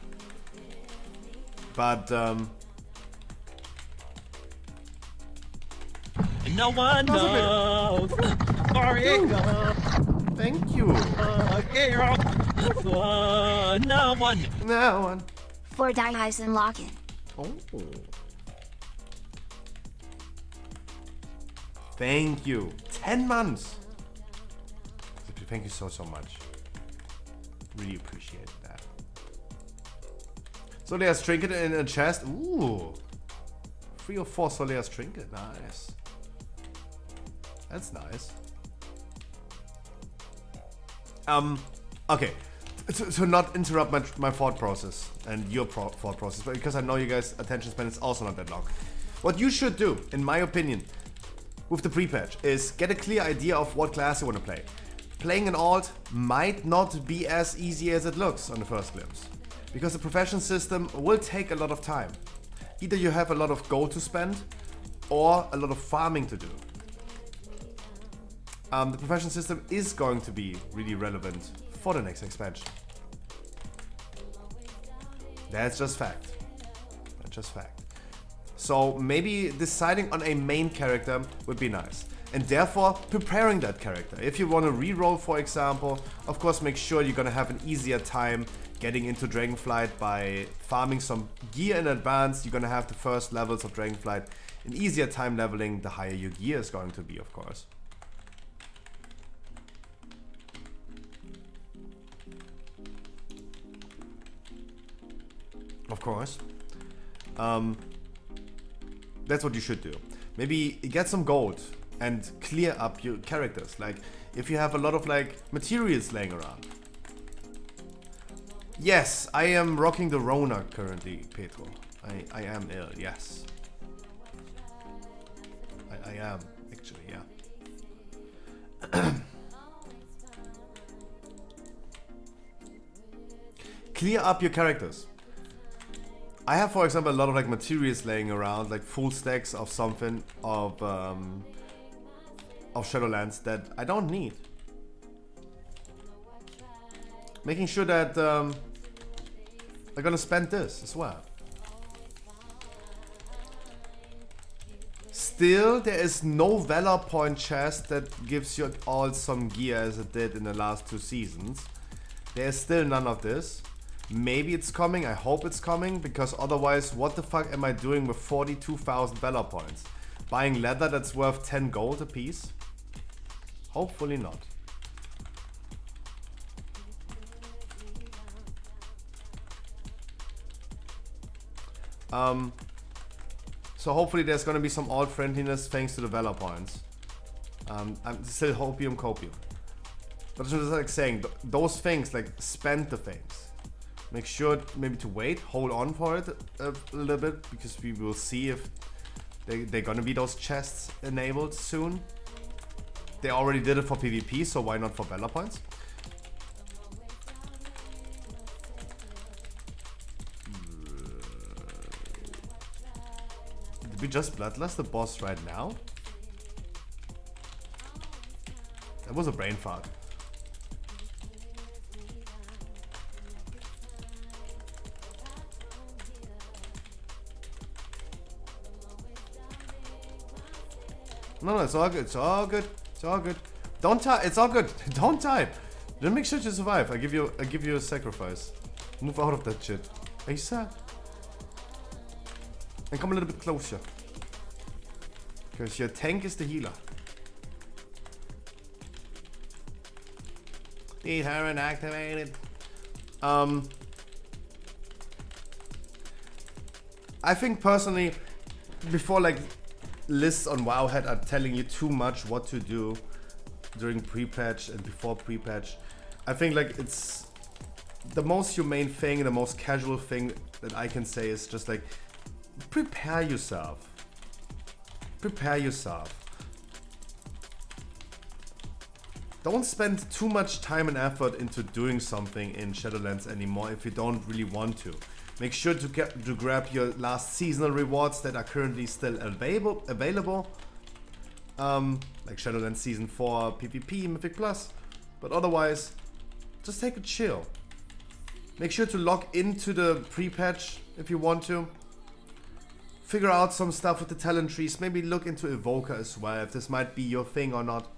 But no one knows. Thank you. No one. No one. For Dice and Lock-in. Oh. Thank you. 10 months. Thank you so much. Really appreciate that. Solea's trinket in a chest. Ooh. 3 or 4 Solea's trinket. Nice. That's nice. Okay. To not interrupt my thought process and your thought process, but because I know you guys' attention span is also not that long. What you should do, in my opinion, with the pre-patch, is get a clear idea of what class you want to play. Playing an alt might not be as easy as it looks on the first glimpse, because the profession system will take a lot of time. Either you have a lot of gold to spend, or a lot of farming to do. The profession system is going to be really relevant for the next expansion. That's just fact. That's just fact. So maybe deciding on a main character would be nice. And therefore preparing that character. If you want to reroll, for example, of course make sure you're gonna have an easier time getting into Dragonflight by farming some gear in advance. You're gonna have the first levels of Dragonflight. An easier time leveling, the higher your gear is going to be, of course. Of course. That's what you should do. Maybe get some gold and clear up your characters. Like, if you have a lot of like materials laying around. Yes, I am rocking the Rona currently, Pedro. I am ill, yes. I am, actually, yeah. Clear up your characters. I have, for example, a lot of like materials laying around, like full stacks of something of Shadowlands that I don't need. Making sure that I'm gonna spend this as well. Still, there is no Valor Point chest that gives you all some gear as it did in the last 2 seasons. There is still none of this. Maybe it's coming, I hope it's coming, because otherwise what the fuck am I doing with 42,000 Valor Points? Buying leather that's worth 10 gold a piece? Hopefully not. So hopefully there's gonna be some alt friendliness thanks to the Valor Points. I'm still hopium copium. But it's just like saying, those things, like spend the things. Make sure maybe to wait, hold on for it a little bit, because we will see if they're gonna be those chests enabled soon. They already did it for PvP, so why not for Bella points? Did we just bloodlust the boss right now? That was a brain fart. No, it's all good. It's all good. It's all good. Don't type. It's all good. Don't type. Just make sure to survive. I give you a sacrifice. Move out of that shit. Are you sad? And come a little bit closer. Because your tank is the healer. Deterrent activated. I think personally, before like lists on Wowhead are telling you too much what to do during pre-patch and before pre-patch, I think like it's the most humane thing, the most casual thing that I can say is just like prepare yourself. Prepare yourself. Don't spend too much time and effort into doing something in Shadowlands anymore if you don't really want to. Make sure to grab your last seasonal rewards that are currently still available. Like Shadowlands Season 4, PvP, Mythic Plus. But otherwise, just take a chill. Make sure to log into the pre-patch if you want to. Figure out some stuff with the talent trees. Maybe look into Evoker as well, if this might be your thing or not.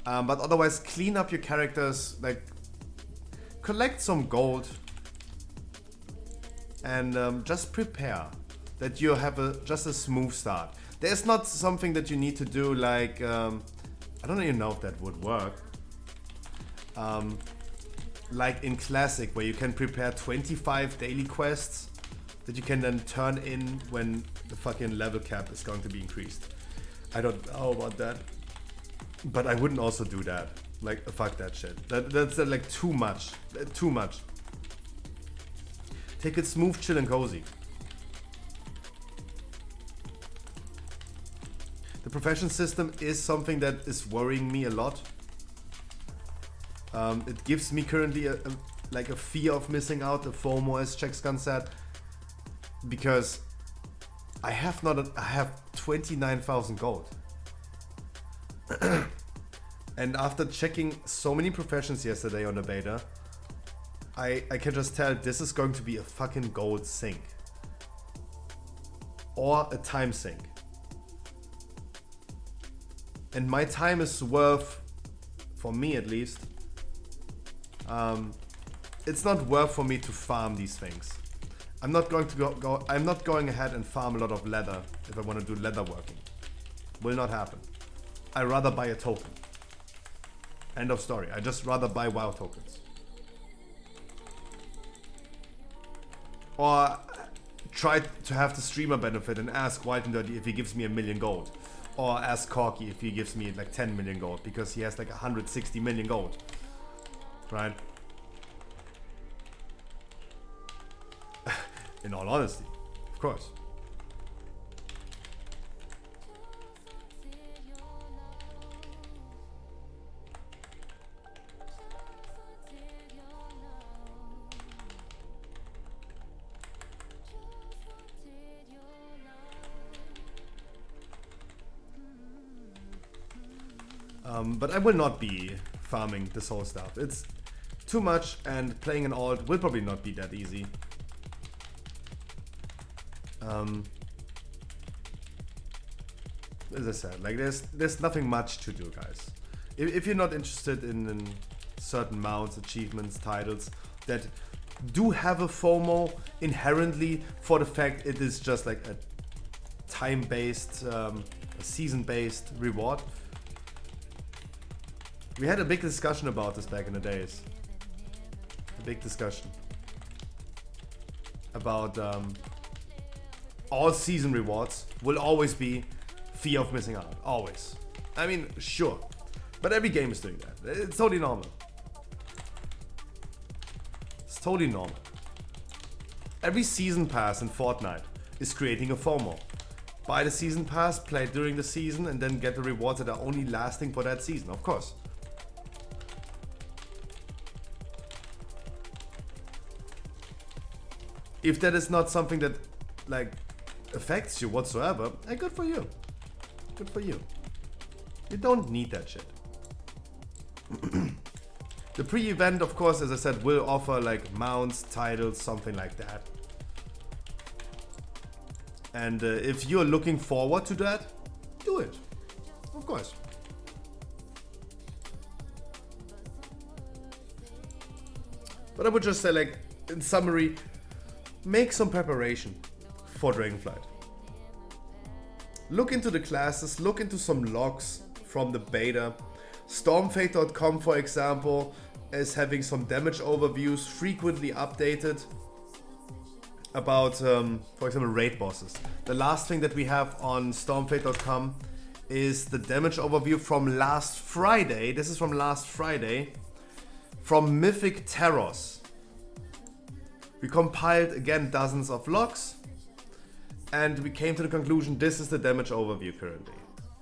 But otherwise, clean up your characters. Like, collect some gold. And just prepare that you have just a smooth start. There's not something that you need to do like, I don't even know if that would work. Like in Classic, where you can prepare 25 daily quests that you can then turn in when the fucking level cap is going to be increased. I don't know about that. But I wouldn't also do that. Like, fuck that shit. That's like too much. Too much. Take it smooth, chill, and cozy. The profession system is something that is worrying me a lot. It gives me currently a fear of missing out, a FOMO, as Checkscan said, because I have 29,000 gold. And after checking so many professions yesterday on the beta, I can just tell this is going to be a fucking gold sink. Or a time sink. And my time is worth, for me at least, it's not worth for me to farm these things. I'm not going to I'm not going ahead and farm a lot of leather if I want to do leather working. Will not happen. I'd rather buy a token. End of story. I just rather buy WoW tokens. Or try to have the streamer benefit and ask Wild and Dirty if he gives me 1 million gold. Or ask Corky if he gives me like 10 million gold, because he has like 160 million gold. Right? In all honesty, of course. But I will not be farming this whole stuff. It's too much, and playing an alt will probably not be that easy. As I said, like there's nothing much to do, guys. If you're not interested in certain mounts, achievements, titles that do have a FOMO inherently for the fact it is just like a time-based, a season-based reward. We had a big discussion about this back in the days. A big discussion about all season rewards will always be fear of missing out. Always. I mean, sure. But every game is doing that. It's totally normal. It's totally normal. Every season pass in Fortnite is creating a FOMO. Buy the season pass, play during the season, and then get the rewards that are only lasting for that season, of course. If that is not something that like affects you whatsoever, hey, good for you. Good for you. You don't need that shit. The pre-event, of course, as I said, will offer like mounts, titles, something like that. And if you're looking forward to that, do it. Of course. But I would just say, like, in summary, make some preparation for Dragonflight. Look into the classes, look into some logs from the beta. Stormfate.com, for example, is having some damage overviews frequently updated about, for example, raid bosses. The last thing that we have on Stormfate.com is the damage overview from last Friday. This is from last Friday, from Mythic Terrors. We compiled again dozens of logs, and we came to the conclusion this is the damage overview currently.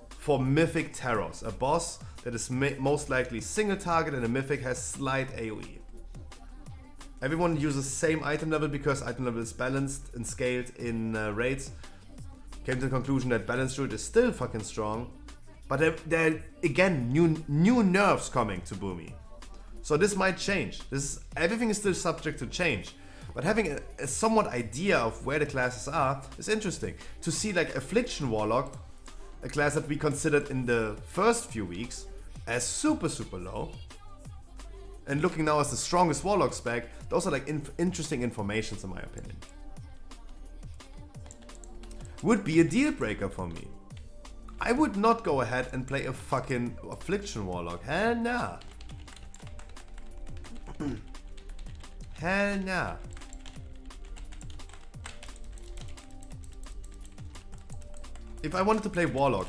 For Mythic Terrors, a boss that is most likely single target and a Mythic has slight AoE. Everyone uses same item level because item level is balanced and scaled in raids. Came to the conclusion that Balance Druid is still fucking strong, but there are again new nerfs coming to Boomy. So this might change. Everything is still subject to change. But having a somewhat idea of where the classes are is interesting. To see like Affliction Warlock, a class that we considered in the first few weeks as super low, and looking now as the strongest Warlock spec, those are like interesting informations in my opinion. Would be a deal breaker for me. I would not go ahead and play a fucking Affliction Warlock. Hell nah. Hell nah. If I wanted to play Warlock,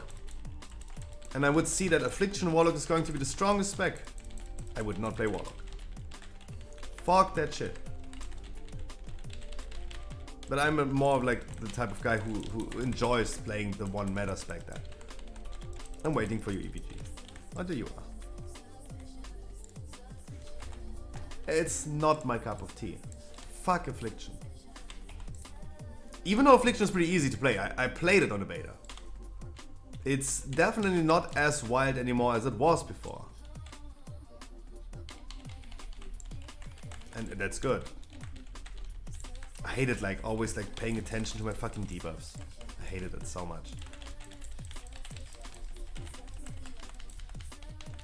and I would see that Affliction Warlock is going to be the strongest spec, I would not play Warlock. Fuck that shit. But I'm more of like the type of guy who enjoys playing the one meta spec then. I'm waiting for you, EPG. What do you are? It's not my cup of tea. Fuck Affliction. Even though Affliction is pretty easy to play, I played it on the beta. It's definitely not as wild anymore as it was before. And that's good. I hated like always like paying attention to my fucking debuffs. I hated it so much.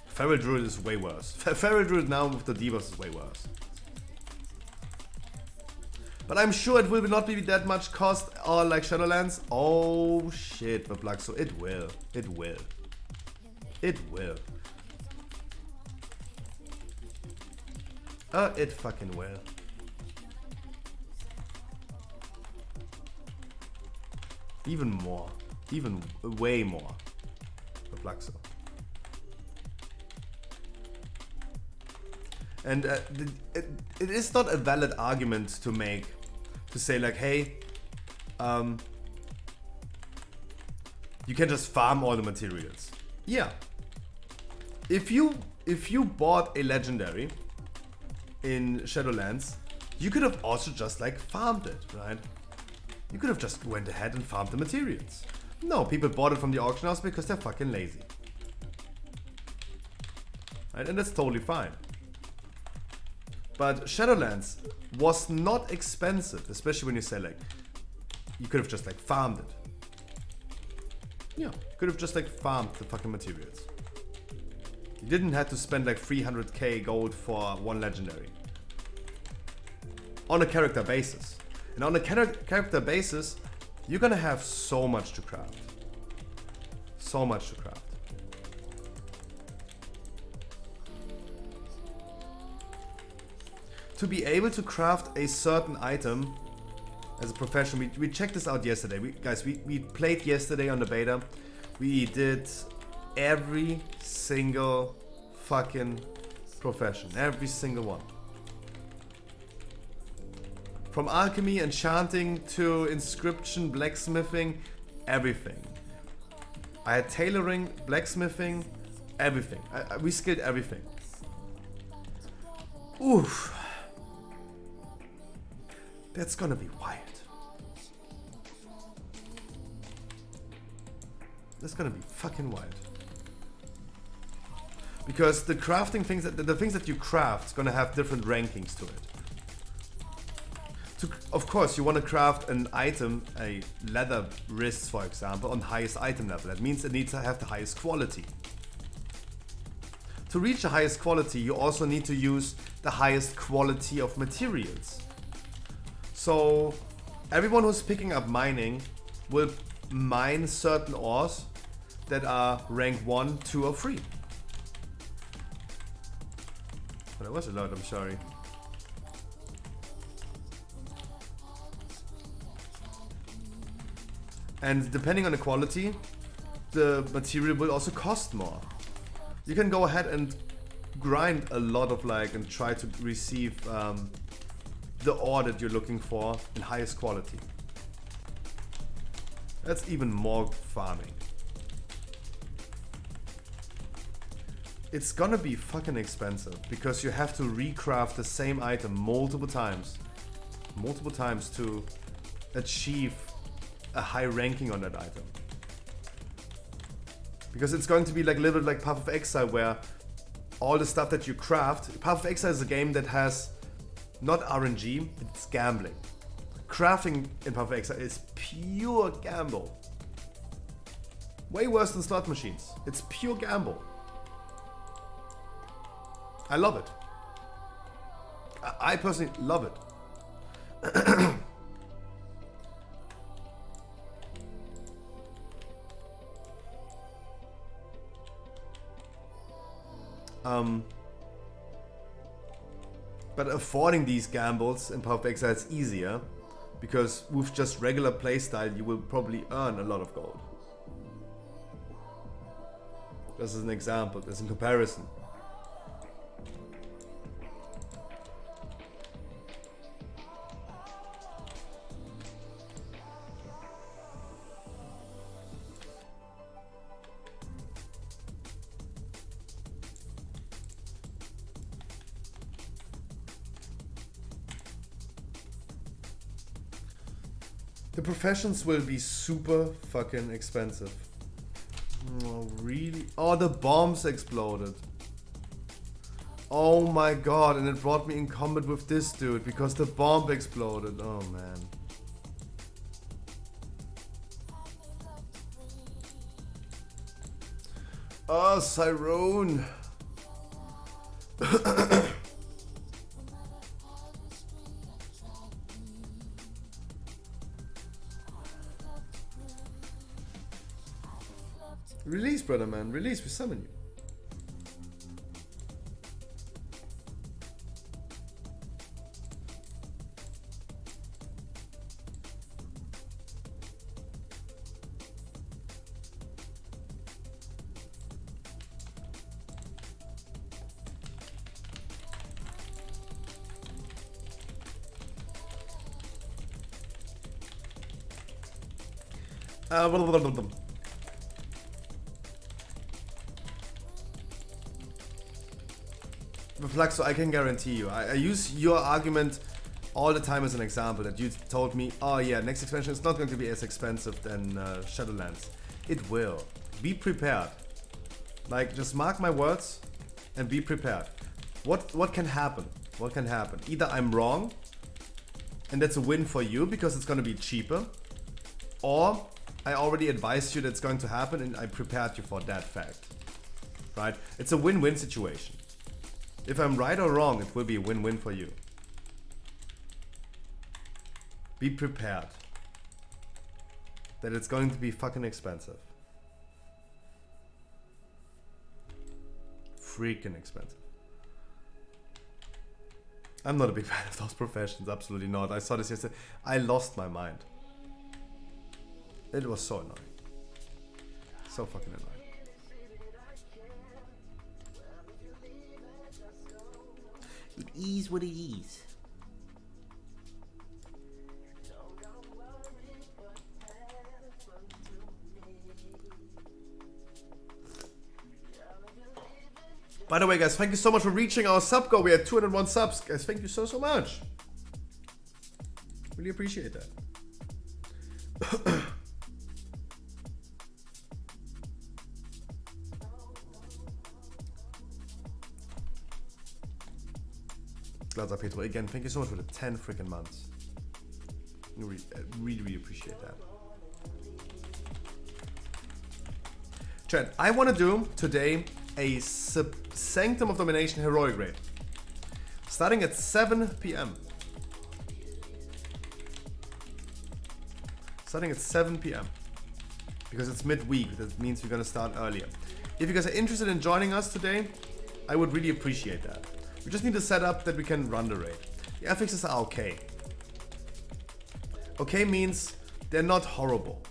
Feral Druid is way worse. Feral Druid now with the debuffs is way worse. But I'm sure it will not be that much cost or like Shadowlands. Oh shit, the plug. So it will. It will. It will. It fucking will. Even more. Even way more. The plug. So. And it is not a valid argument to make. To say like, hey, you can just farm all the materials. Yeah. If you bought a legendary in Shadowlands, you could have also just like farmed it, right? You could have just went ahead and farmed the materials. No, people bought it from the auction house because they're fucking lazy. Right? And that's totally fine. But Shadowlands was not expensive, especially when you say like, you could have just like farmed it. Yeah, could have just like farmed the fucking materials. You didn't have to spend like 300k gold for one legendary. On a character basis. And on a character basis, you're gonna have so much to craft. So much to craft. To be able to craft a certain item as a professional, we checked this out yesterday. We played yesterday on the beta. We did every single fucking profession. Every single one. From alchemy, enchanting to inscription, blacksmithing, everything. I had tailoring, blacksmithing, everything. We skilled everything. Oof. That's gonna be wild. That's gonna be fucking wild. Because the crafting things, the things that you craft is gonna have different rankings to it. Of course, you want to craft an item, a leather wrist for example, on highest item level. That means it needs to have the highest quality. To reach the highest quality, you also need to use the highest quality of materials. So everyone who's picking up mining will mine certain ores that are rank 1, 2 or 3. But that was a lot, I'm sorry. And depending on the quality, the material will also cost more. You can go ahead and grind a lot of and try to receive the ore that you're looking for in highest quality. That's even more farming. It's gonna be fucking expensive because you have to recraft the same item multiple times to achieve a high ranking on that item. Because it's going to be like a little bit like Path of Exile, where all the stuff that you craft. Path of Exile is a game that has not RNG, it's gambling. Crafting in Path of Exile is pure gamble. Way worse than slot machines. It's pure gamble. I love it. I personally love it. But affording these gambles in Path of Exile is easier, because with just regular playstyle you will probably earn a lot of gold. This is an example, this is in comparison. The professions will be super fucking expensive. Oh, really? Oh, the bombs exploded. Oh my god, and it brought me in combat with this dude because the bomb exploded. Oh man. Oh, Cyrone. Release, brother man. Release, we summon you. Flaxo, I can guarantee you. I use your argument all the time as an example that you told me, oh yeah, next expansion is not going to be as expensive than Shadowlands. It will. Be prepared. Like, just mark my words and be prepared. What can happen? What can happen? Either I'm wrong and that's a win for you because it's going to be cheaper, or I already advised you that it's going to happen and I prepared you for that fact. Right? It's a win-win situation. If I'm right or wrong, it will be a win-win for you. Be prepared that it's going to be fucking expensive. Freaking expensive. I'm not a big fan of those professions, absolutely not. I saw this yesterday. I lost my mind. It was so annoying. So fucking annoying. It is what it is. By the way, guys, thank you so much for reaching our sub goal. We had 201 subs. Guys, thank you so much. Really appreciate that. Glazer Petro, again, thank you so much for the 10 freaking months. Really appreciate that. Chat, I want to do today a Sanctum of Domination Heroic raid. Starting at 7 p.m. Starting at 7 p.m. Because it's midweek, that means we're gonna start earlier. If you guys are interested in joining us today, I would really appreciate that. We just need to set up that we can run the raid. The affixes are okay. Okay means they're not horrible.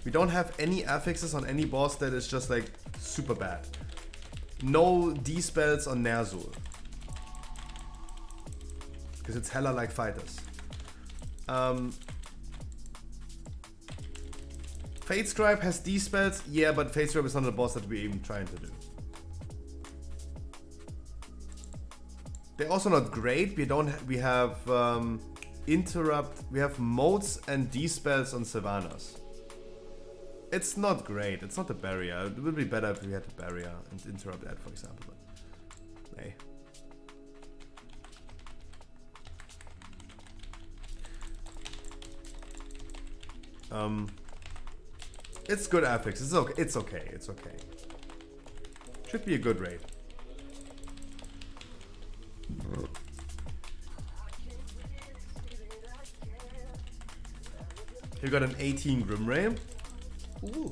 We don't have any affixes on any boss that is just like super bad. No D-spells on Ner'zhul. Because it's hella like fighters. Fate Scribe has D-spells, yeah, but Fate Scribe is not a boss that we're even trying to do. They're also not great. We have interrupt. We have modes and D-spells on Sylvanas. It's not great. It's not a barrier. It would be better if we had a barrier and interrupt that, for example. But hey. It's good affix. It's okay. It's okay. It's okay. Should be a good raid. You got an 18 Grim Ray. Ooh.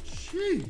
Sheesh.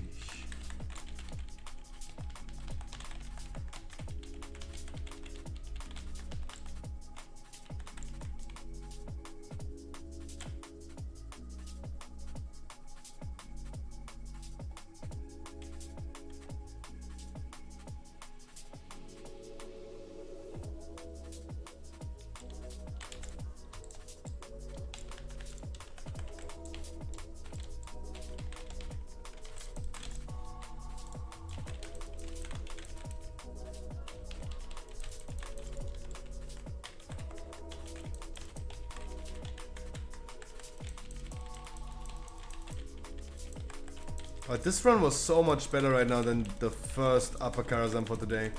But this run was so much better right now than the first upper Karazhan for today.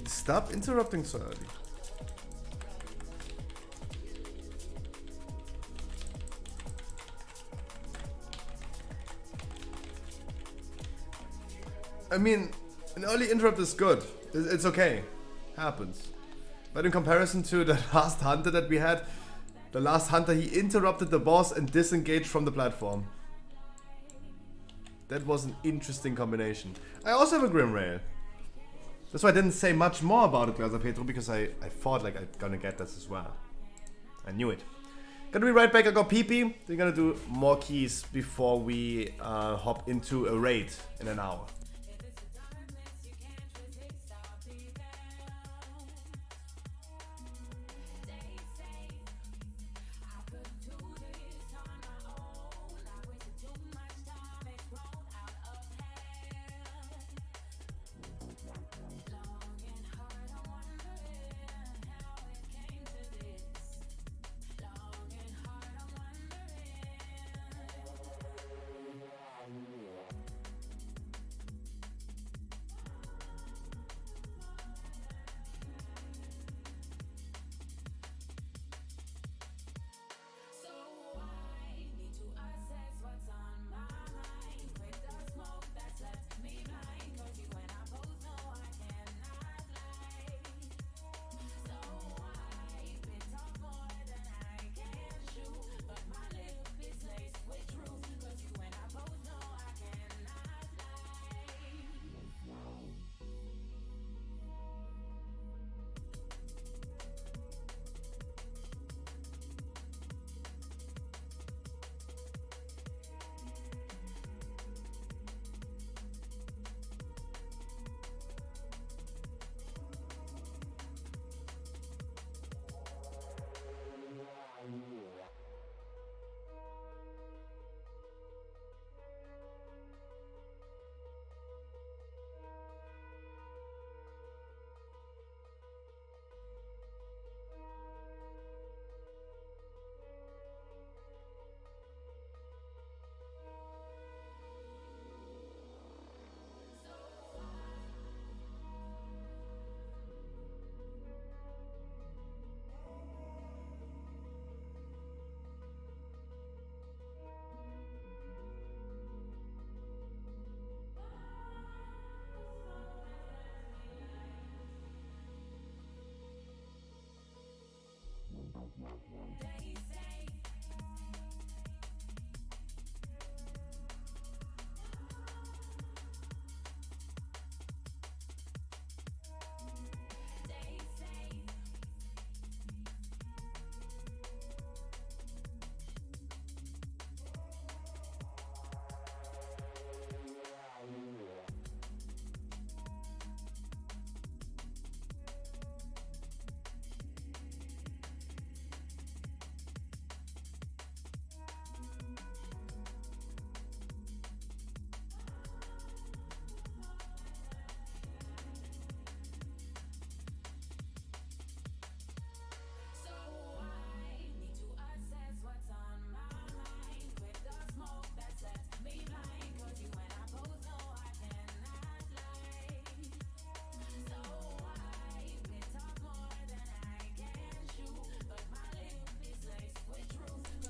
Stop interrupting so early. I mean, an early interrupt is good. It's okay. Happens. But in comparison to the last hunter that we had, the last hunter, he interrupted the boss and disengaged from the platform. That was an interesting combination. I also have a Grim Rail. That's why I didn't say much more about it, Glazer Petro, because I thought like I'm gonna get this as well. I knew it. Gonna be right back, I got pee-pee. We're gonna do more keys before we hop into a raid in an hour.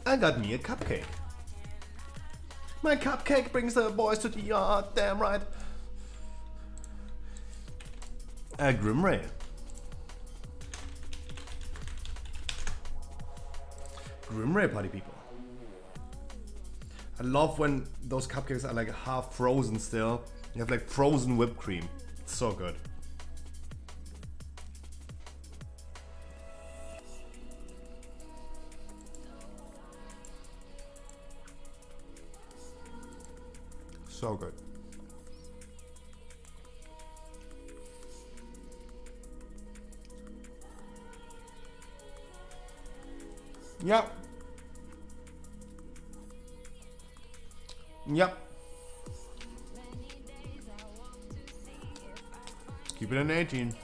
I got me a cupcake. My cupcake brings the boys to the yard, damn right. A Grimray. Grimray party people. I love when those cupcakes are like half frozen still. You have like frozen whipped cream. It's so good. So good. Yep. Yep. Keep it in 18.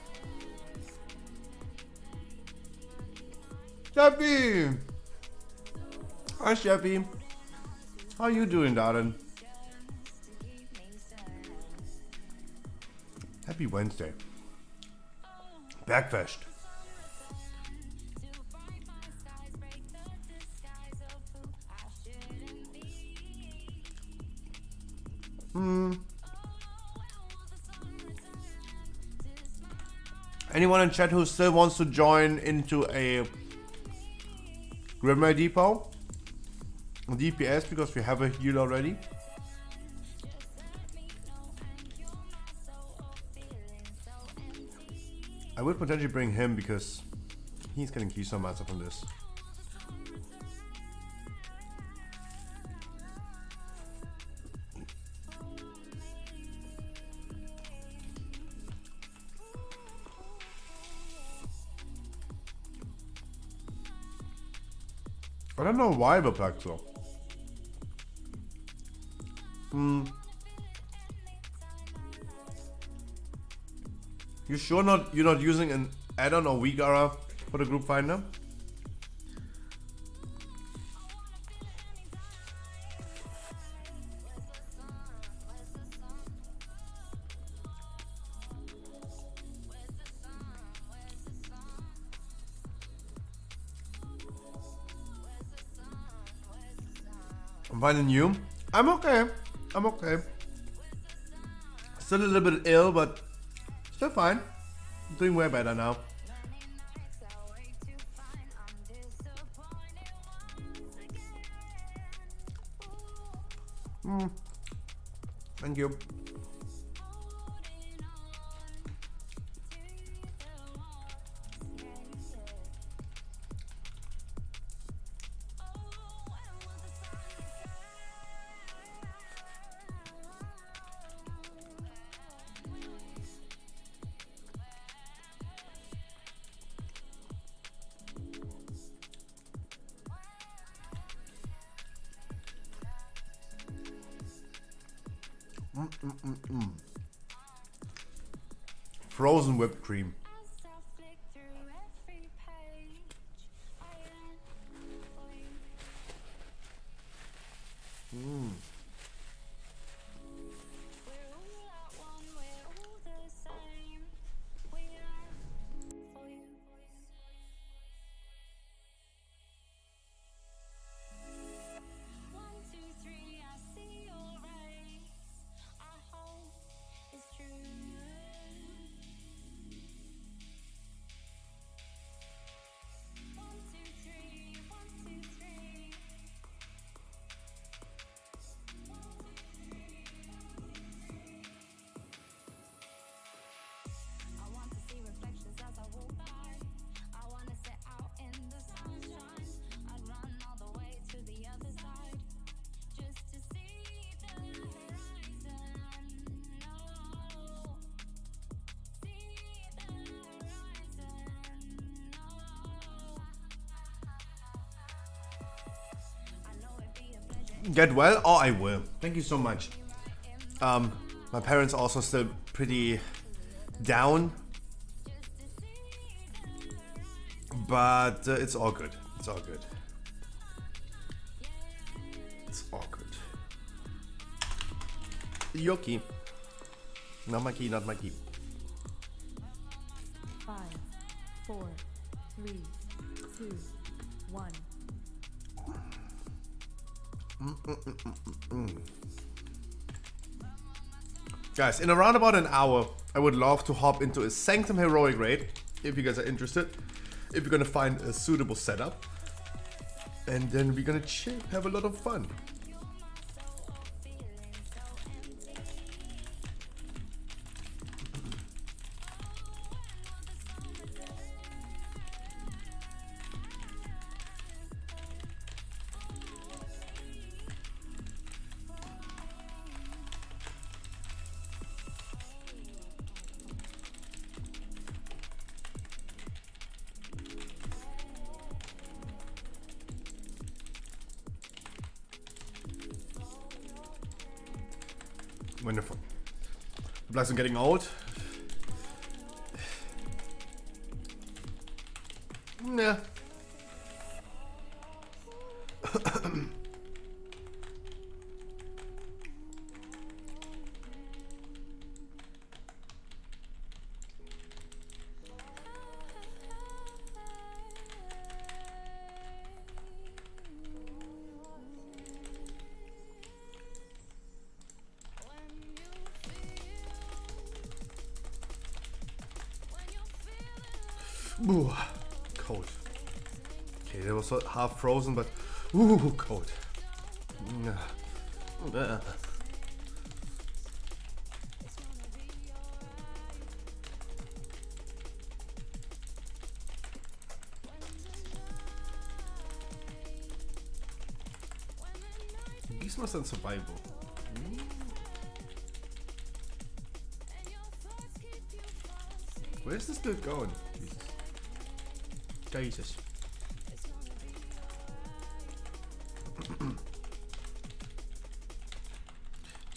Chevy! Hi, Chevy. How you doing, darling? Happy Wednesday. Backfest. Anyone in chat who still wants to join into a Grimray Depot? DPS, because we have a heal already. I would potentially bring him because he's getting key so much from this. I don't know why the black so. You sure you're not using an add-on or weak aura for the group finder? I'm finding you. I'm okay. I'm okay. Still a little bit ill, but still fine. Doing way better now. Thank you. Frozen whipped cream. Get well? Oh, I will. Thank you so much. My parents also still pretty down. But it's all good. It's all good. It's all good. Yoki. Not my key, not my key. 5, 4, 3, 2, 1. Guys, in around about an hour, I would love to hop into a Sanctum Heroic raid, if you guys are interested. If you're gonna find a suitable setup. And then we're gonna chill, have a lot of fun. Wonderful. The blacks are getting old. Yeah. Ooh, cold. Okay, that was half frozen, but ooh, cold. Gizmos and survival. Where's this dude going? Jesus.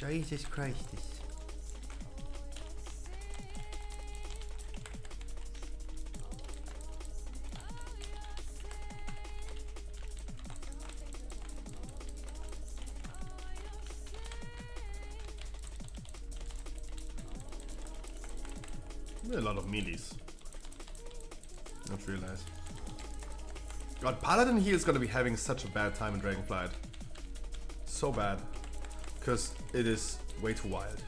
Jesus Christ. A lot of melees. Not realize. God, Paladin here is gonna be having such a bad time in Dragonflight. So bad. Because it is way too wild.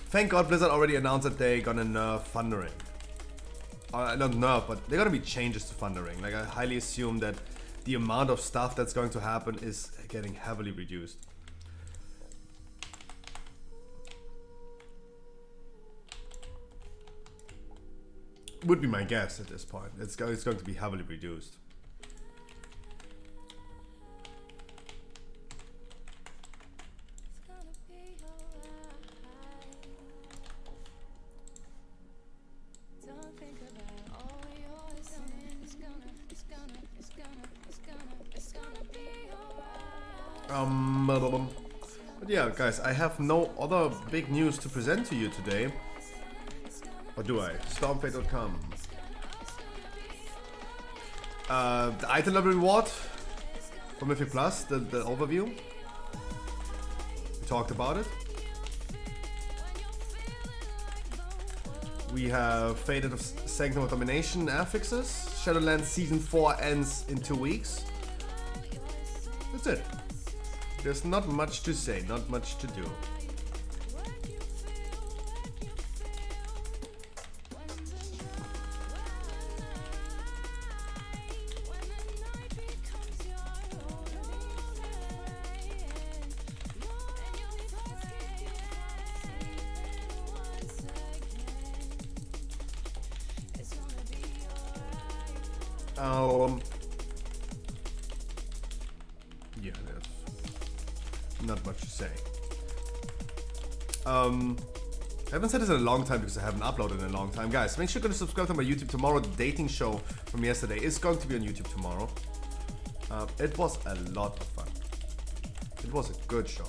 Thank God Blizzard already announced that they're gonna nerf Thundering. Not nerf, but they're gonna be changes to Thundering. Like, I highly assume that the amount of stuff that's going to happen is getting heavily reduced. Would be my guess at this point. It's going to be heavily reduced. But yeah, guys, I have no other big news to present to you today. Or do I? Stormfate.com. The item level reward for Mythic Plus, the overview. We talked about it. We have Faded of Sanctum of Domination affixes. Shadowlands Season 4 ends in 2 weeks. That's it. There's not much to say, not much to do. Yeah, there's not much to say. I haven't said this in a long time because I haven't uploaded in a long time. Guys, make sure to subscribe to my YouTube tomorrow. The dating show from yesterday is going to be on YouTube tomorrow. It was a lot of fun. It was a good show.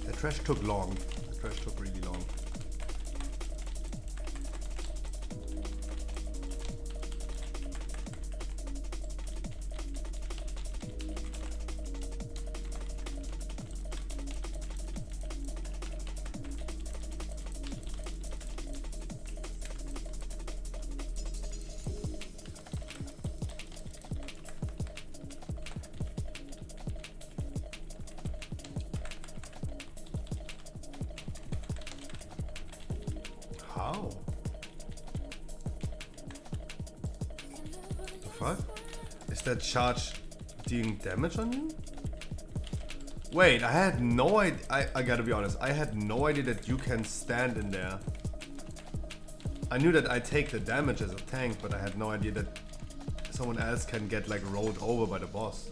The trash took long. The trash took really long. How? The fuck? Is that charge dealing damage on you? Wait, I had no idea. I gotta be honest, I had no idea that you can stand in there. I knew that I take the damage as a tank, but I had no idea that someone else can get like rolled over by the boss.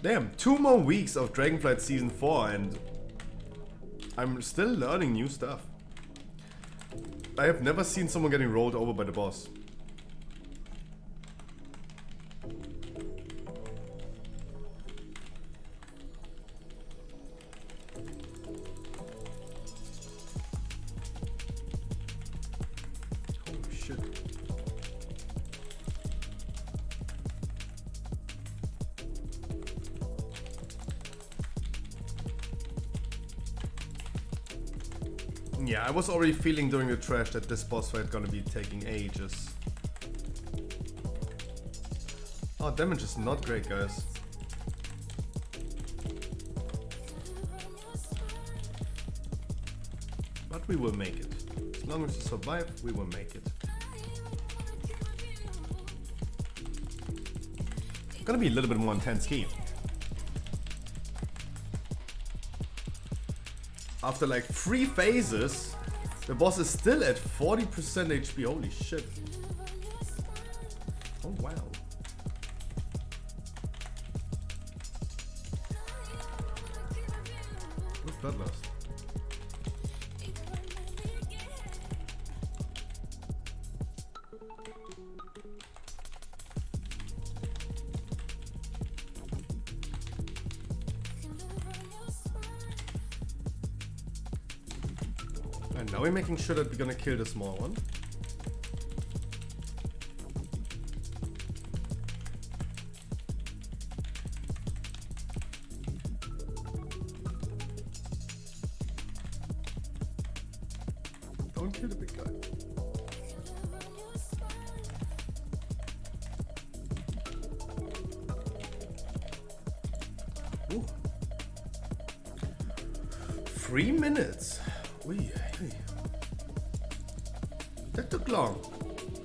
Damn, 2 more weeks of Dragonflight Season 4 and I'm still learning new stuff. I have never seen someone getting rolled over by the boss. Holy shit. Yeah, I was already feeling during the trash that this boss fight gonna be taking ages. Oh, damage is not great, guys. But we will make it. As long as we survive, we will make it. Gonna be a little bit more intense game. After like 3 phases, the boss is still at 40% HP. Holy shit. Oh wow. Good bloodlust. And now we're making sure that we're gonna kill the small one. Don't kill the big guy. Ooh. 3 minutes. Ui, ui. That took long.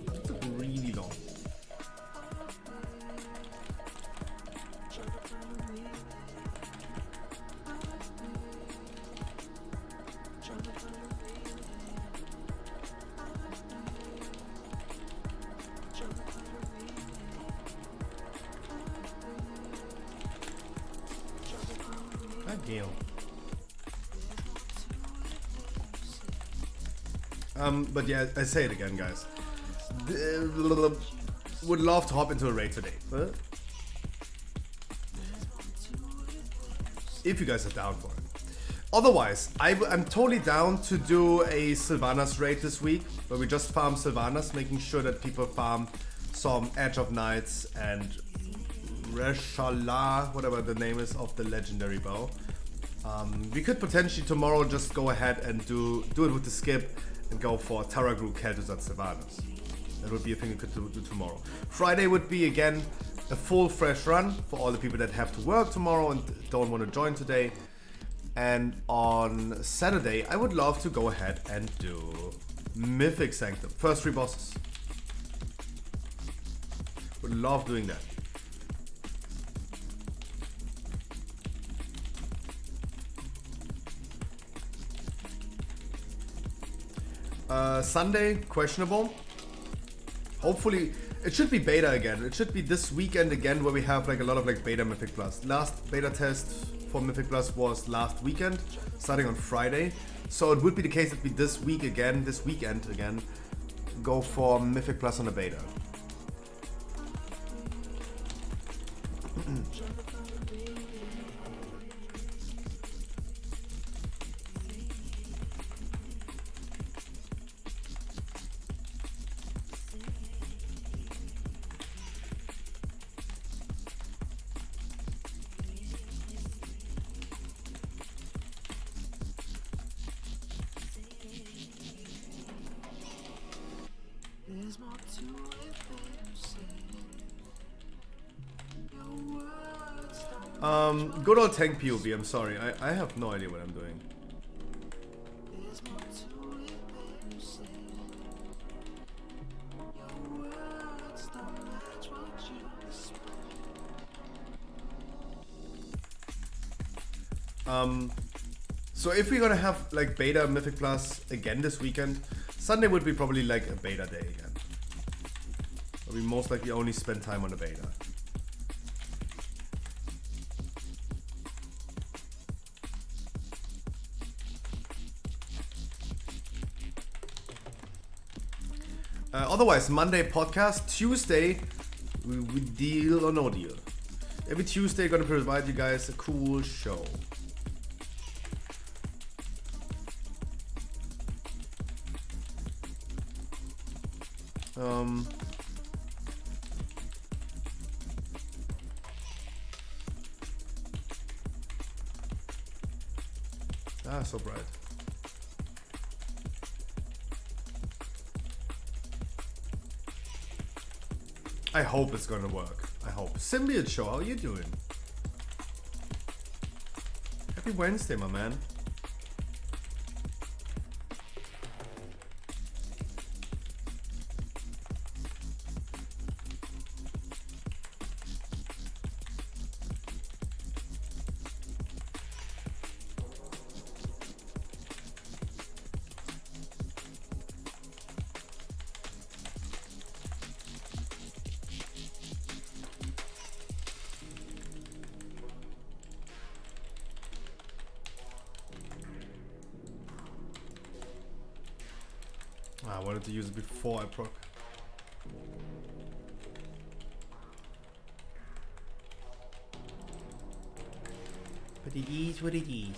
That took really long. Gale. But yeah, I say it again, guys. Would love to hop into a raid today. If you guys are down for it. Otherwise, I'm totally down to do a Sylvanas raid this week, where we just farm Sylvanas, making sure that people farm some Edge of Knights and Reshala, whatever the name is, of the legendary bow. We could potentially tomorrow just go ahead and do it with the skip and go for Taragru, Kel'Thuzad, and Sylvanas. That would be a thing we could do tomorrow. Friday would be again a full fresh run for all the people that have to work tomorrow and don't want to join today. And on Saturday, I would love to go ahead and do Mythic Sanctum. First 3 bosses. Would love doing that. Sunday, questionable. Hopefully, it should be beta again. It should be this weekend again where we have like a lot of like beta Mythic Plus. Last beta test for Mythic Plus was last weekend, starting on Friday. So it would be the case that we this week again, this weekend again, go for Mythic Plus on a beta. Good old tank POV, I'm sorry. I have no idea what I'm doing. So if we're gonna have like beta Mythic Plus again this weekend, Sunday would be probably like a beta day again. We most likely only spend time on the beta. Otherwise, Monday podcast, Tuesday we deal or no deal. Every Tuesday gonna provide you guys a cool show. So bright. I hope it's gonna work. I hope. Symbiote Show, how you doing? Happy Wednesday, my man. I wanted to use it before I proc. But it is what it is.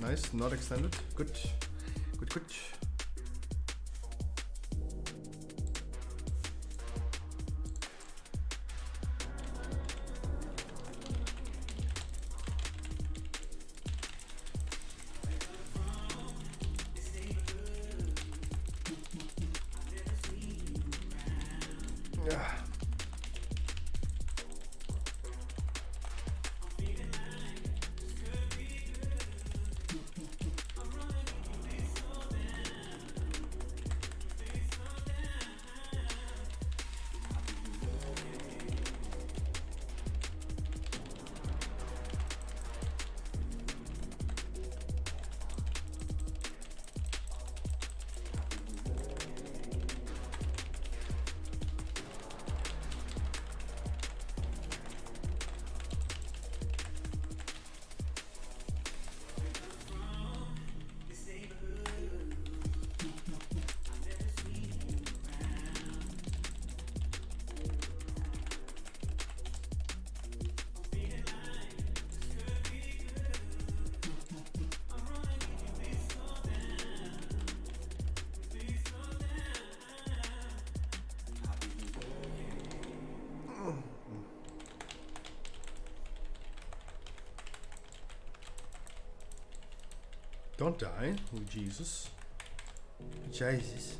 Nice, not extended. Good. Good, good. Don't die. Oh, Jesus. Jesus.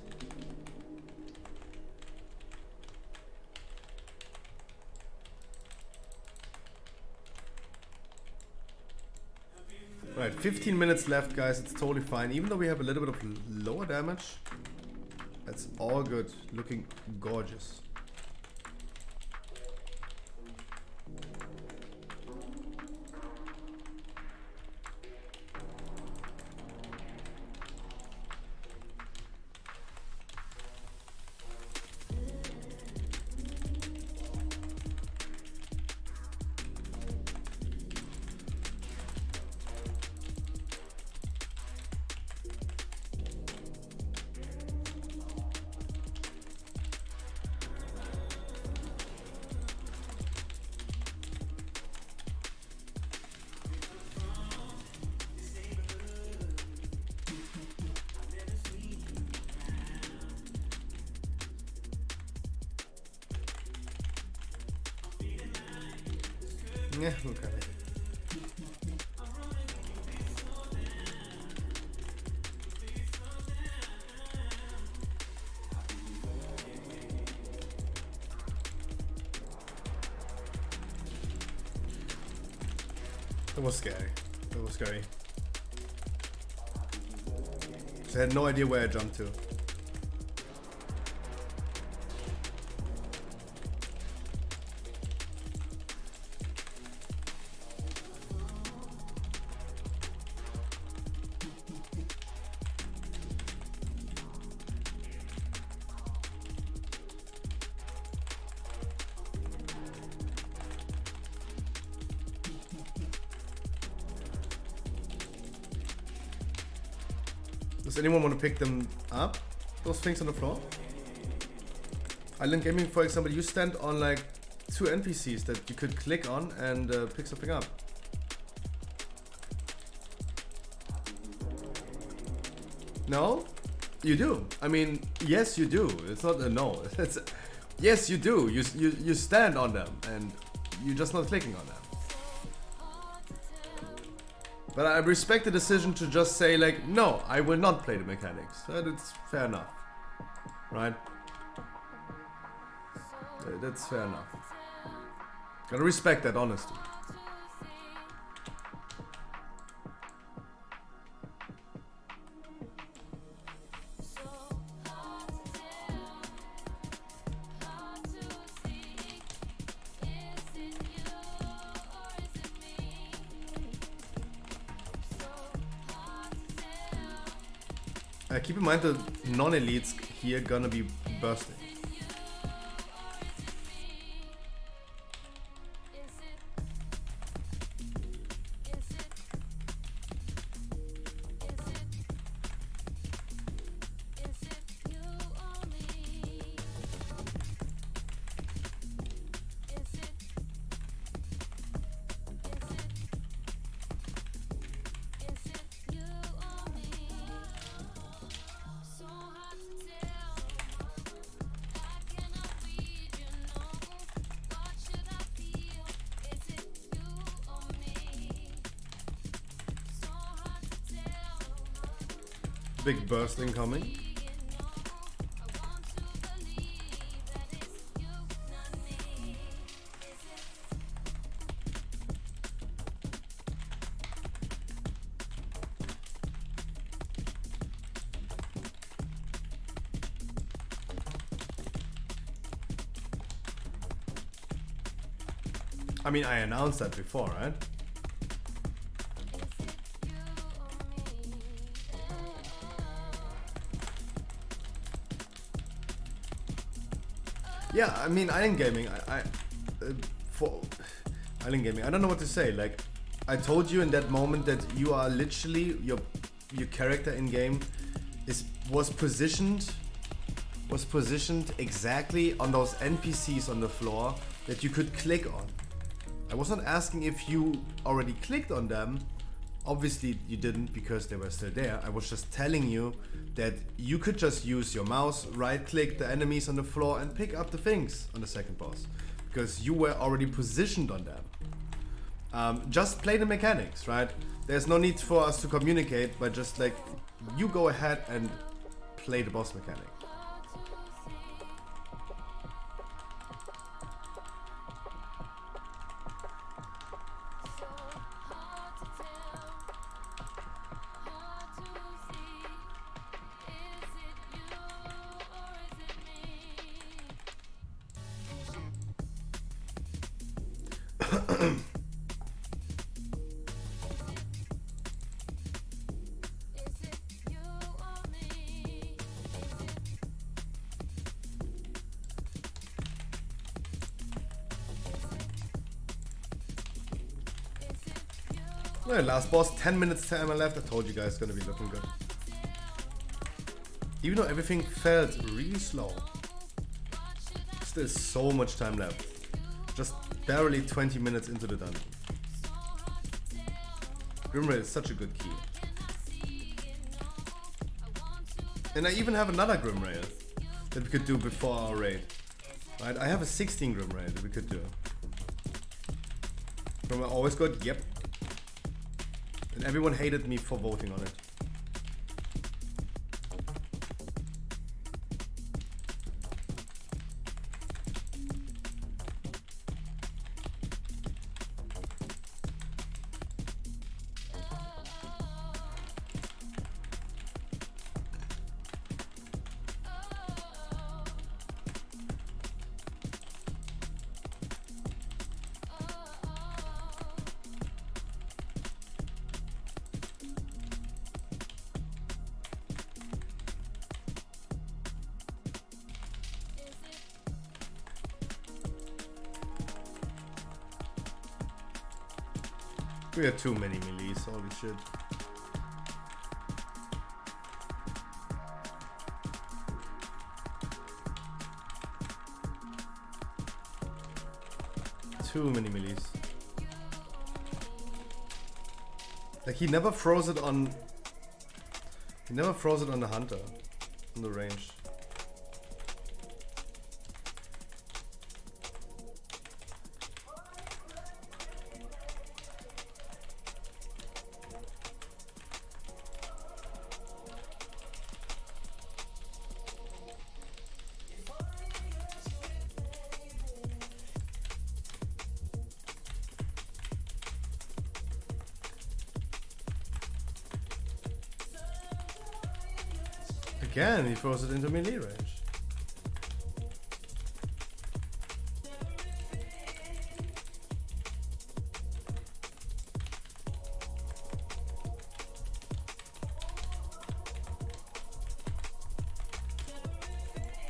Right, 15 minutes left, guys. It's totally fine. Even though we have a little bit of lower damage, that's all good. Looking gorgeous. Yeah, okay. That was scary. That was scary. So I had no idea where I jumped to. Does anyone want to pick them up? Those things on the floor? Island Gaming, for example, you stand on like 2 NPCs that you could click on and pick something up. No? You do. I mean, yes you do. It's not a no. It's yes you do. You stand on them and you're just not clicking on them. But I respect the decision to just say like, no, I will not play the mechanics. That's fair enough. Right? That's fair enough. Gotta respect that honesty. Keep in mind the non-elites here gonna be bursting. Big burst incoming. I mean, I announced that before, right? Yeah, I mean, Island Gaming, for Island Gaming, I don't know what to say. Like, I told you in that moment that you are literally your character in game was positioned exactly on those NPCs on the floor that you could click on. I was not asking if you already clicked on them. Obviously you didn't because they were still there. I was just telling you that you could just use your mouse, right click the enemies on the floor and pick up the things on the second boss because you were already positioned on them. Just play the mechanics, right? There's no need for us to communicate, but just like you go ahead and play the boss mechanic. Alright, last boss, 10 minutes timer left. I told you guys it's gonna be looking good. Even though everything felt really slow, still so much time left. Just barely 20 minutes into the dungeon. Grimrail is such a good key. And I even have another Grimrail that we could do before our raid. Right, I have a 16 Grimrail that we could do. From always good, yep. And everyone hated me for voting on it. We had too many melees, holy shit. Too many melees. Like he never froze it on. He never froze it on the hunter, on the range. Again, he throws it into melee range.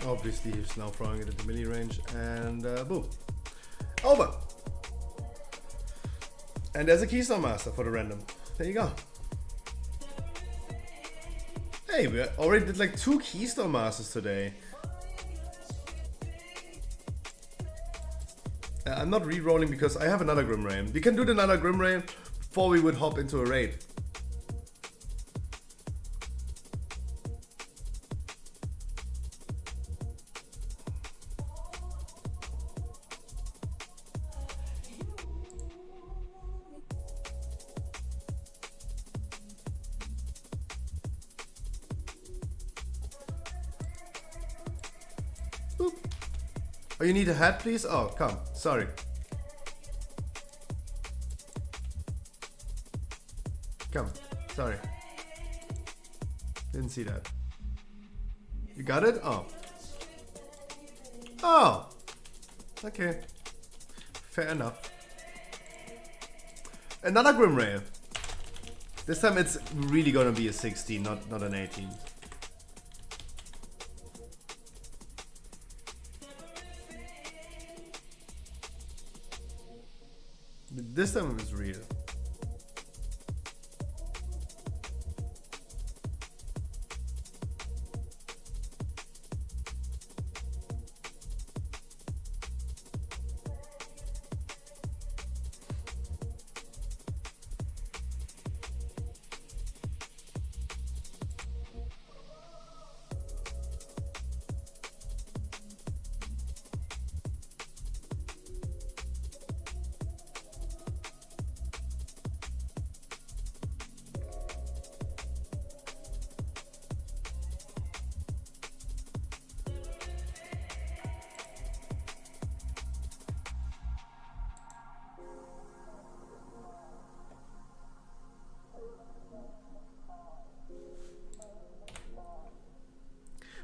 Obviously, he's now throwing it into melee range, and boom. Over! And there's a Keystone Master for the random. There you go. Hey, we already did like 2 Keystone Masters today. I'm not re-rolling because I have another Grim Ray. We can do another Grim Ray before we would hop into a raid. Oh, you need a hat, please? Oh, come. Sorry. Come. Sorry. Didn't see that. You got it? Oh. Oh! Okay. Fair enough. Another Grim Ray. This time it's really gonna be a 16, not an 18. This time it was real.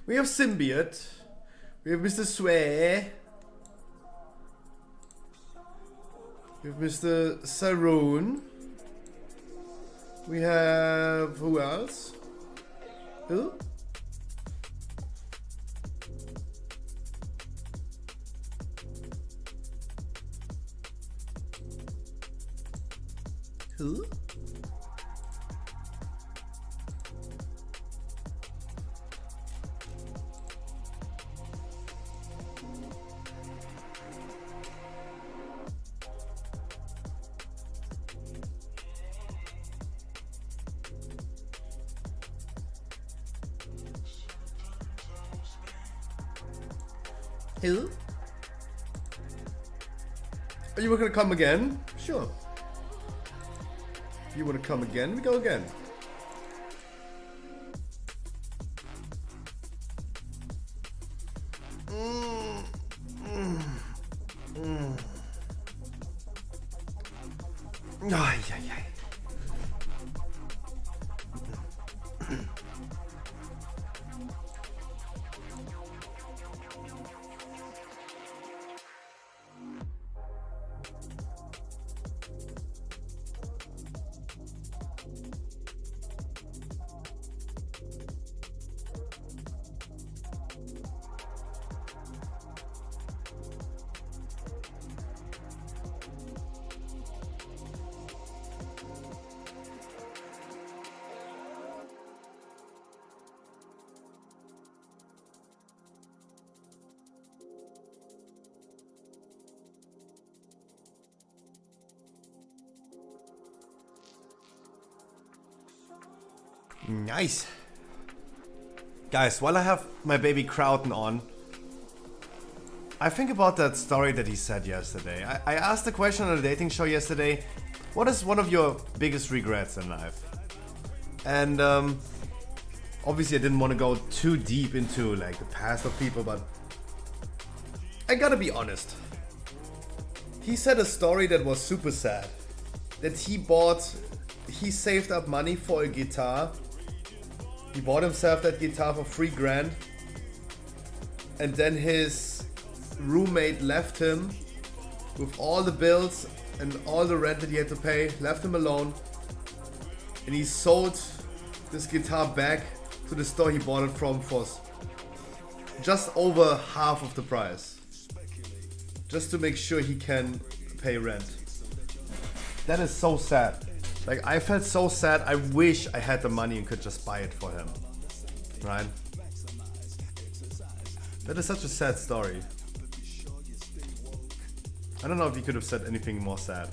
We have Symbiote. We have Mr. Sway. We have Mr. Saroon. We have... who else? Who? Who? Who? Are you gonna come again? Sure. you want to come again, we go again. Ay, ay, ay. Nice. Guys, while I have my baby Crowton on, I think about that story that he said yesterday. I asked the question on a dating show yesterday, what is one of your biggest regrets in life? And obviously I didn't want to go too deep into like the past of people, but I gotta be honest. He said a story that was super sad. That he saved up money for a guitar. He bought himself that guitar for $3,000, and then his roommate left him with all the bills and all the rent that he had to pay, left him alone, and he sold this guitar back to the store he bought it from for just over half of the price, just to make sure he can pay rent. That is so sad. Like, I felt so sad. I wish I had the money and could just buy it for him. Right? That is such a sad story. I don't know if he could have said anything more sad.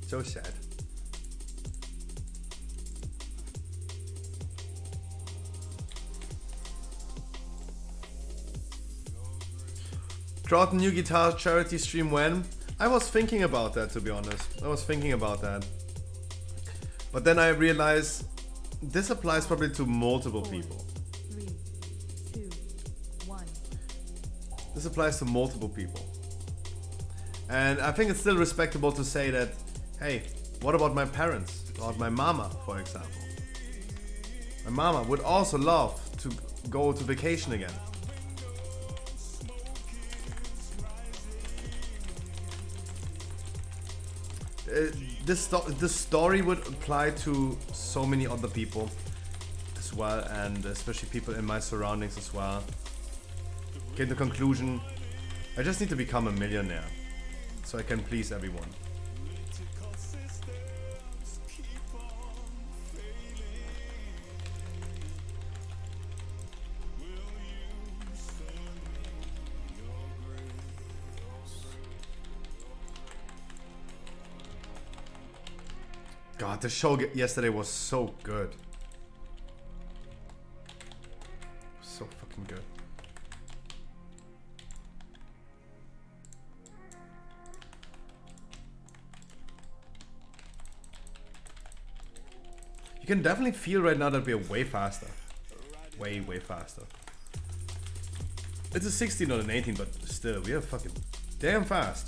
So sad. Crowton new guitar charity stream when? I was thinking about that, to be honest. I was thinking about that. But then I realized this applies probably to multiple people. 3, 2, 1. This applies to multiple people. And I think it's still respectable to say that, hey, what about my parents? About my mama, for example. My mama would also love to go to vacation again. This story would apply to so many other people as well, and especially people in my surroundings as well. Get the conclusion, I just need to become a millionaire so I can please everyone. God, the show yesterday was so good. So fucking good. You can definitely feel right now that we are way faster. Way faster. It's a 16, not an 18, but still, we are fucking damn fast.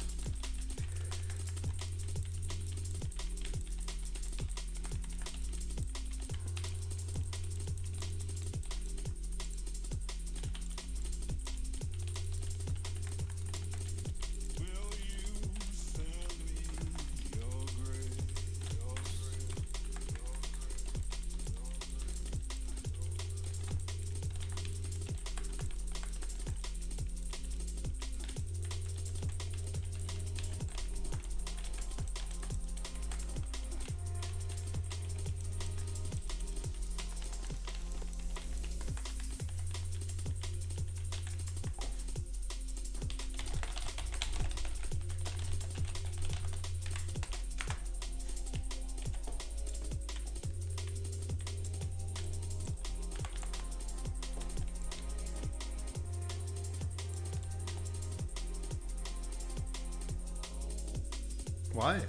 Why?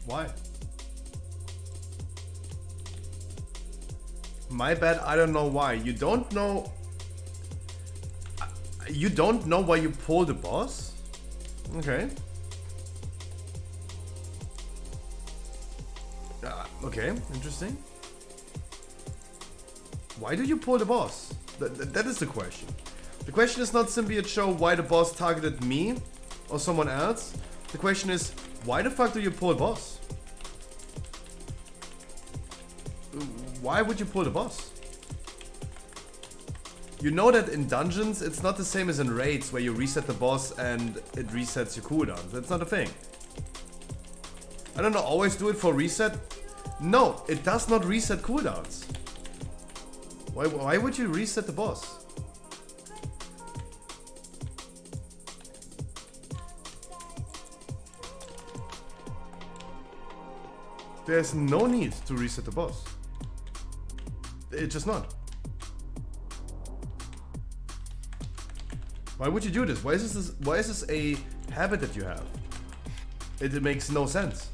Why? My bad, I don't know why. You don't know... You don't know why you pulled the boss? Okay. Okay, interesting. Why do you pull the boss? That is the question. The question is not simply to show why the boss targeted me or someone else. The question is, why the fuck do you pull the boss? Why would you pull the boss? You know that in dungeons, it's not the same as in raids where you reset the boss and it resets your cooldowns. That's not a thing. I don't know, always do it for reset? No, it does not reset cooldowns. Why would you reset the boss? There's no need to reset the boss. It's just not. Why would you do this? Why is this a habit that you have? It makes no sense.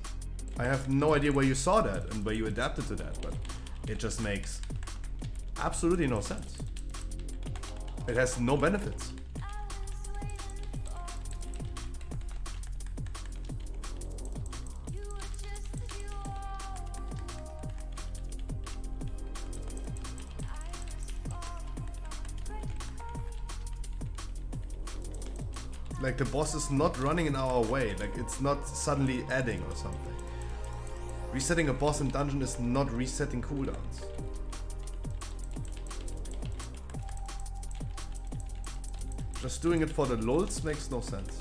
I have no idea where you saw that and where you adapted to that, but it just makes absolutely no sense. It has no benefits. Like the boss is not running in our way, like it's not suddenly adding or something. Resetting a boss in dungeon is not resetting cooldowns. Just doing it for the lulz makes no sense.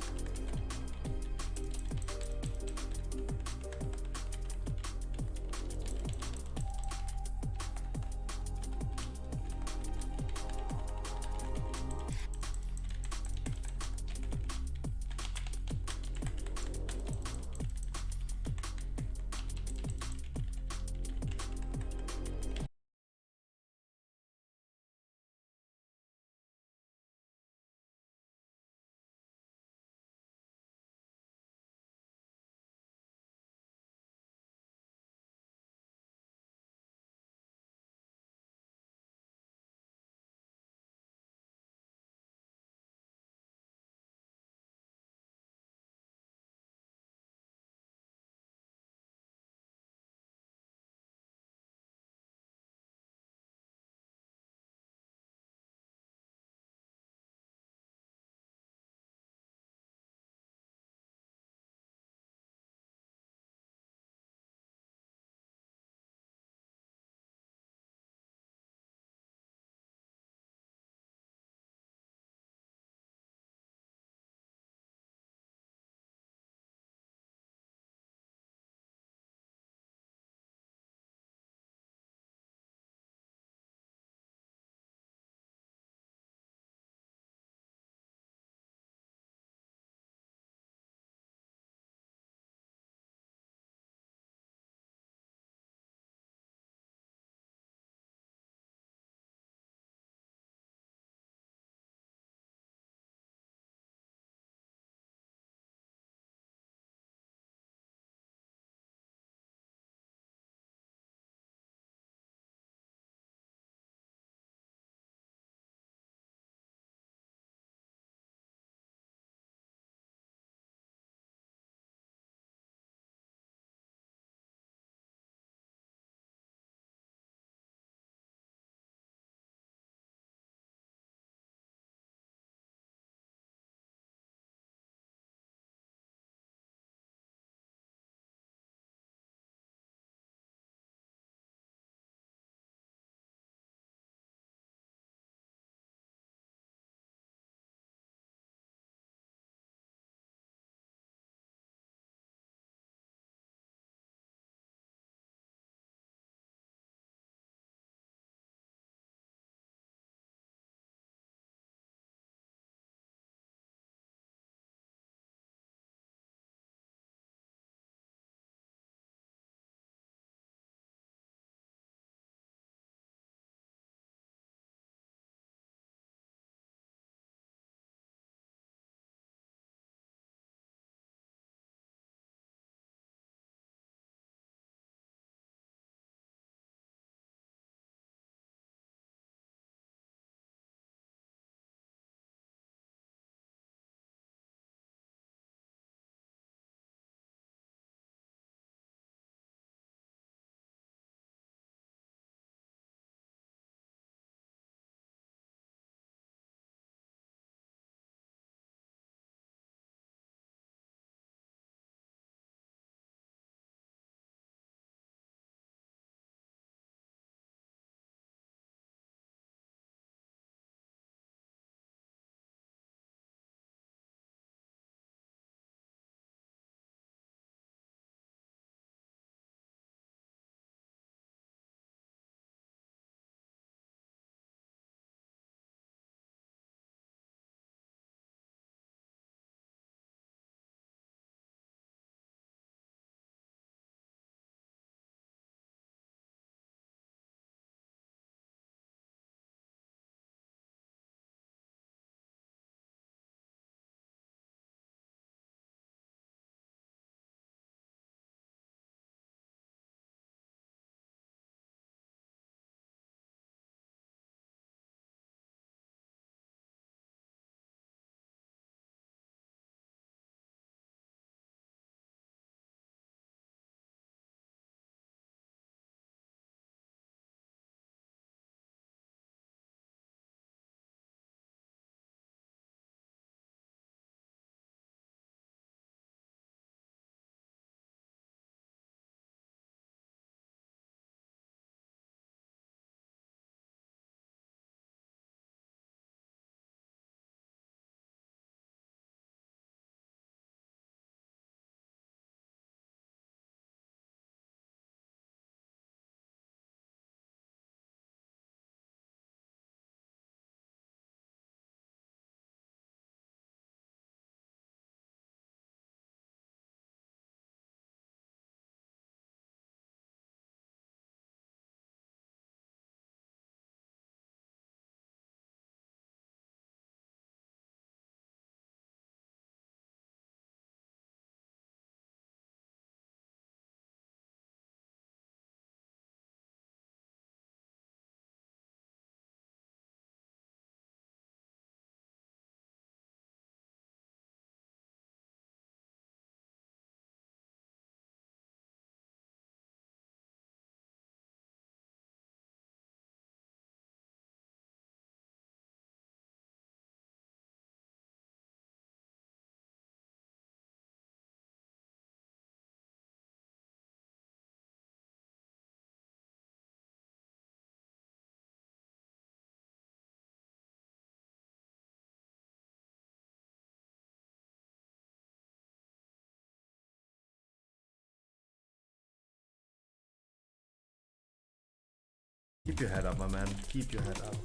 Keep your head up, my man. Keep your head up.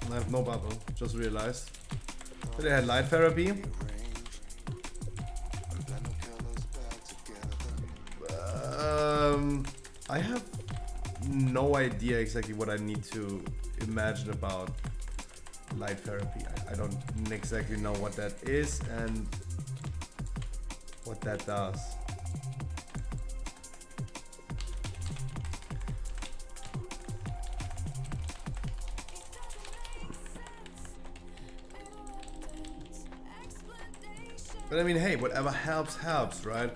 I have no bubble. Just realized. Did I had light therapy? I have no idea exactly what I need to imagine about light therapy. I don't exactly know what that is and what that does. But I mean, hey, whatever helps, helps, right?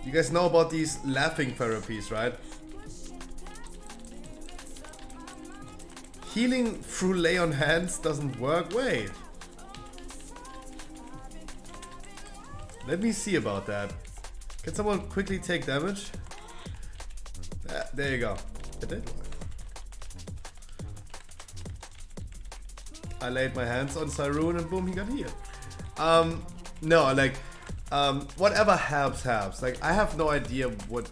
You guys know about these laughing therapies, right? Healing through lay on hands doesn't work? Wait. Let me see about that. Can someone quickly take damage? There you go. It did work. I laid my hands on Cyrune and boom, he got healed. No, like, whatever helps, helps. Like, I have no idea what,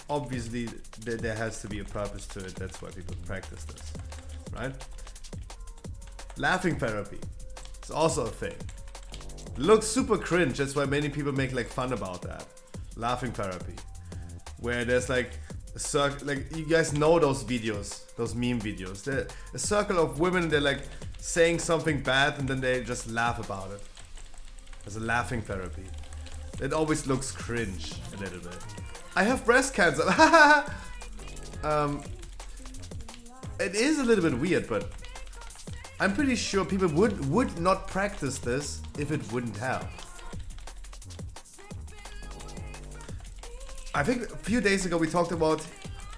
obviously, there has to be a purpose to it. That's why people practice this, right? Laughing therapy. It's also a thing. It looks super cringe. That's why many people make, like, fun about that. Laughing therapy. Where there's, like, a circle, like, you guys know those videos, those meme videos. They're a circle of women, they're, like, saying something bad and then they just laugh about it. As a laughing therapy. It always looks cringe a little bit. I have breast cancer. It is a little bit weird, but I'm pretty sure people would not practice this if it wouldn't help. I think a few days ago we talked about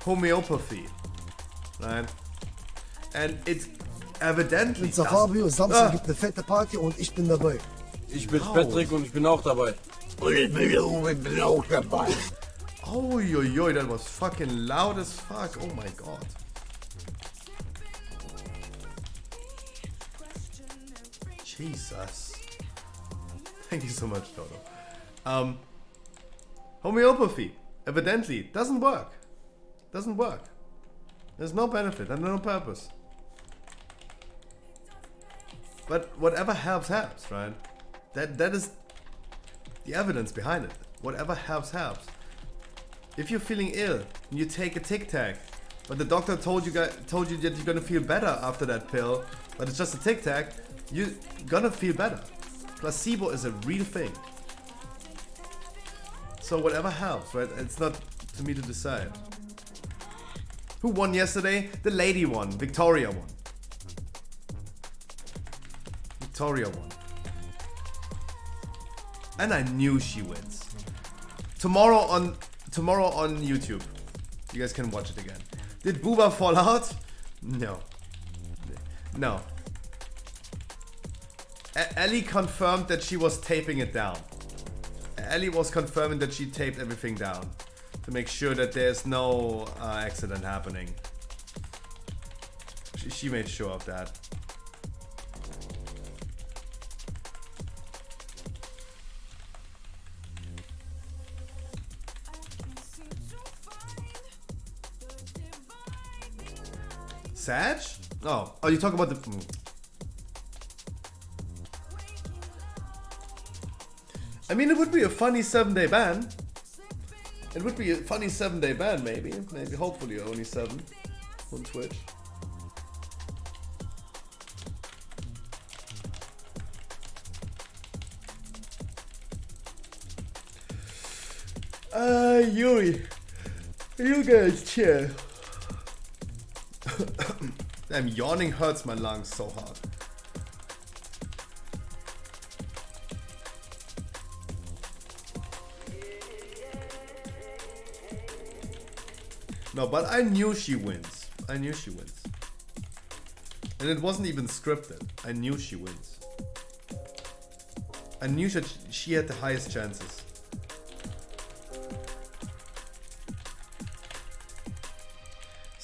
homeopathy, right? And it's evidently. Fabio, Samstag gibt eine fette Party und ich bin dabei. Ich bin Patrick und ich bin auch dabei. Und ich bin auch dabei. Oh, yo, that was fucking loud as fuck. Oh my god. Jesus. Thank you so much, Dodo. Homeopathy, evidently, doesn't work. Doesn't work. There's no benefit and no purpose. But whatever helps, helps, right? That is the evidence behind it. Whatever helps, helps. If you're feeling ill, you take a Tic Tac, but the doctor told you that you're gonna feel better after that pill, but it's just a Tic Tac, you're gonna feel better. Placebo is a real thing. So whatever helps, right? It's not to me to decide. Who won yesterday? The lady won. Victoria won. Victoria won. And I knew she wins. Tomorrow on YouTube. You guys can watch it again. Did Booba fall out? No. No. Ellie confirmed that she was taping it down. Ellie was confirming that she taped everything down to make sure that there's no accident happening. She made sure of that. Sag? Oh, you talk about the... I mean, it would be a funny 7-day ban. It would be a funny 7-day ban, maybe. Maybe, hopefully only 7 on Twitch. Yuri. You guys chill. Damn, yawning hurts my lungs so hard. No, but I knew she wins. I knew she wins. And it wasn't even scripted. I knew she wins. I knew that she had the highest chances.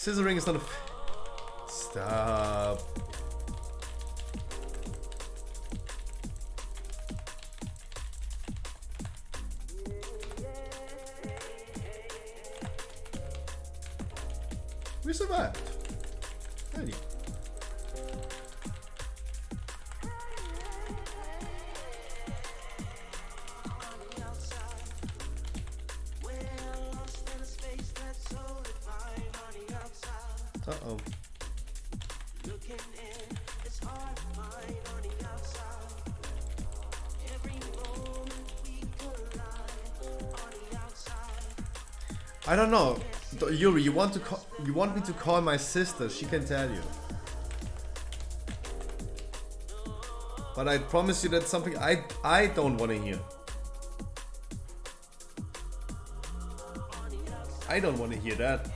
Scissoring is not a... Stop. We survived. Ready. Uh-oh. I don't know. Yuri, you want me to call my sister, she can tell you. But I promise you that's something I don't want to hear. I don't want to hear that.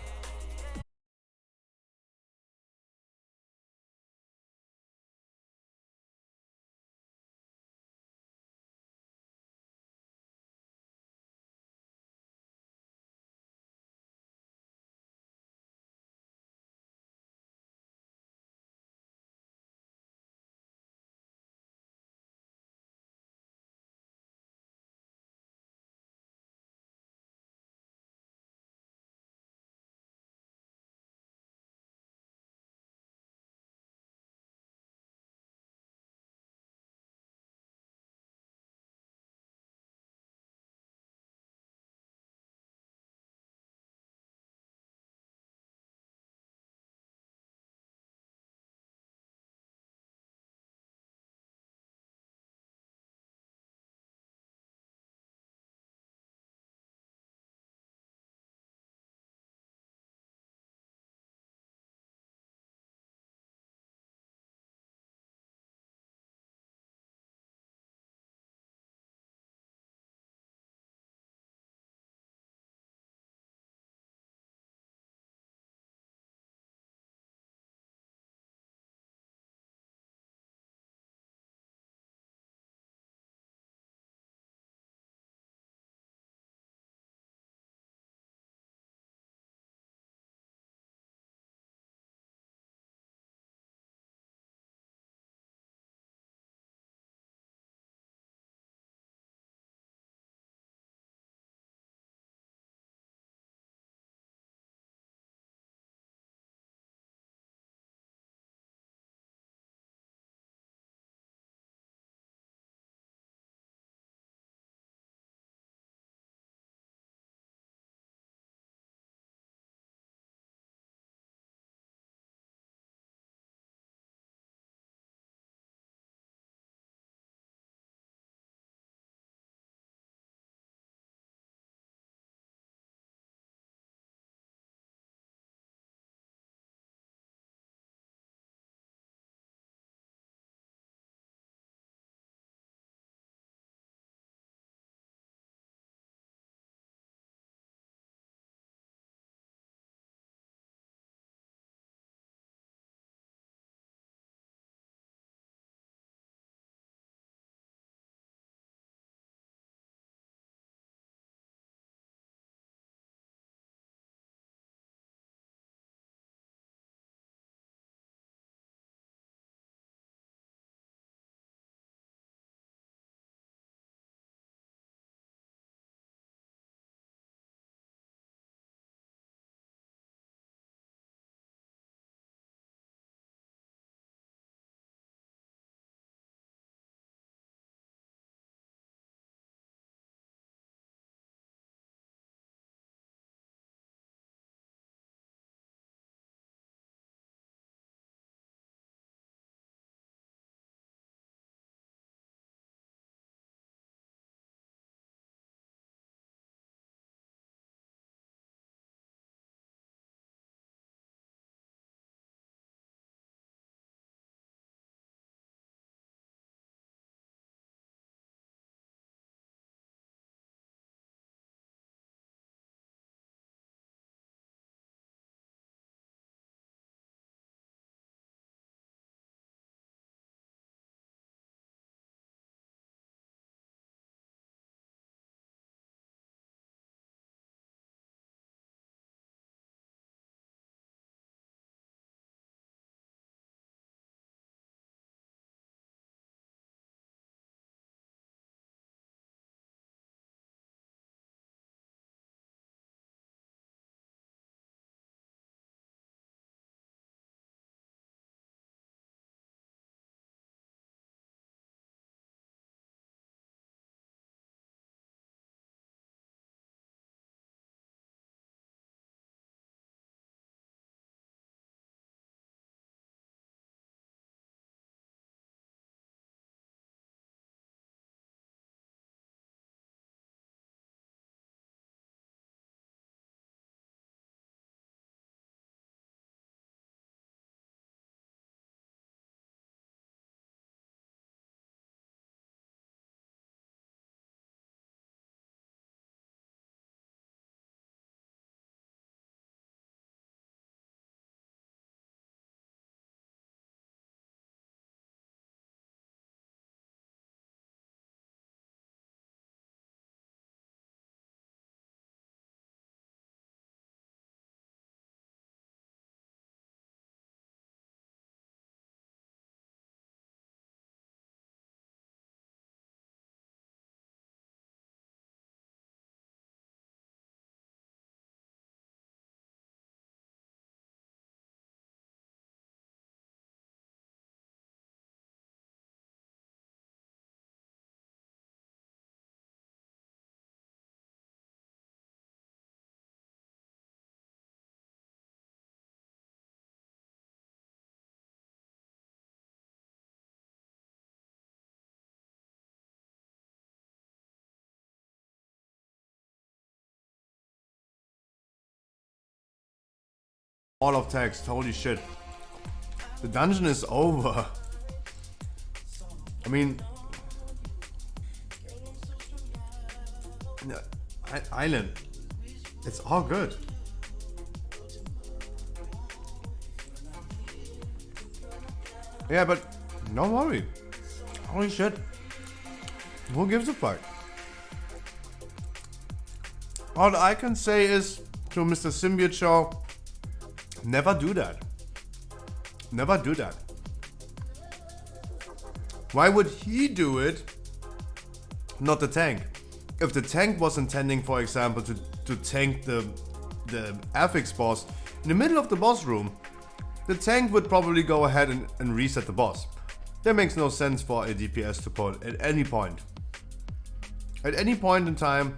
All of text, holy shit. The dungeon is over. I mean... Island. It's all good. Yeah, but don't worry. Holy shit. Who gives a fuck? All I can say is to Mr. Symbiote Show, never do that. Never do that. Why would he do it? Not the tank. If the tank was intending, for example, to tank the affix boss in the middle of the boss room, the tank would probably go ahead and reset the boss. That makes no sense for a DPS to pull at any point. At any point in time,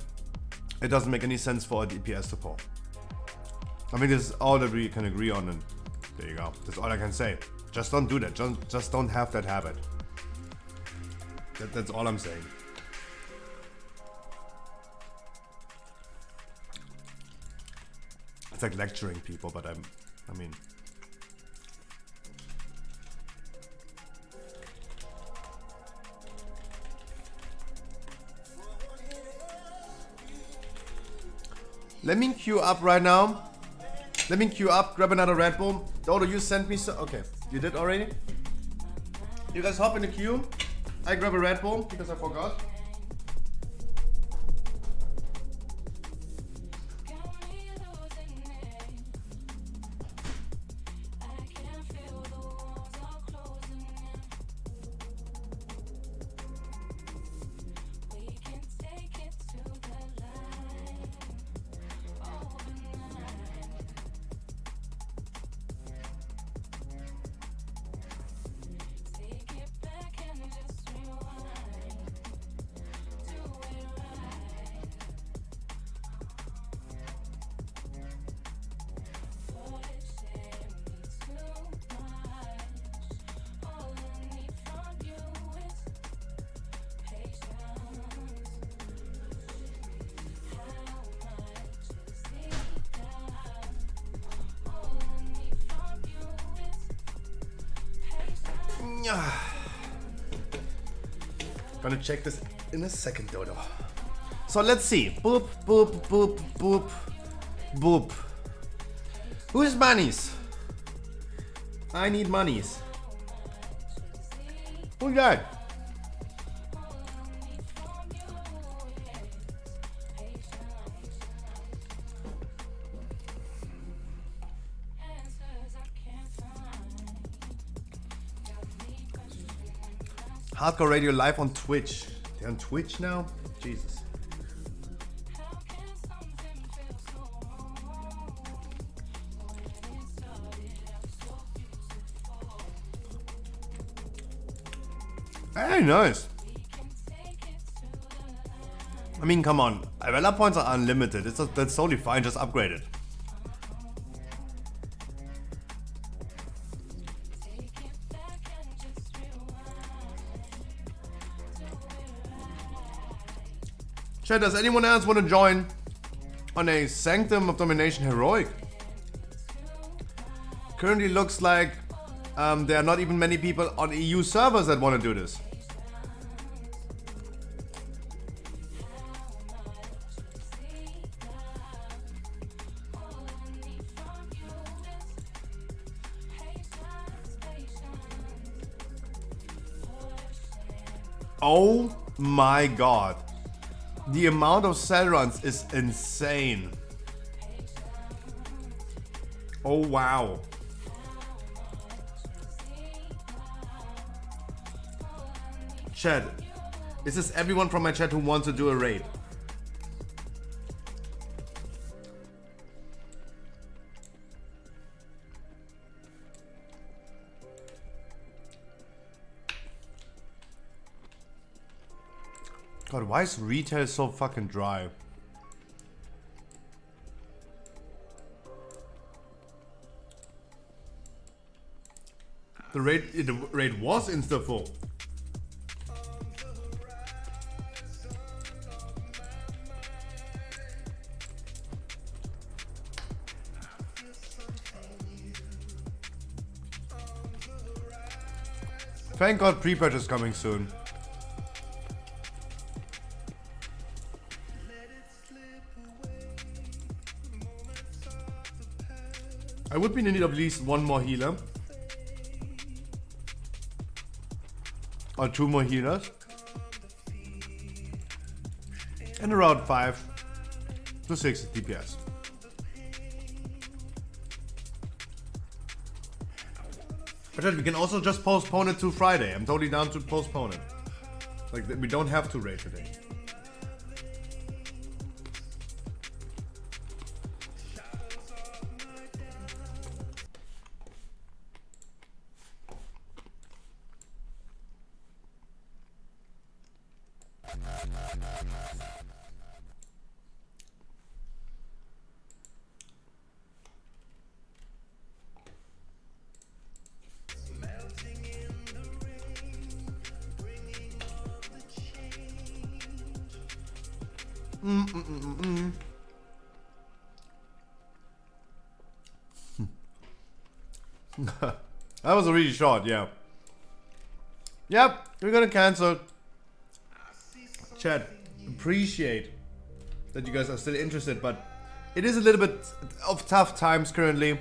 it doesn't make any sense for a DPS to pull. I mean, this is all that we can agree on, and there you go. That's all I can say. Just don't do that. Just don't have that habit. That's all I'm saying. It's like lecturing people, but I mean... Let me queue up right now. Let me queue up, grab another Red Bull. Dodo, you sent me so... Okay, you did already? You guys hop in the queue. I grab a Red Bull because I forgot. Gonna check this in a second, Dodo. So let's see. Boop, boop, boop, boop, boop. Who's monies? I need monies. Who's that? Hardcore Radio live on Twitch. They're on Twitch now? Jesus. Hey, nice. I mean, come on. Valor points are unlimited. That's totally fine. Just upgrade it. Chat, does anyone else want to join on a Sanctum of Domination Heroic? Currently looks like there are not even many people on EU servers that want to do this. Oh my god. The amount of cell runs is insane. Oh wow. Chat, is this everyone from my chat who wants to do a raid? God, why is retail so fucking dry? The raid was insta full. Thank God pre-purchase coming soon. I would be in need of at least one more healer. Or 2 more healers. And around 5 to 6 DPS. But we can also just postpone it to Friday. I'm totally down to postpone it. Like, we don't have to raid today. That was really short, yeah. Yep, we're gonna cancel. Chat, appreciate that you guys are still interested, but it is a little bit of tough times currently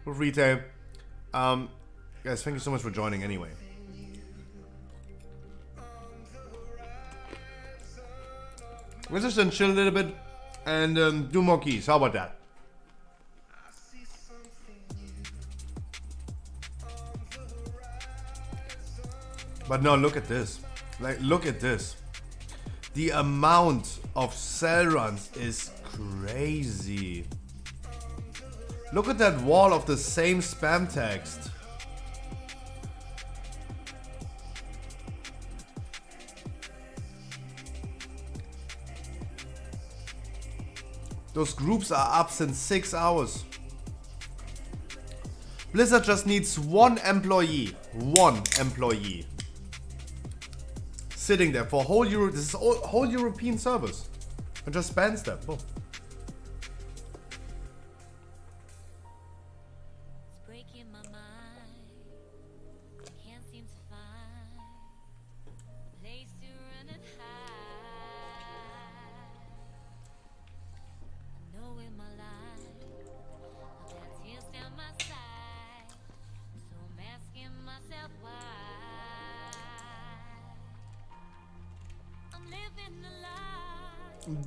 with retail. Guys, thank you so much for joining anyway. Let's just then chill a little bit and do more keys. How about that? But no, look at this. Like, look at this. The amount of cell runs is crazy. Look at that wall of the same spam text. Those groups are up since 6 hours. Blizzard just needs one employee. One employee. Sitting there for whole Europe. This is whole European servers. And just spans them. Boom.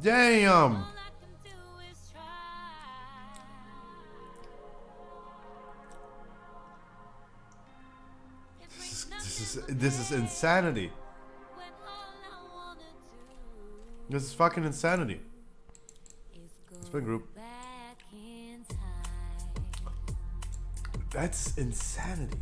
Damn. This is insanity. This is fucking insanity. Spin group. That's insanity.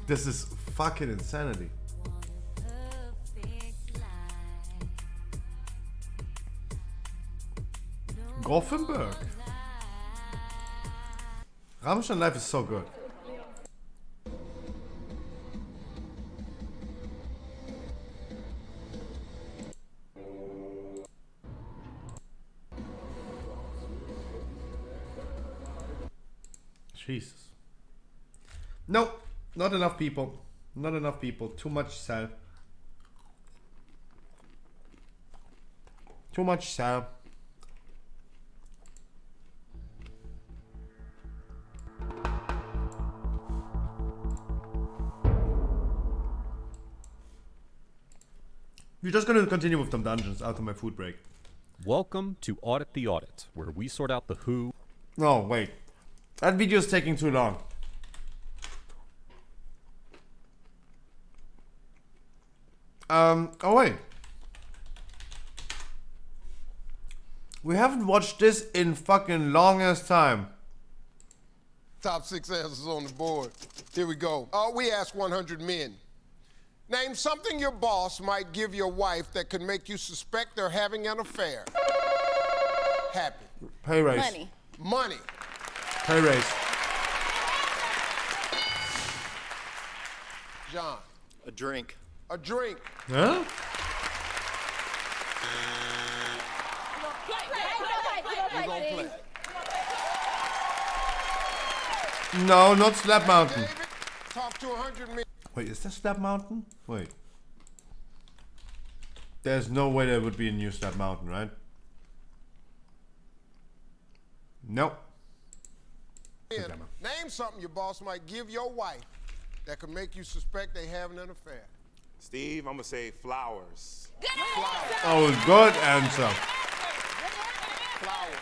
This is fucking insanity. Gothenburg. Rammstein Live is so good. Jesus. Nope. Not enough people. Not enough people. Too much cell. Too much cell. We're just gonna continue with some dungeons after my food break. Welcome to Audit the Audit, where we sort out the who. No, wait. That video is taking too long. Oh wait. We haven't watched this in fucking longest time. Top 6 answers on the board. Here we go. We asked 100 men. Name something your boss might give your wife that could make you suspect they're having an affair. Happy. Pay raise. Money. Money. Pay raise. John. A drink. A drink. Huh? We're gonna play. No, not Slap Mountain. David, talk to 100 men. Wait, is that Slap Mountain? Wait. There's no way there would be a new Slap Mountain, right? Nope. Name something your boss might give your wife that could make you suspect they having an affair. Steve, I'm gonna say flowers. Flowers. Oh, good answer. Flowers.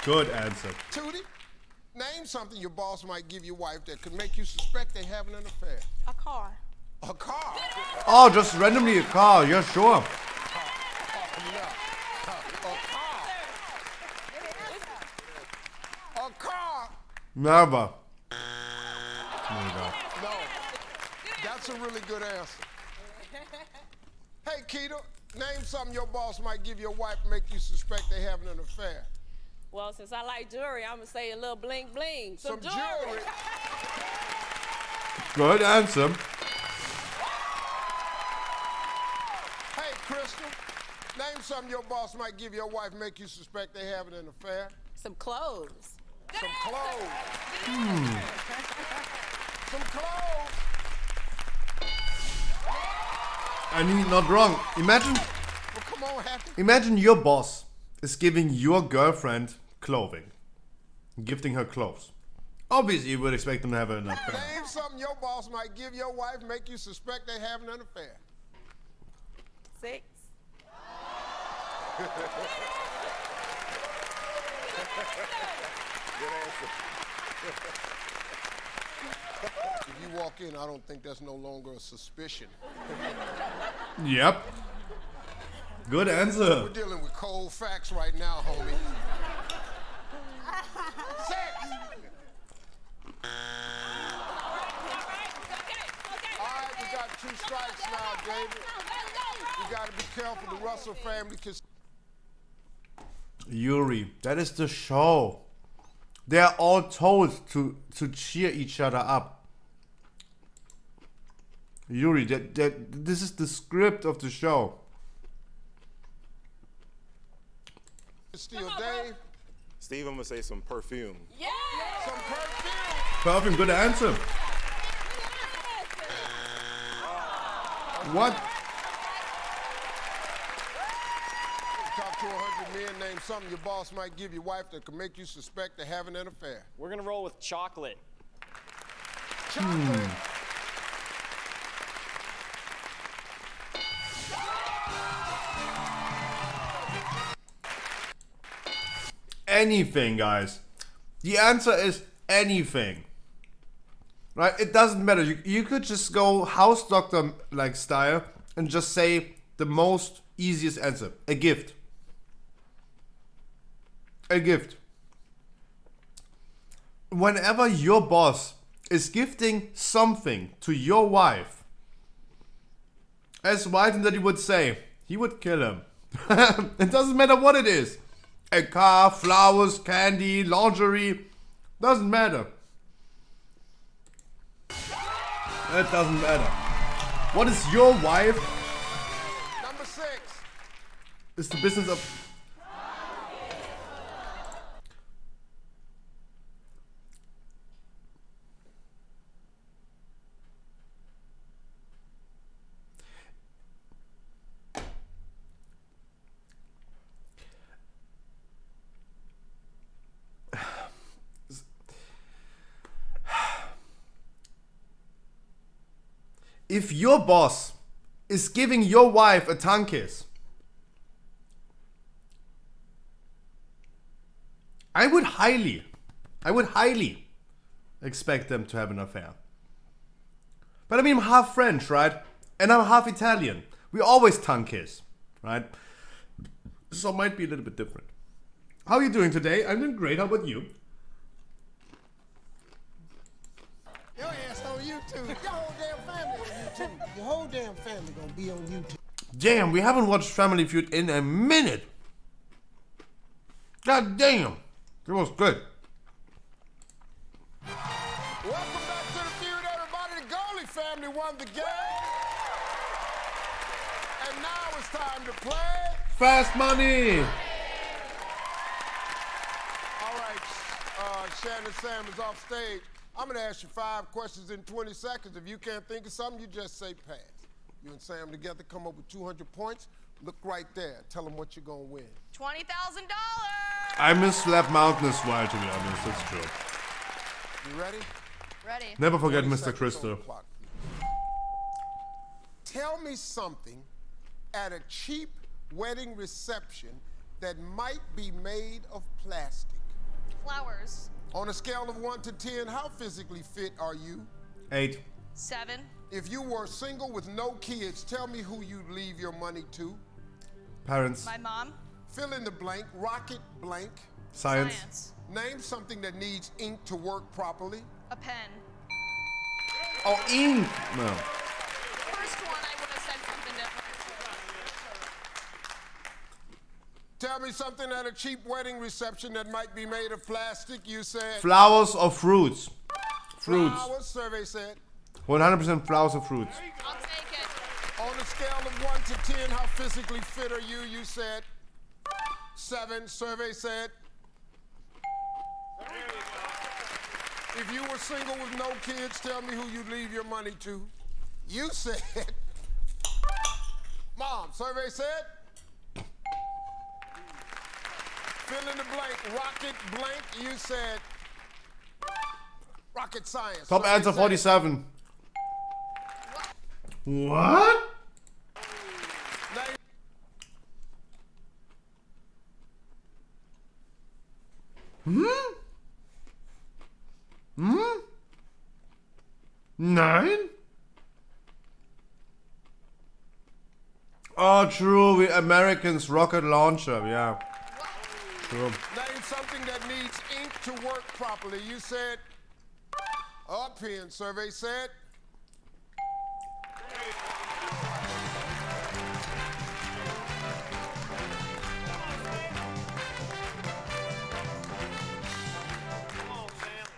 Good answer. Tootie, name something your boss might give your wife that could make you suspect they having an affair. A car. A car. Oh, just randomly a car. Yeah, sure. A car. Never. No. That's a really good answer. Hey, Keita, name something your boss might give your wife to make you suspect they having an affair. Well, since I like jewelry, I'm gonna say a little bling bling. Some jewelry. Good answer. Hey, Crystal, name something your boss might give your wife make you suspect they having an affair. Some clothes. Some clothes. Some clothes. And he's not wrong. Imagine, Well, come on, Happy. imagine your boss is giving your girlfriend clothing, gifting her clothes. Obviously, you would expect them to have an affair. Name something your boss might give your wife make you suspect they having an affair. 6. Good answer. If you walk in, I don't think that's no longer a suspicion. Yep. Good answer. We're dealing with cold facts right now, homie. 6. All right, we got 2 strikes now, David. You got to be careful. The Russell family can. Yuri, that is the show. They are all told to cheer each other up. Yuri, this is the script of the show. Still, Dave. Steve, I'm gonna say some perfume. Yeah. Some perfume. Perfume, good answer. What? Talk to 100 men, name something your boss might give your wife that could make you suspect they're having an affair. We're gonna roll with chocolate. Chocolate. Anything, guys. The answer is anything. Right? It doesn't matter. You could just go house doctor like style and just say the most easiest answer. A gift. A gift. Whenever your boss is gifting something to your wife, as Whiten that he would say, he would kill him. It doesn't matter what it is. A car, flowers, candy, lingerie. Doesn't matter. It doesn't matter. What is your wife? Number 6. It's the business of... If your boss is giving your wife a tongue kiss, I would highly expect them to have an affair. But I mean, I'm half French, right? And I'm half Italian. We always tongue kiss, right? So it might be a little bit different. How are you doing today? I'm doing great. How about you? Your ass on YouTube. Your whole damn family on YouTube. Your whole damn family gonna be on YouTube. Damn, we haven't watched Family Feud in a minute. God damn. It was good. won the game. And now it's time to play. Fast money. All right, Shannon Sam is off stage. I'm gonna ask you 5 questions in 20 seconds. If you can't think of something, you just say pass. You and Sam together come up with 200 points. Look right there. Tell them what you're gonna win. $20,000. I miss Slap Mountain as well, to be honest. That's true. You ready? Ready. Never forget 20 Mr. seconds on Crystal. the clock. Tell me something at a cheap wedding reception that might be made of plastic. Flowers. On a scale of 1 to 10, how physically fit are you? 8. 7. If you were single with no kids, tell me who you'd leave your money to. Parents. My mom. Fill in the blank, rocket blank. Science. Name something that needs ink to work properly. A pen. Oh, ink. No. First one, I would have said something different. Tell me something at a cheap wedding reception that might be made of plastic. You said Flowers or fruits? Fruits. flowers, survey said. 100% flowers or fruits. I'll take it. On a scale of 1 to 10, how physically fit are you? You said 7, survey said. If you were single with no kids, tell me who you'd leave your money to. You said Mom, survey said. Fill in the blank, rocket blank. You said rocket science. Top survey answer said. 47. What? Hmm? 9? Oh, true. We Americans rocket launcher. Yeah. True. Name something that needs ink to work properly. You said a pen. Survey said.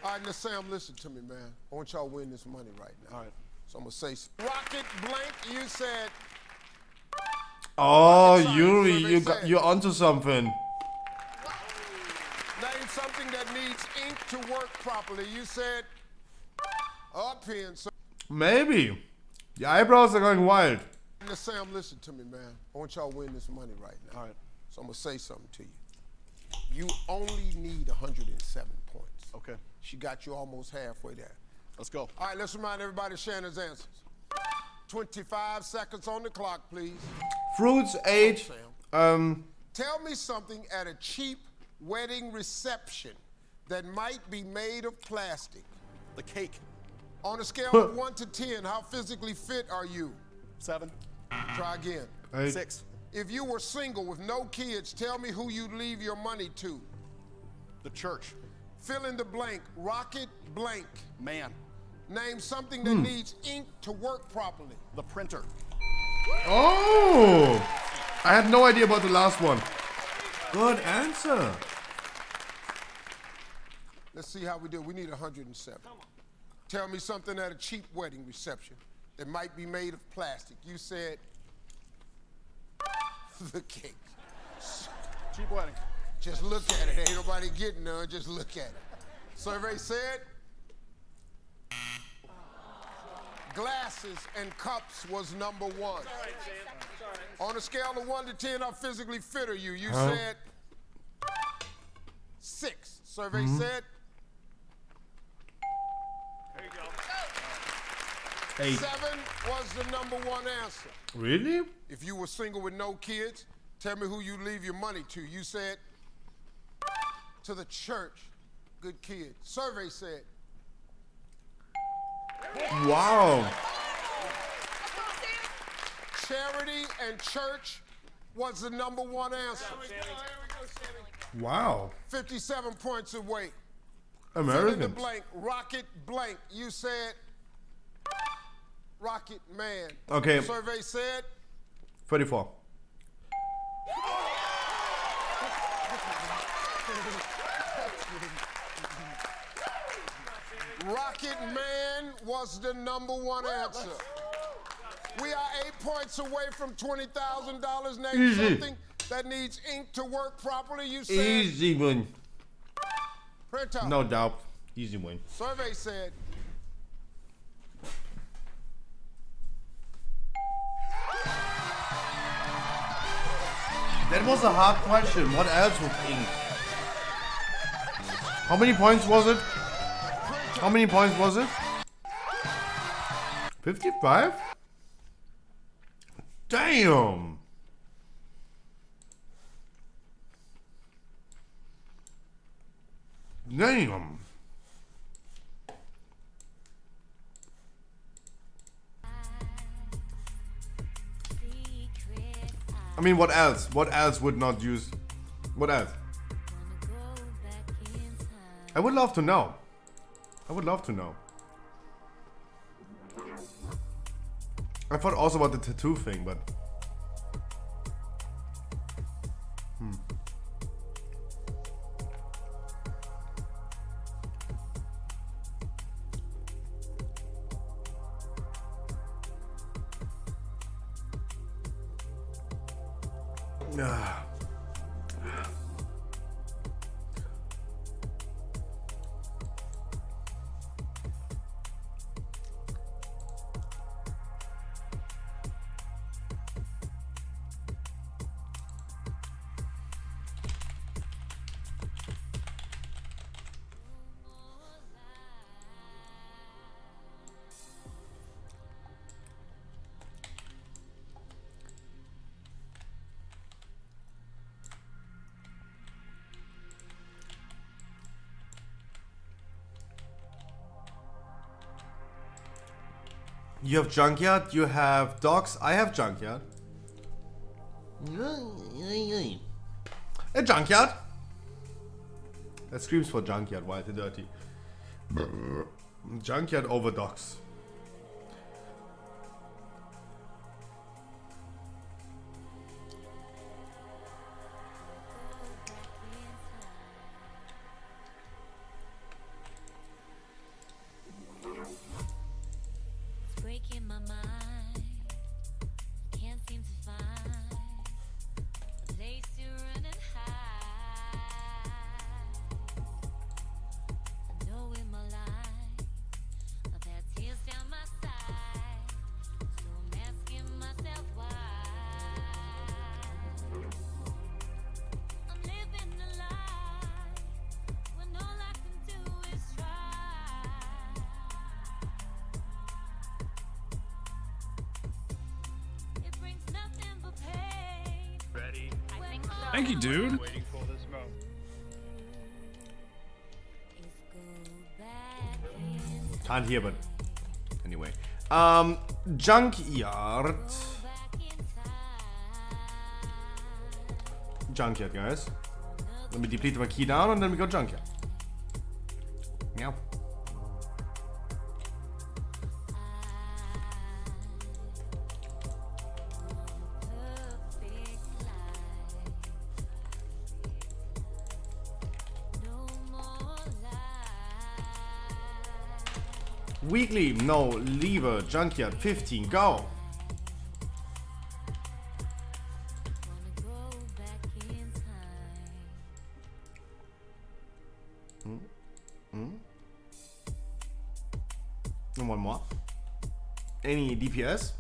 All right, now Sam, listen to me, man. I want y'all to win this money right now. All right. So I'm gonna say rocket blank. You said. Oh, Rocket science, Yuri, survey said. you're onto something. Name something that needs ink to work properly. You said a pen. Maybe. The eyebrows are going wild. Now, Sam, listen to me, man. I want y'all to win this money right now. All right. So I'm gonna say something to you. You only need 107 points. Okay. She got you almost halfway there. Let's go. All right, let's remind everybody Shannon's answers. 25 seconds on the clock, please. Fruits, 8. Tell me something at a cheap wedding reception that might be made of plastic. The cake. On a scale of 1 to 10, how physically fit are you? 7. Try again. 8. 6. If you were single with no kids, tell me who you'd leave your money to. The church. Fill in the blank, rocket blank. Man. Name something that needs ink to work properly. The printer. Oh! I had no idea about the last one. Good answer. Let's see how we do. We need 107. Tell me something at a cheap wedding reception that might be made of plastic. You said the cake. Cheap wedding. Just look at it. Ain't nobody getting none. Just look at it. Survey said glasses and cups was number 1. On a scale of 1 to 10, how physically fit are you? You said 6. Survey said. There you go. 8. 7 was the number 1 answer. Really? If you were single with no kids, tell me who you leave your money to. You said to the church. Good kid. Survey said. Wow. Charity and church was the number 1 answer. Wow. 57 points away. Americans. Fill in the blank, rocket blank. You said Rocket Man. Okay. Survey said 34. Rocket Man was the #1 answer. We are 8 points away from $20,000. Name Easy. something that needs ink to work properly. You said Easy win. printer. No doubt. Easy win. Survey said That was a hard question. What else with ink? How many points was it? How many points was it? 55? Damn! Damn! I mean, what else? What else would not use? What else? I would love to know. I would love to know. I thought also about the tattoo thing, but... Ah. You have Junkyard, you have Dogs, I have Junkyard. A Junkyard? That screams for Junkyard, Wild and Dirty. Junkyard over Dogs. Thank you, dude. Can't hear, but anyway. Junkyard. Junkyard, guys. Let me deplete my key down and then we go Junkyard. Meow. Weekly, no, lever, Junkyard, 15, go! And one more. Any DPS?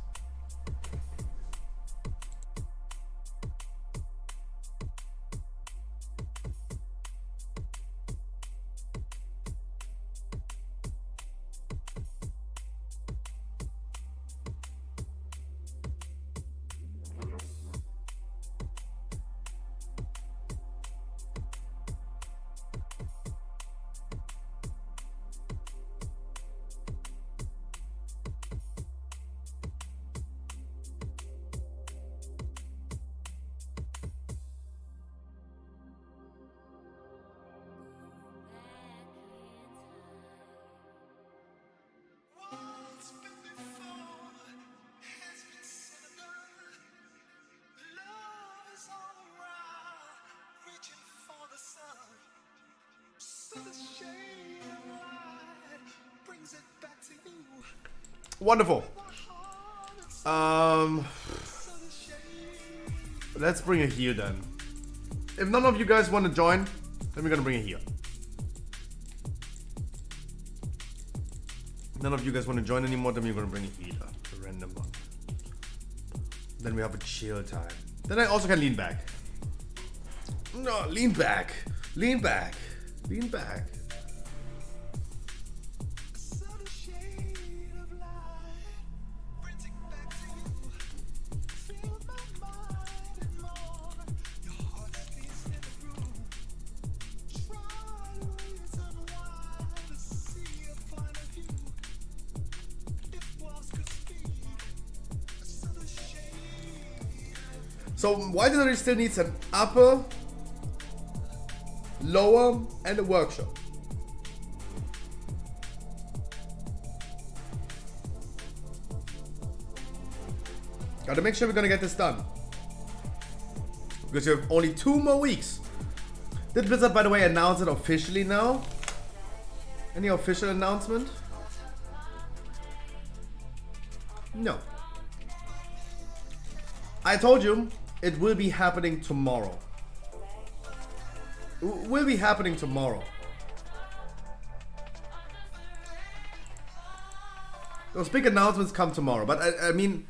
Wonderful. Let's bring a heal then. If none of you guys want to join, then we're gonna bring a heal. None of you guys want to join anymore, then we're gonna bring a healer, a random one. Then we have a chill time. Then I also can lean back. No, lean back. Lean back. Lean back. So why does it still needs an upper, lower, and a workshop? Gotta make sure we're gonna get this done. Because you have only 2 more weeks. Did Blizzard, by the way, announce it officially now? Any official announcement? No. I told you, it will be happening tomorrow. It will be happening tomorrow. Those big announcements come tomorrow. But I mean,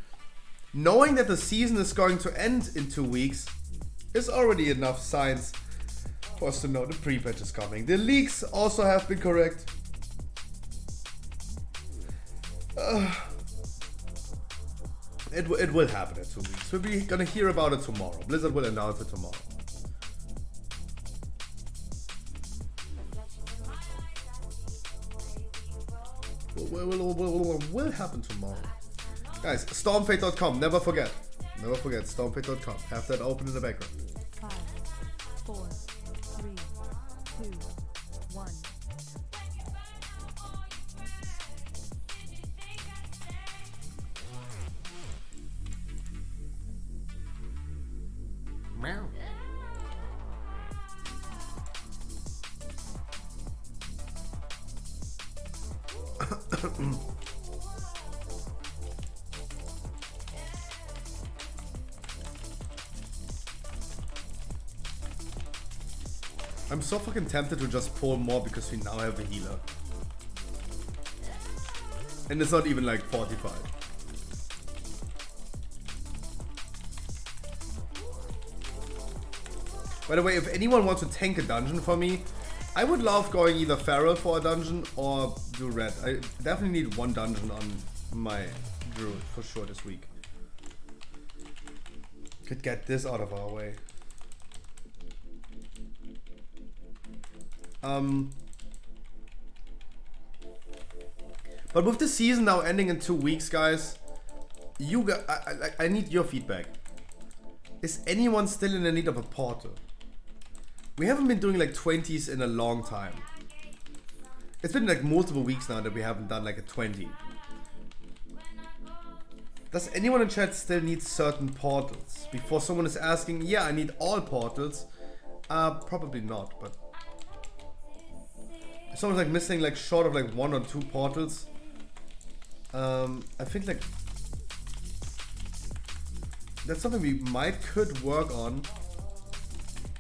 knowing that the season is going to end in 2 weeks is already enough signs for us to know the pre-patch is coming. The leaks also have been correct. It will happen in 2 weeks. We're gonna hear about it tomorrow. Blizzard will announce it tomorrow. Will happen tomorrow. Guys, stormfate.com, never forget. Never forget, stormfate.com. Have that open in the background. 5, 4, 3, 2, 1. Meow. I'm so fucking tempted to just pull more because we now have a healer. And it's not even like 45. By the way, if anyone wants to tank a dungeon for me, I would love going either Feral for a dungeon or do Red. I definitely need 1 dungeon on my Druid for sure this week. Could get this out of our way. But with the season now ending in 2 weeks, guys, I need your feedback. Is anyone still in the need of a portal? We haven't been doing like 20s in a long time. It's been like multiple weeks now that we haven't done like a 20. Does anyone in chat still need certain portals? Before someone is asking, yeah, I need all portals. Probably not, but if someone's like missing like short of like 1 or 2 portals, I think like that's something we could work on.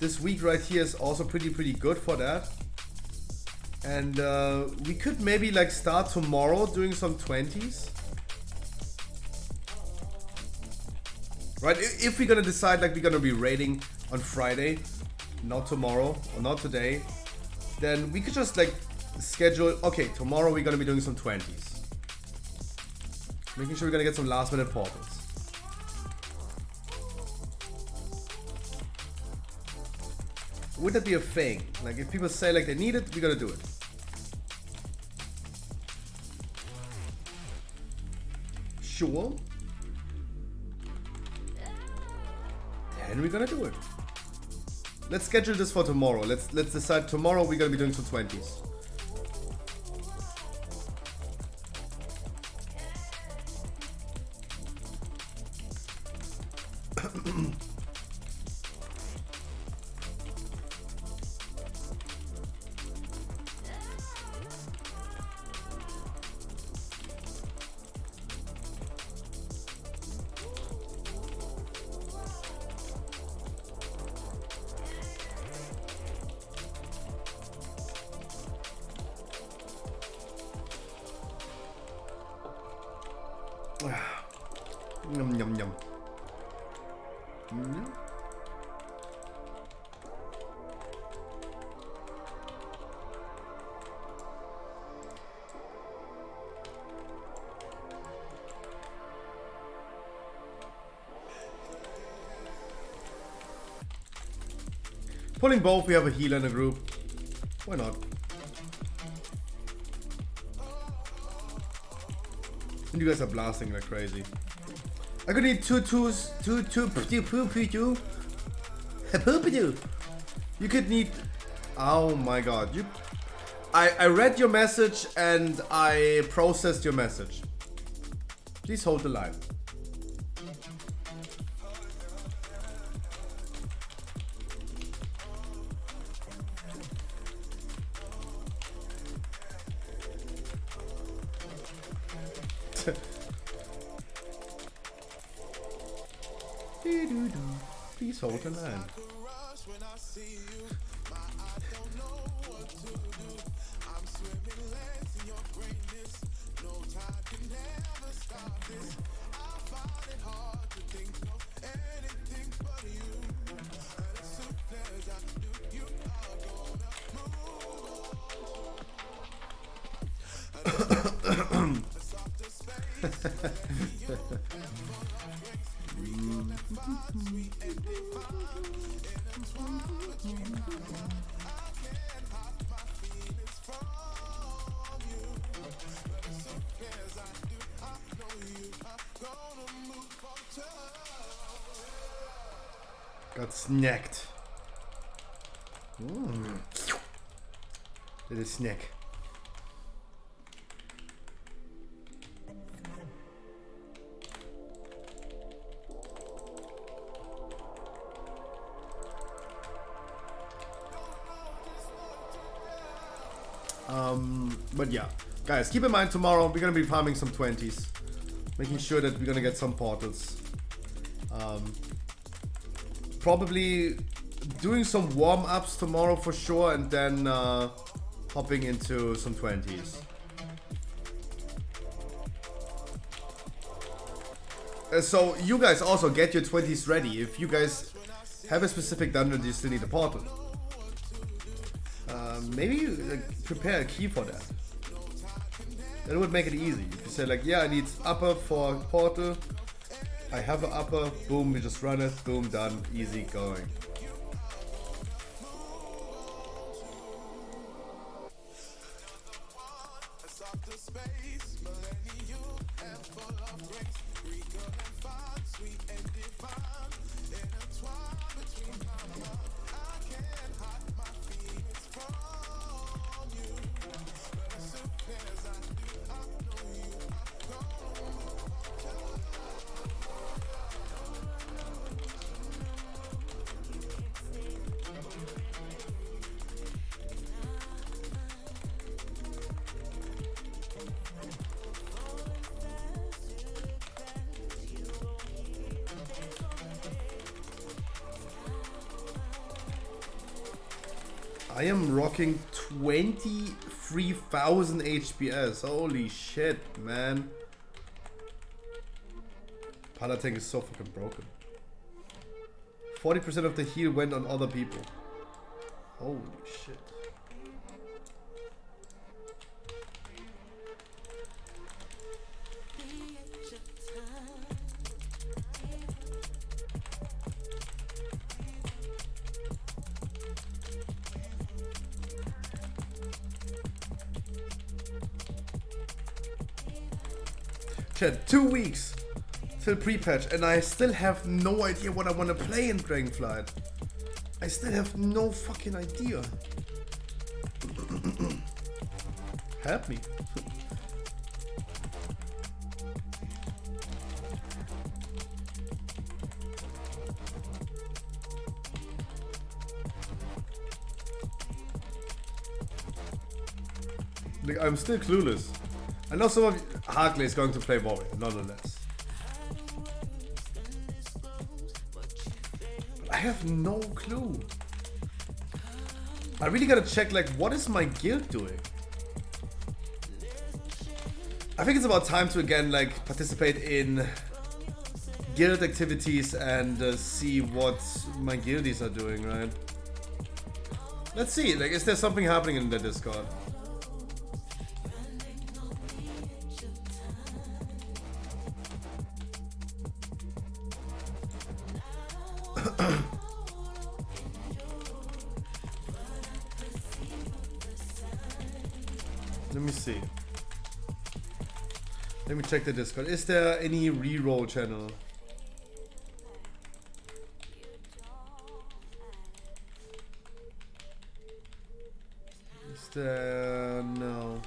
This week right here is also pretty good for that. And we could maybe like start tomorrow doing some 20s. Right, if we're gonna decide like we're gonna be raiding on Friday, not tomorrow or not today, then we could just like schedule, okay, tomorrow we're gonna be doing some 20s. Making sure we're gonna get some last minute portals. Would that be a thing? Like if people say like they need it, we're gonna do it. Sure. Then we're gonna do it. Let's schedule this for tomorrow. Let's decide tomorrow we're gonna be doing some 20s. Yum, yum, yum. Mm. Pulling both, we have a healer in the group. Why not? And you guys are blasting like crazy. I could need two. You could need. Oh my god! I read your message and I processed your message. Please hold the line. Please hold the line. Got snacked. Little snack. But yeah, guys, keep in mind tomorrow we're gonna be farming some 20s, making sure that we're gonna get some portals. Probably doing some warm-ups tomorrow for sure, and then hopping into some 20s. So you guys also get your 20s ready. If you guys have a specific dungeon you still need a portal, maybe prepare a key for that. That would make it easy. If you say like, yeah, I need upper for portal, I have an upper, boom, we just run it, boom, done, easy going. I am rocking 23,000 HPS. Holy shit, man. Paladin is so fucking broken. 40% of the heal went on other people. Holy shit. Chat, 2 weeks till pre-patch and I still have no idea what I want to play in Dragonflight. I still have no fucking idea. Help me. Like, I'm still clueless. I know some of you, Harkley is going to play Warrior, nonetheless. But I have no clue. I really gotta check, like, what is my guild doing? I think it's about time to again, like, participate in guild activities and see what my guildies are doing, right? Let's see, like, is there something happening in the Discord? Let me see. Let me check the Discord. Is there any reroll channel? Is there... no.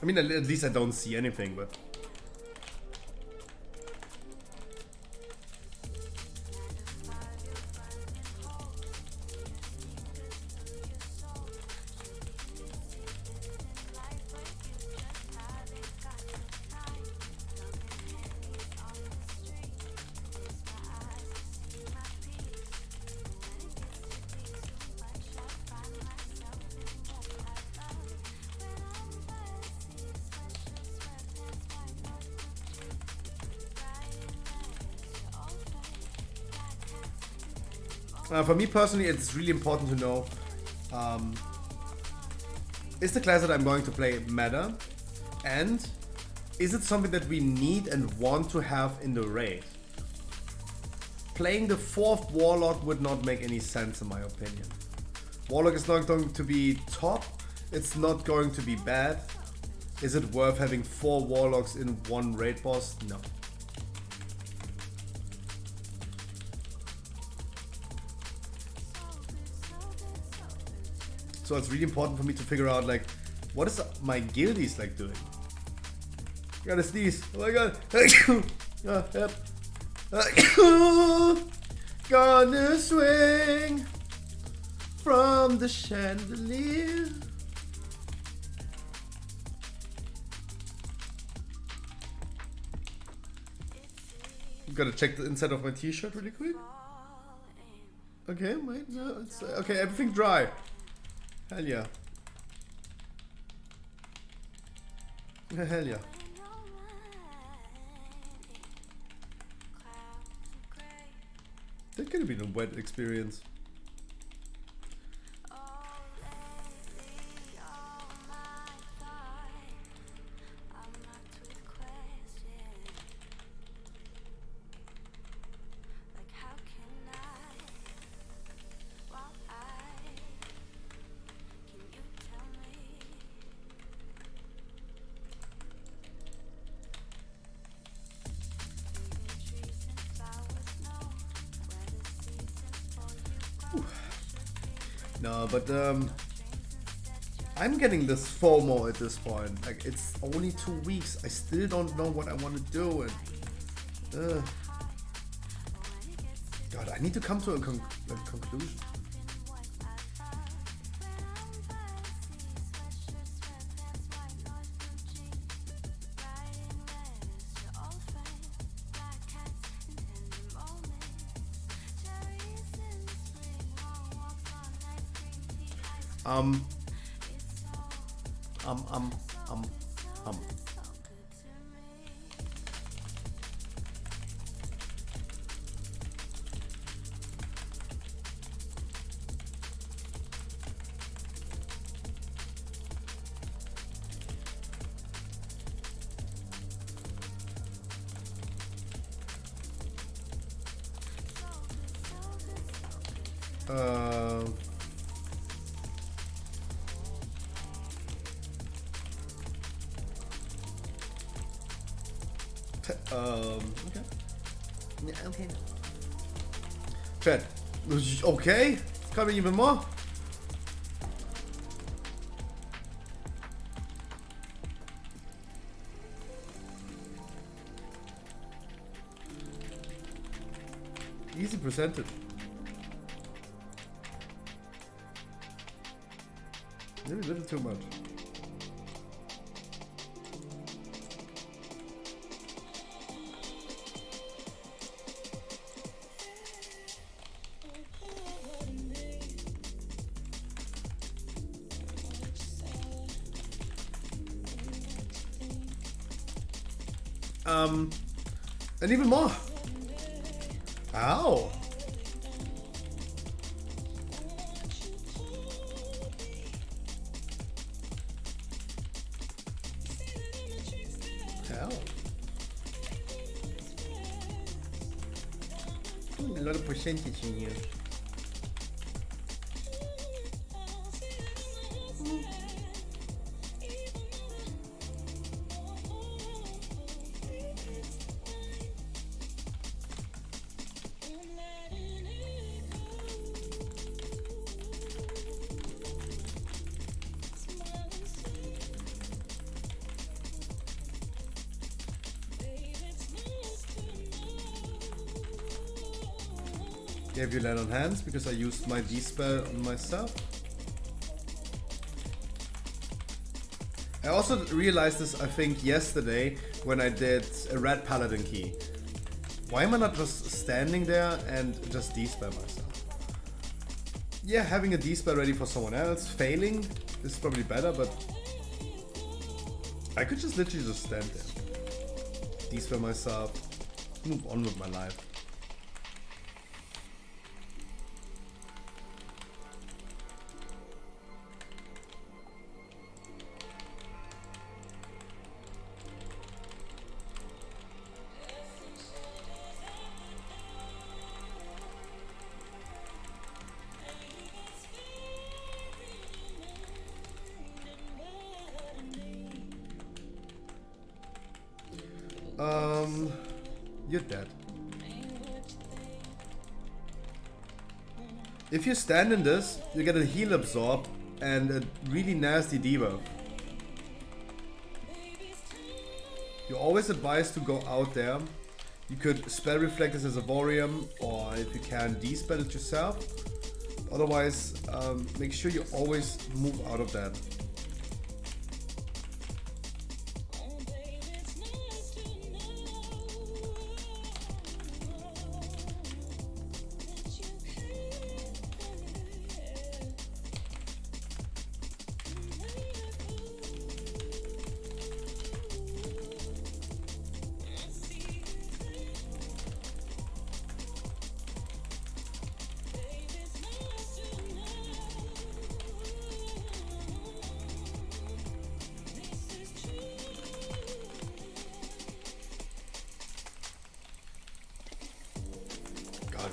I mean, at least I don't see anything, but... for me personally, it's really important to know, is the class that I'm going to play meta, and is it something that we need and want to have in the raid? Playing the 4th Warlock would not make any sense in my opinion. Warlock is not going to be top, it's not going to be bad. Is it worth having 4 Warlocks in one raid boss? No. So it's really important for me to figure out, like, what is my guildies like doing? Gotta sneeze. Oh my god. Yep. Gonna swing from the chandelier. Gotta check the inside of my t-shirt really quick. Okay, wait, no, it's okay, everything dry. Hell yeah. Hell yeah. That could have been a wet experience. No, but I'm getting this FOMO at this point. Like, it's only 2 weeks. I still don't know what I want to do, and God, I need to come to a conclusion. Okay. Yeah, okay. Chat. Okay. It's coming even more. Easy percentage. little too much. And even more. Ow. Ow. A lot of percentage in here. Gave you land on hands because I used my D-spell on myself. I also realized this, I think, yesterday when I did a red paladin key. Why am I not just standing there and just D-spell myself? Yeah, having a D-spell ready for someone else, failing is probably better, but I could just literally just stand there. D-spell myself, move on with my life. You're dead. If you stand in this, you get a heal absorb and a really nasty debuff. You're always advised to go out there. You could spell reflect this as a Vorium, or if you can, de-spell it yourself. Otherwise, make sure you always move out of that.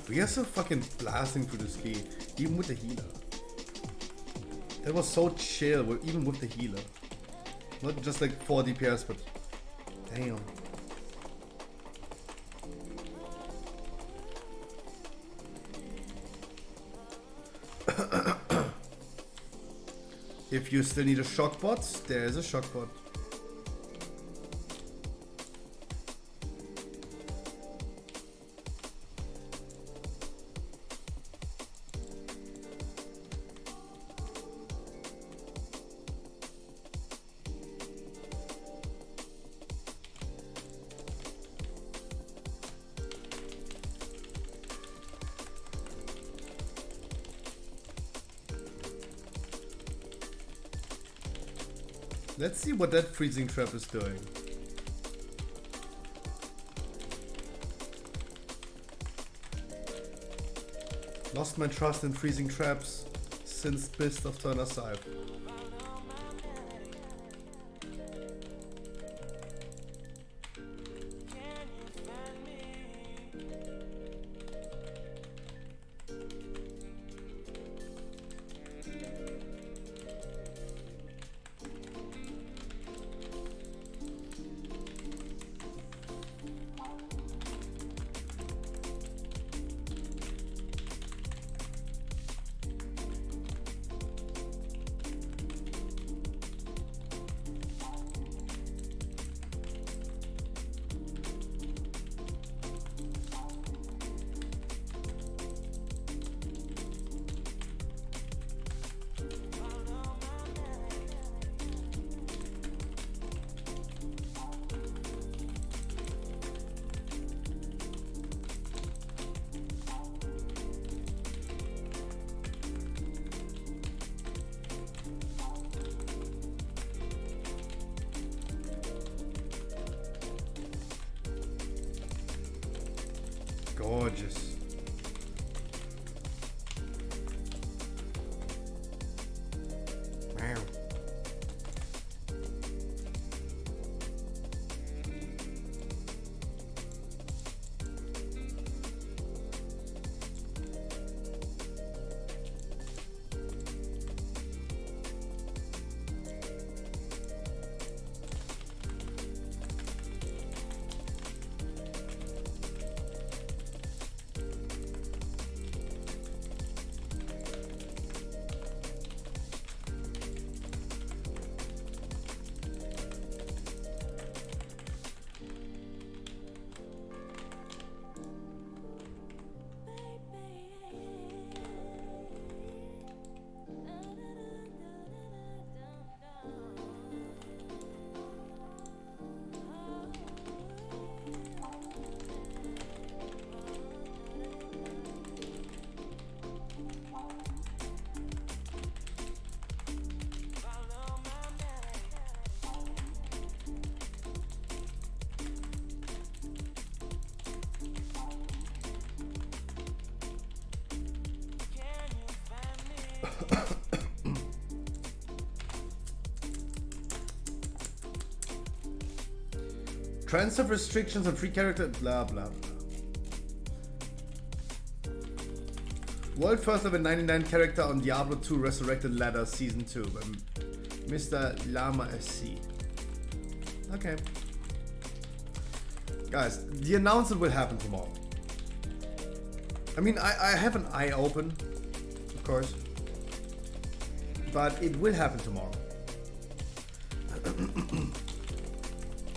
We are so fucking blasting through this key, even with the healer. That was so chill, even with the healer. Not just like 4 DPS, but damn. If you still need a shock bot, there is a shock bot. Let's see what that freezing trap is doing. Lost my trust in freezing traps since Beast of Turner Scythe. gorgeous. Wow. Transfer restrictions on free character, blah blah blah. World first ever 99 character on Diablo 2 Resurrected Ladder Season 2 by Mr. Llama SC. Okay. Guys, the announcement will happen tomorrow. I mean, I have an eye open, of course. But it will happen tomorrow.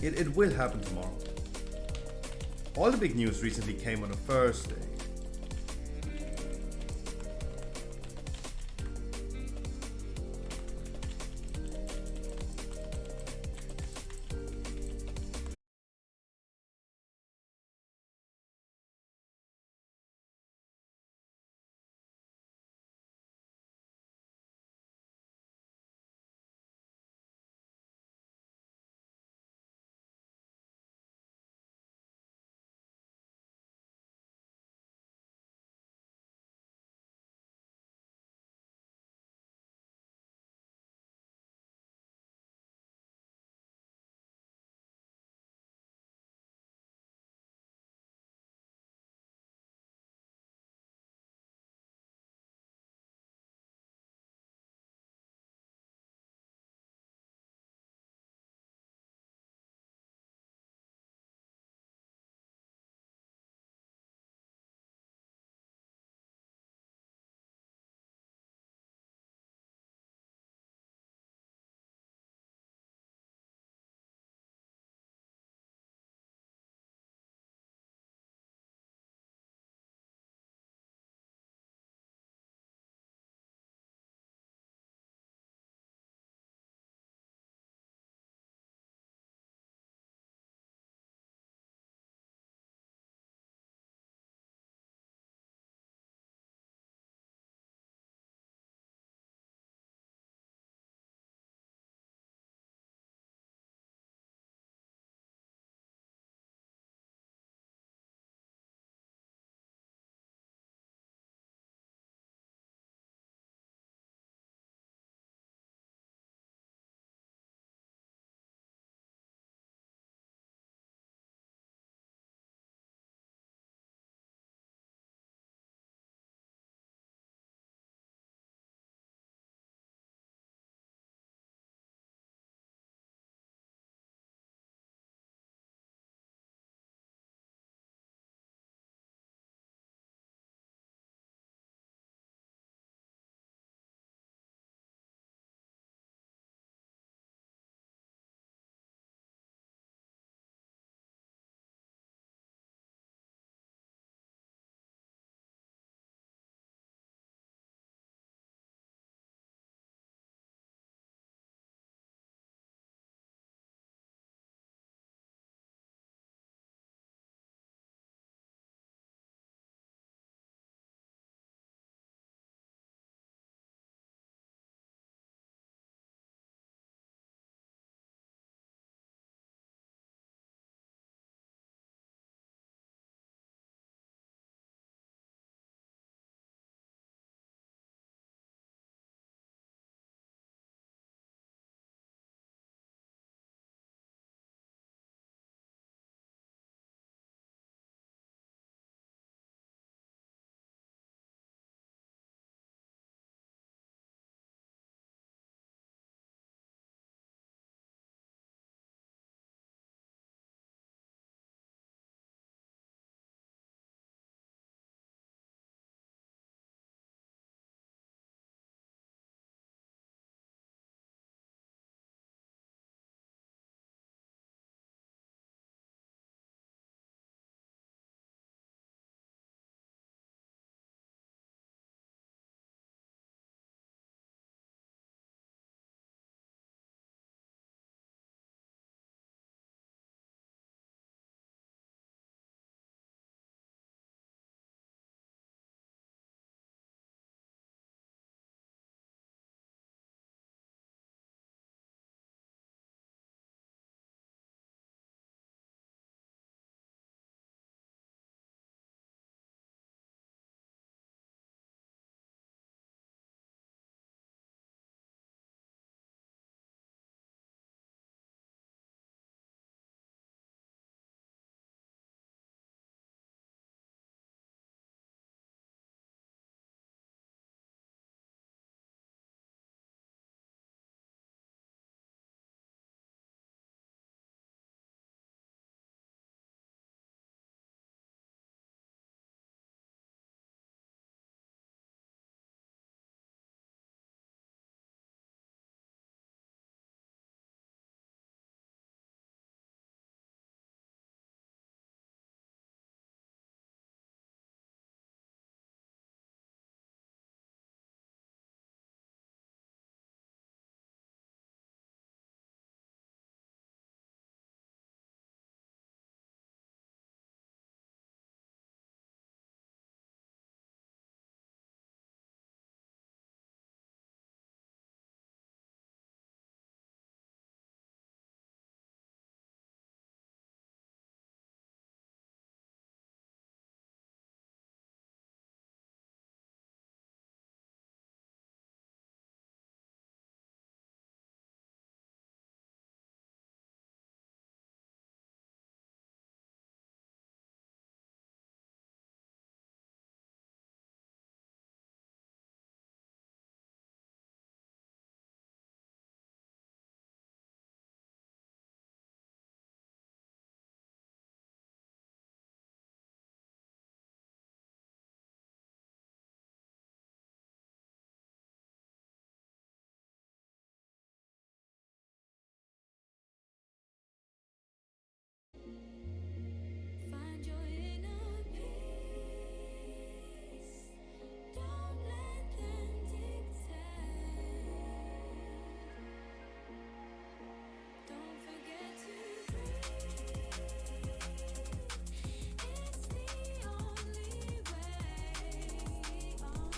It will happen tomorrow. All the big news recently came on a Thursday.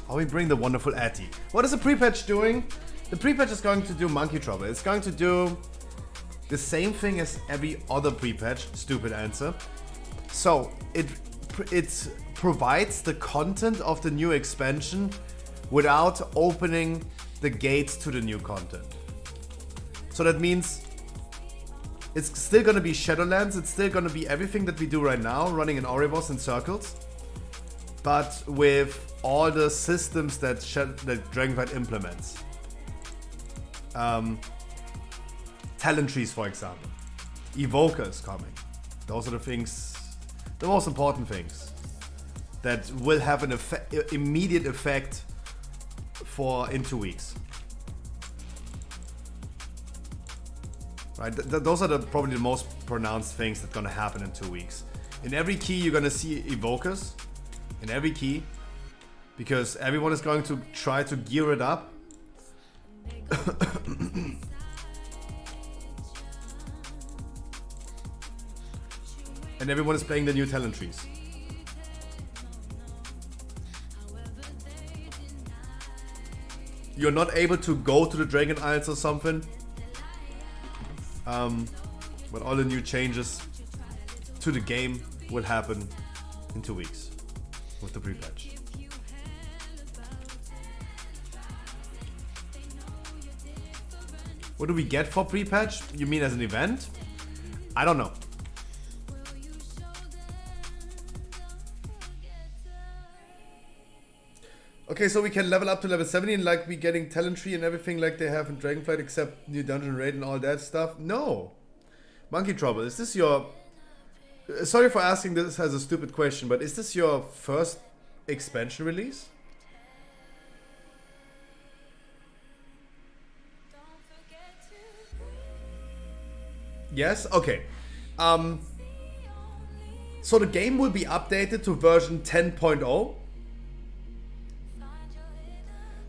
Oh, we bring the wonderful Atty. What is the pre-patch doing? The pre-patch is going to do monkey trouble. It's going to do the same thing as every other pre-patch. Stupid answer. So it provides the content of the new expansion without opening the gates to the new content. So that means it's still going to be Shadowlands. It's still going to be everything that we do right now, running in Oribos in circles, but with all the systems that Dragonflight implements. Talent trees, for example. Evoker is coming. Those are the things, the most important things that will have an immediate effect in 2 weeks. Right? Those are probably the most pronounced things that's gonna happen in 2 weeks. In every key, you're gonna see evokers. In every key. Because everyone is going to try to gear it up. And everyone is playing the new talent trees. You're not able to go to the Dragon Isles or something. But all the new changes to the game will happen in 2 weeks with the pre-patch. What do we get for pre-patch? You mean as an event? I don't know. Okay, so we can level up to level 70 and like we getting talent tree and everything like they have in Dragonflight except new dungeon raid and all that stuff? No. Monkey Trouble, is this your... Sorry for asking this as a stupid question, but is this your first expansion release? Yes? Okay. So the game will be updated to version 10.0.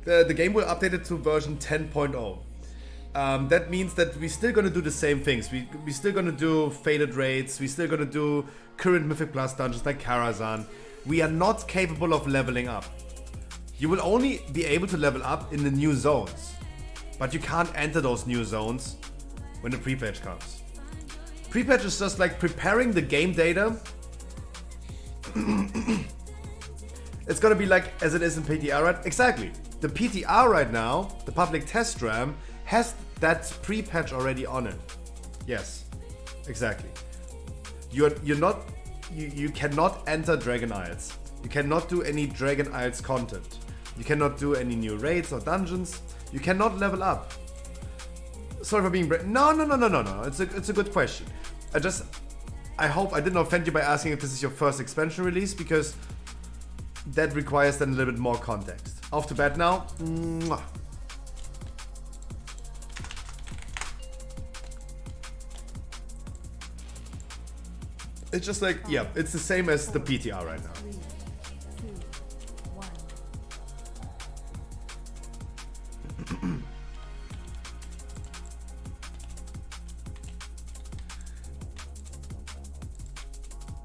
The game will update it to version 10.0. That means that we're still gonna do the same things. We're still gonna do faded raids. We're still gonna do current Mythic Plus dungeons like Karazhan. We are not capable of leveling up. You will only be able to level up in the new zones. But you can't enter those new zones when the pre-patch comes. Pre-patch is just like preparing the game data. It's gonna be like as it is in PTR, right? Exactly. The PTR right now, the public test RAM, has that pre-patch already on it. Yes, exactly. You cannot enter Dragon Isles. You cannot do any Dragon Isles content. You cannot do any new raids or dungeons. You cannot level up. Sorry for being no. It's a good question. I hope I didn't offend you by asking if this is your first expansion release, because that requires then a little bit more context. Off to bed now. Mwah. It's just like, yeah, it's the same as the PTR right now. 3, 2,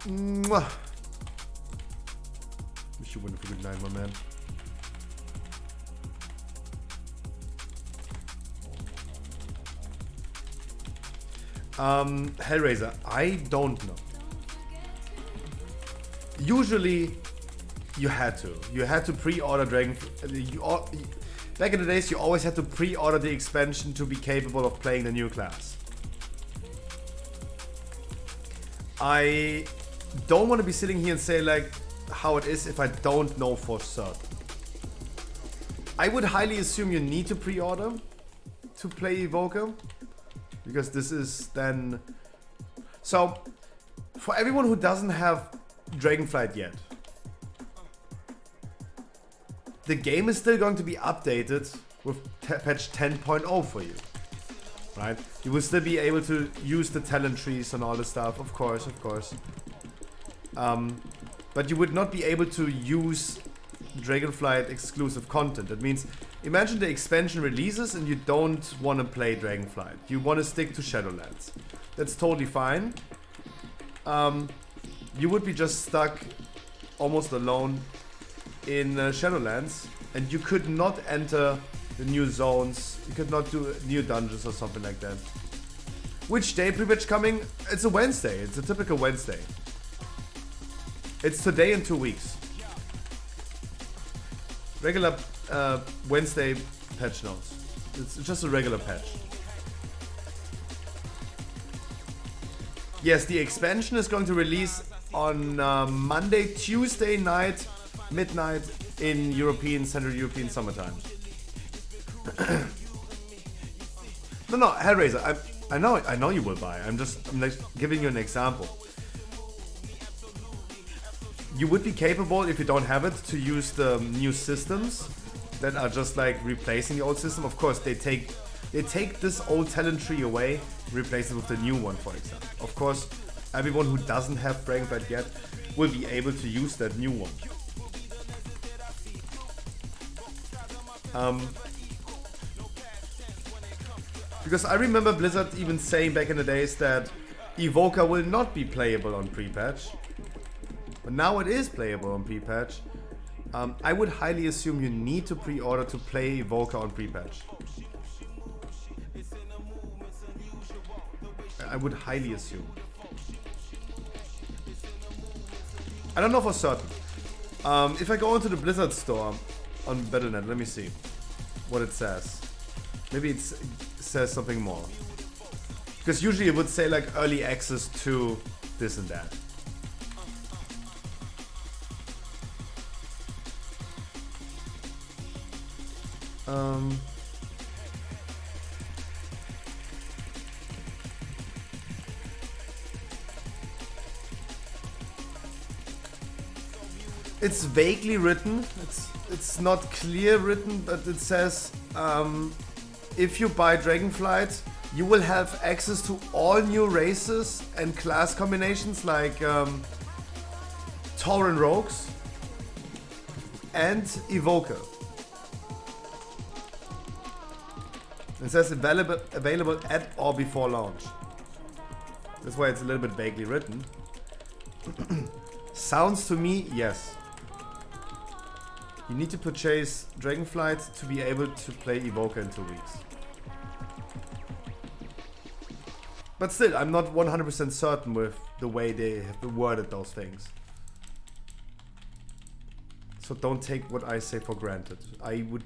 1. Mwah. Wish you wouldn't have a good night, my man. Hellraiser, I don't know. Usually, you had to pre-order Dragon. Back in the days, you always had to pre-order the expansion to be capable of playing the new class. I don't want to be sitting here and say like how it is if I don't know for certain. I would highly assume you need to pre-order to play Evoker, because this is then... So, for everyone who doesn't have Dragonflight yet, the game is still going to be updated with patch 10.0 for you, right? You will still be able to use the talent trees and all the stuff, of course. But you would not be able to use Dragonflight exclusive content. That means, imagine the expansion releases and you don't want to play Dragonflight. You want to stick to Shadowlands. That's totally fine. You would be just stuck almost alone in Shadowlands and you could not enter the new zones. You could not do new dungeons or something like that. Which day pre-patch coming? It's a Wednesday. It's a typical Wednesday. It's today in 2 weeks. Regular Wednesday patch notes. It's just a regular patch. Yes, the expansion is going to release on Monday, Tuesday night, midnight in European, Central European summertime. No, Hellraiser, I know you will buy. I'm like giving you an example. You would be capable, if you don't have it, to use the new systems that are just like replacing the old system. Of course, they take this old talent tree away, replace it with the new one, for example. Of course, everyone who doesn't have Dragonflight yet will be able to use that new one. Because I remember Blizzard even saying back in the days that Evoker will not be playable on pre-patch. But now it is playable on pre-patch. I would highly assume you need to pre-order to play Evoker on pre-patch. I would highly assume. I don't know for certain. If I go into the Blizzard store on Battle.net, let me see what it says. Maybe it says something more. Because usually it would say like early access to this and that. It's vaguely written. It's not clear written, but it says if you buy Dragonflight, you will have access to all new races and class combinations like Tauren Rogues and Evoker. It says available at or before launch. That's why it's a little bit vaguely written. Sounds to me, yes. You need to purchase Dragonflight to be able to play Evoker in 2 weeks. But still, I'm not 100% certain with the way they have worded those things. So don't take what I say for granted. I would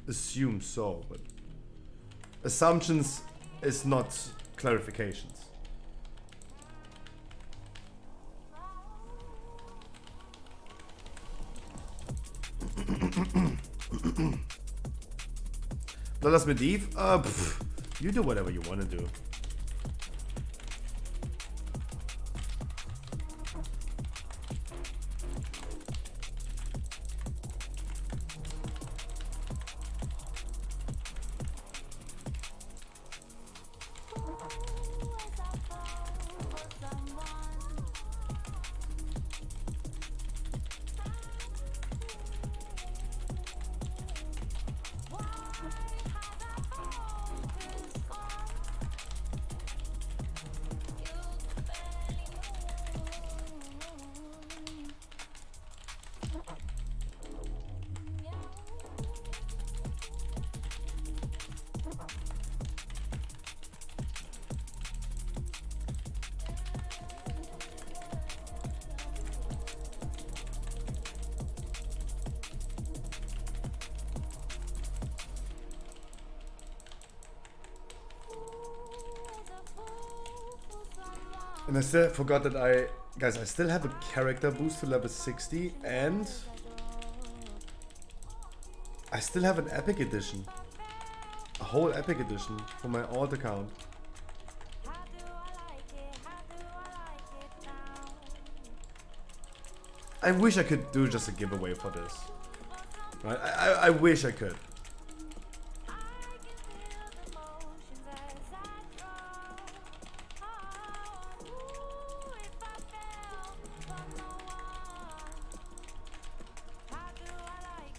assume so, but assumptions is not clarifications. Bloodlust Medivh? You do whatever you want to do. And I still forgot that guys, I still have a character boost to level 60 and I still have an epic edition. A whole epic edition for my alt account. I wish I could do just a giveaway for this. Right? I wish I could.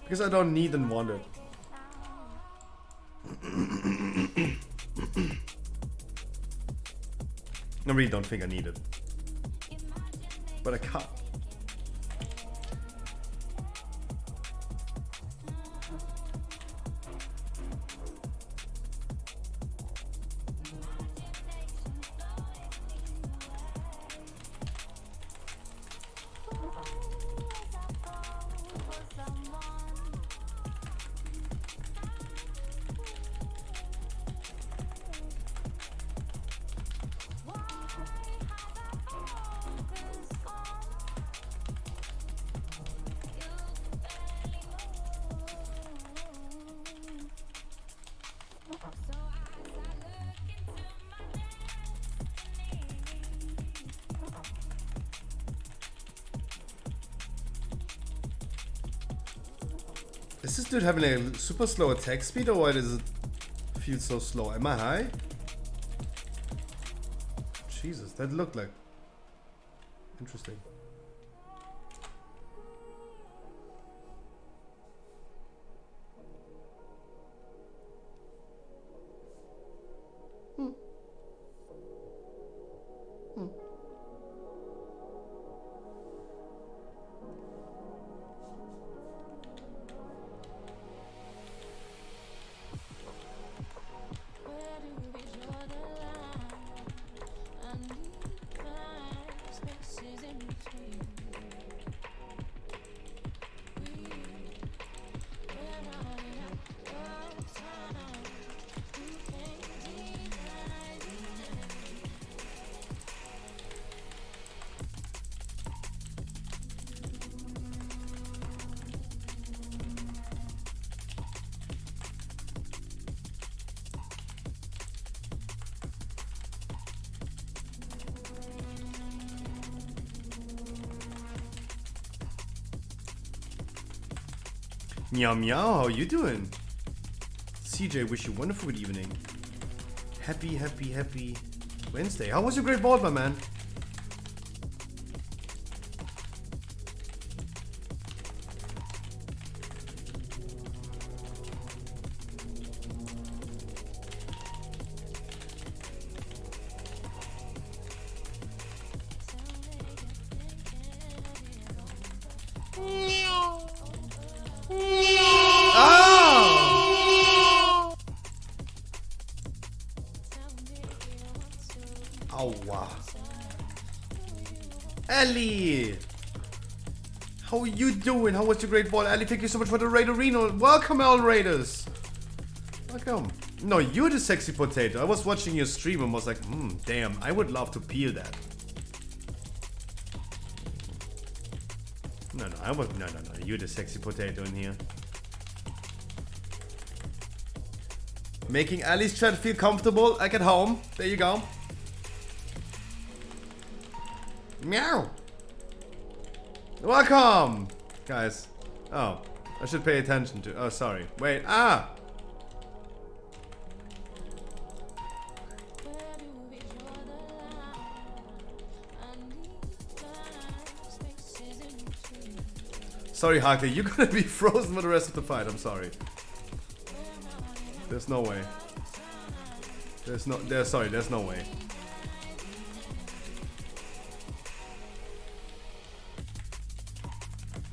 Because I don't need and want it. I really don't think I need it. But I can't. Is this dude having a super slow attack speed, or why does it feel so slow? Am I high? Jesus, that looked like... Interesting. Meow meow, how you doing? CJ, wish you a wonderful good evening. Happy Wednesday. How was your great ball, my man? Ellie! How you doing? How was your great ball? Ellie, thank you so much for the Raid Arena. Welcome, all Raiders. Welcome. No, you're the sexy potato. I was watching your stream and was like, damn, I would love to peel that. No, you're the sexy potato in here. Making Ellie's chat feel comfortable, like at home. There you go. Meow. Welcome, guys. Oh, I should pay attention to. Oh, sorry. Wait. Ah. Sorry, Harker. You're gonna be frozen for the rest of the fight. I'm sorry. There's no way. There's no way.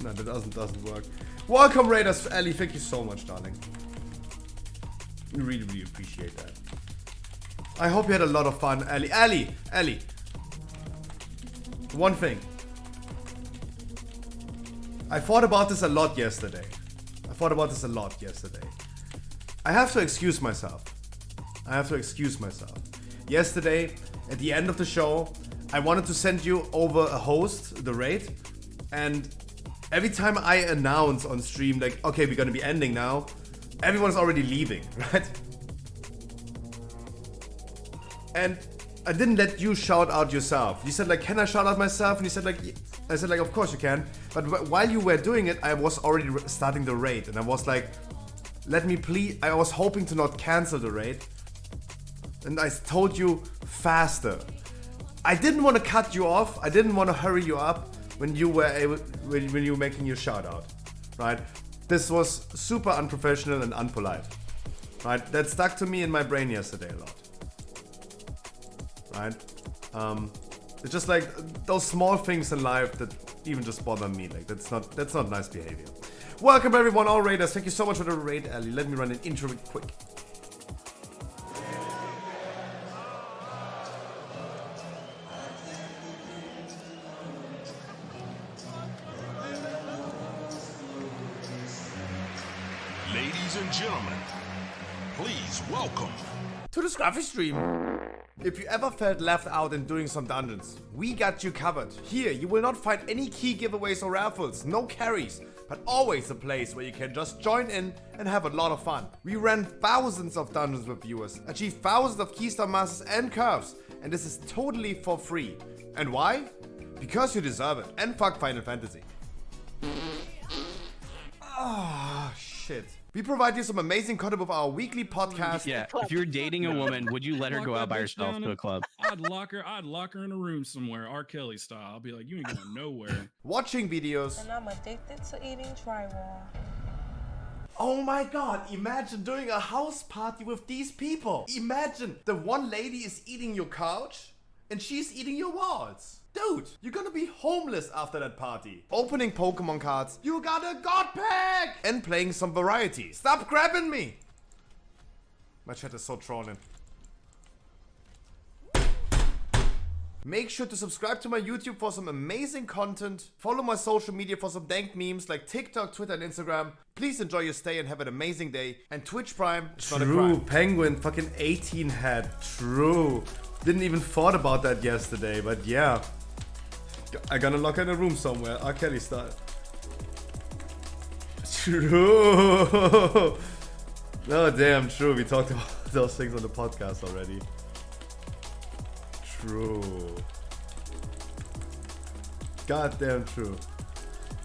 No, that doesn't work. Welcome, Raiders. Ellie, thank you so much, darling. Really, really appreciate that. I hope you had a lot of fun, Ellie. Ellie. One thing. I thought about this a lot yesterday. I have to excuse myself. Yesterday, at the end of the show, I wanted to send you over a host, the raid, and every time I announce on stream, like, okay, we're gonna be ending now, everyone's already leaving, right? And I didn't let you shout out yourself. You said, like, can I shout out myself? And you said, like, I said, like, of course you can. But while you were doing it, I was already starting the raid. And I was like, let me please, I was hoping to not cancel the raid. And I told you faster. I didn't want to cut you off. I didn't want to hurry you up when you were when you were making your shout out, right? This was super unprofessional and unpolite, right? That stuck to me in my brain yesterday a lot, right? It's just like those small things in life that even just bother me. Like that's not nice behavior. Welcome everyone, all raiders. Thank you so much for the raid, Ellie. Let me run an intro real quick. Ladies and gentlemen, please welcome to the Scruffy stream. If you ever felt left out in doing some dungeons, we got you covered. Here, you will not find any key giveaways or raffles, no carries, but always a place where you can just join in and have a lot of fun. We ran thousands of dungeons with viewers, achieved thousands of keystone masters and curves, and this is totally for free. And why? Because you deserve it, and fuck Final Fantasy. Ah, shit. shit. We provide you some amazing content with our weekly podcast. Yeah, if you're dating a woman, would you let her go out by herself to a club? I'd lock her in a room somewhere, R. Kelly style. I'll be like, you ain't going nowhere. Watching videos. And I'm addicted to eating drywall. Oh my god, imagine doing a house party with these people. Imagine the one lady is eating your couch and she's eating your walls. Dude, you're gonna be homeless after that party. Opening Pokemon cards. You got a God Pack! And playing some variety. Stop grabbing me! My chat is so trolling. Make sure to subscribe to my YouTube for some amazing content. Follow my social media for some dank memes like TikTok, Twitter, and Instagram. Please enjoy your stay and have an amazing day. And Twitch Prime is not a crime. True, Penguin, fucking 18 head. True. Didn't even thought about that yesterday, but yeah. I'm gonna lock her in a room somewhere, R. Kelly style. True. Oh damn, true. We talked about those things on the podcast already. True. Goddamn true.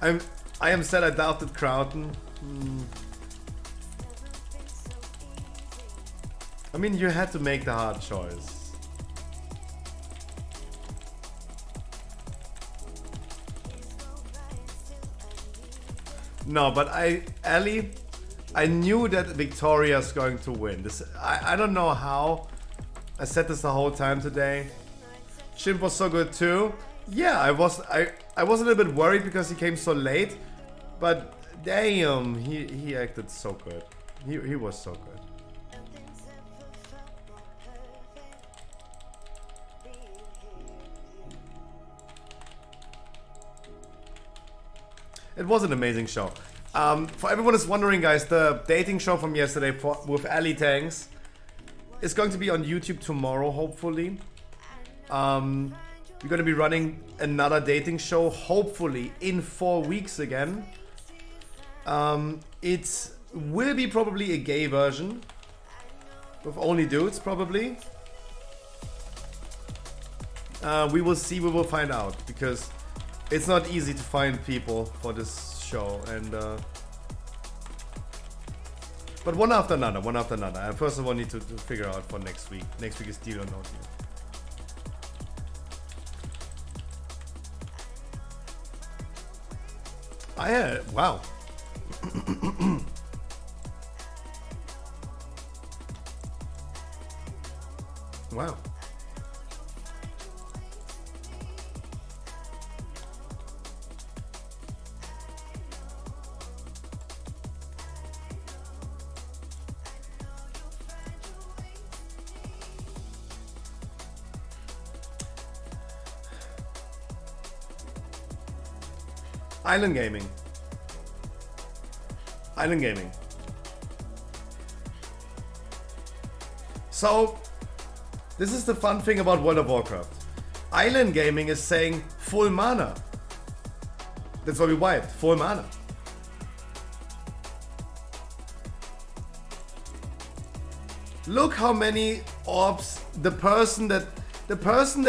I am sad I doubted Crowton. I mean, you had to make the hard choice. No, but Ellie, I knew that Victoria's going to win. I don't know how. I said this the whole time today. Chimp was so good too. Yeah, I was a little bit worried because he came so late, but damn, he acted so good. He was so good. It was an amazing show. For everyone who's wondering, guys, the dating show from yesterday with Ali Tanks is going to be on YouTube tomorrow, hopefully. We're going to be running another dating show, hopefully, in 4 weeks again. It will be probably a gay version. With only dudes, probably. We will see, we will find out. Because it's not easy to find people for this show. And but one after another. And first of all, need to figure out for next week. Next week is deal or no deal. Wow. Wow. Island gaming. So, this is the fun thing about World of Warcraft. Island gaming is saying full mana. That's why we wiped. Full mana. Look how many orbs the person that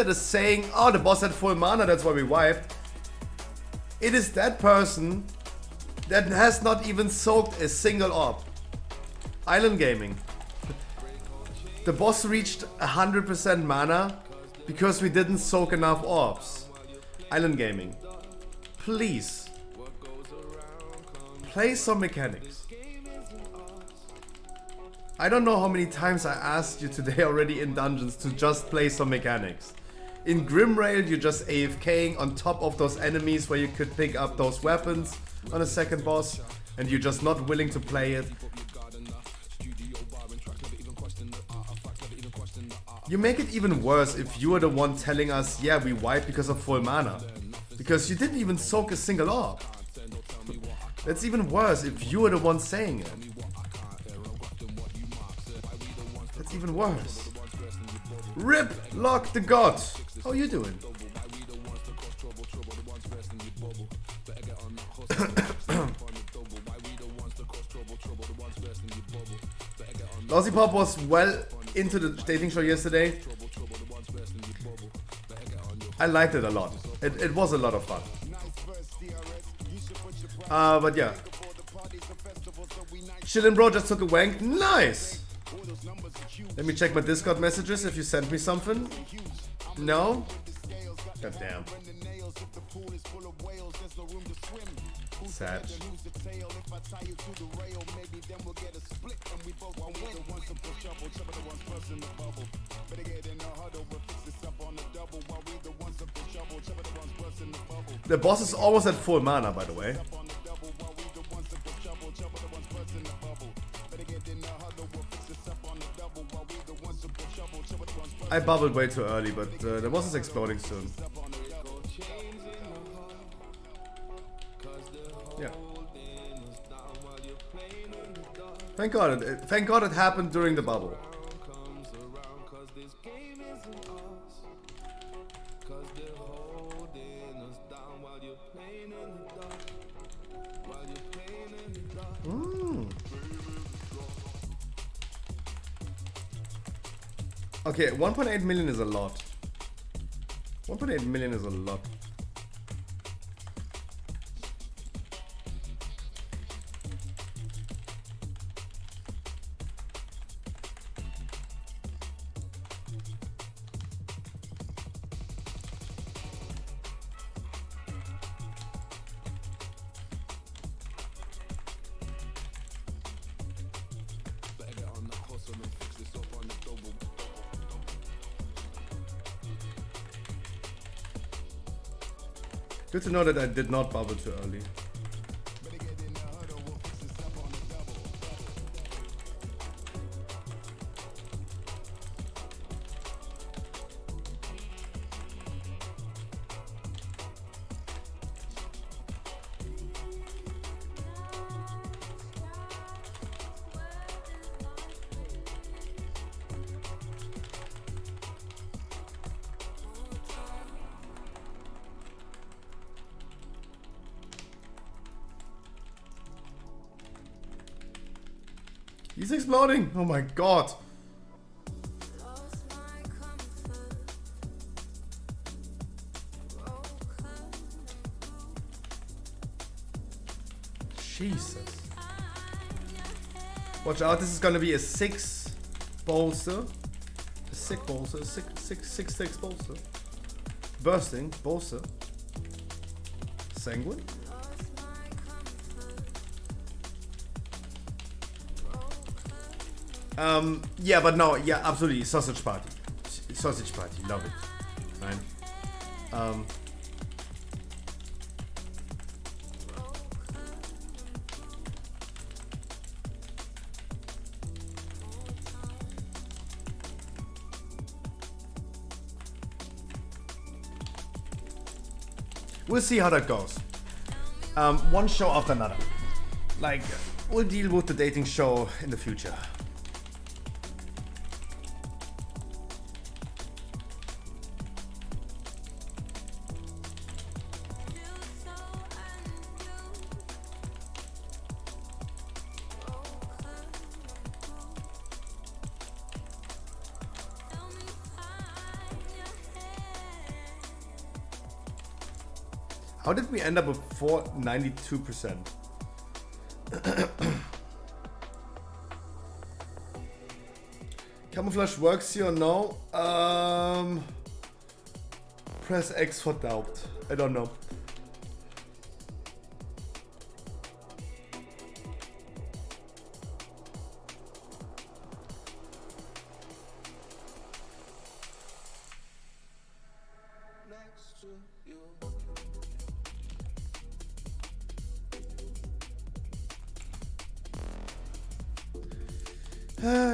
is saying, oh, the boss had full mana, that's why we wiped. It is that person that has not even soaked a single orb. Island gaming. The boss reached 100% mana because we didn't soak enough orbs. Island gaming. Please. Play some mechanics. I don't know how many times I asked you today already in dungeons to just play some mechanics. In Grimrail, you're just AFKing on top of those enemies where you could pick up those weapons on a second boss, and you're just not willing to play it. You make it even worse if you are the one telling us, yeah, we wiped because of full mana. Because you didn't even soak a single orb. That's even worse if you are the one saying it. That's even worse. RIP Lock the God. How are you doing? Lousy Pop was well into the dating show yesterday. I liked it a lot. It was a lot of fun. But yeah. Chillin' bro, just took a wank. Nice! Let me check my Discord messages if you sent me something. No? God damn. Sad. The boss is almost at full mana, by the way. I bubbled way too early, but the boss is exploding soon. Yeah. Thank God it happened during the bubble. Okay, 1.8 million is a lot. 1.8 million is a lot. Good to know that I did not bubble too early. He's exploding! Oh my god! Jesus. Watch out, this is gonna be a 6 bolster. A 6 bolster, 6 bolster. Bursting, bolster. Sanguine? Yeah, but no, yeah, absolutely, sausage party. Sausage party, love it. Right? We'll see how that goes. One show after another. Like, we'll deal with the dating show in the future. How did we end up with 492%? Camouflage works here or no? Press X for doubt. I don't know.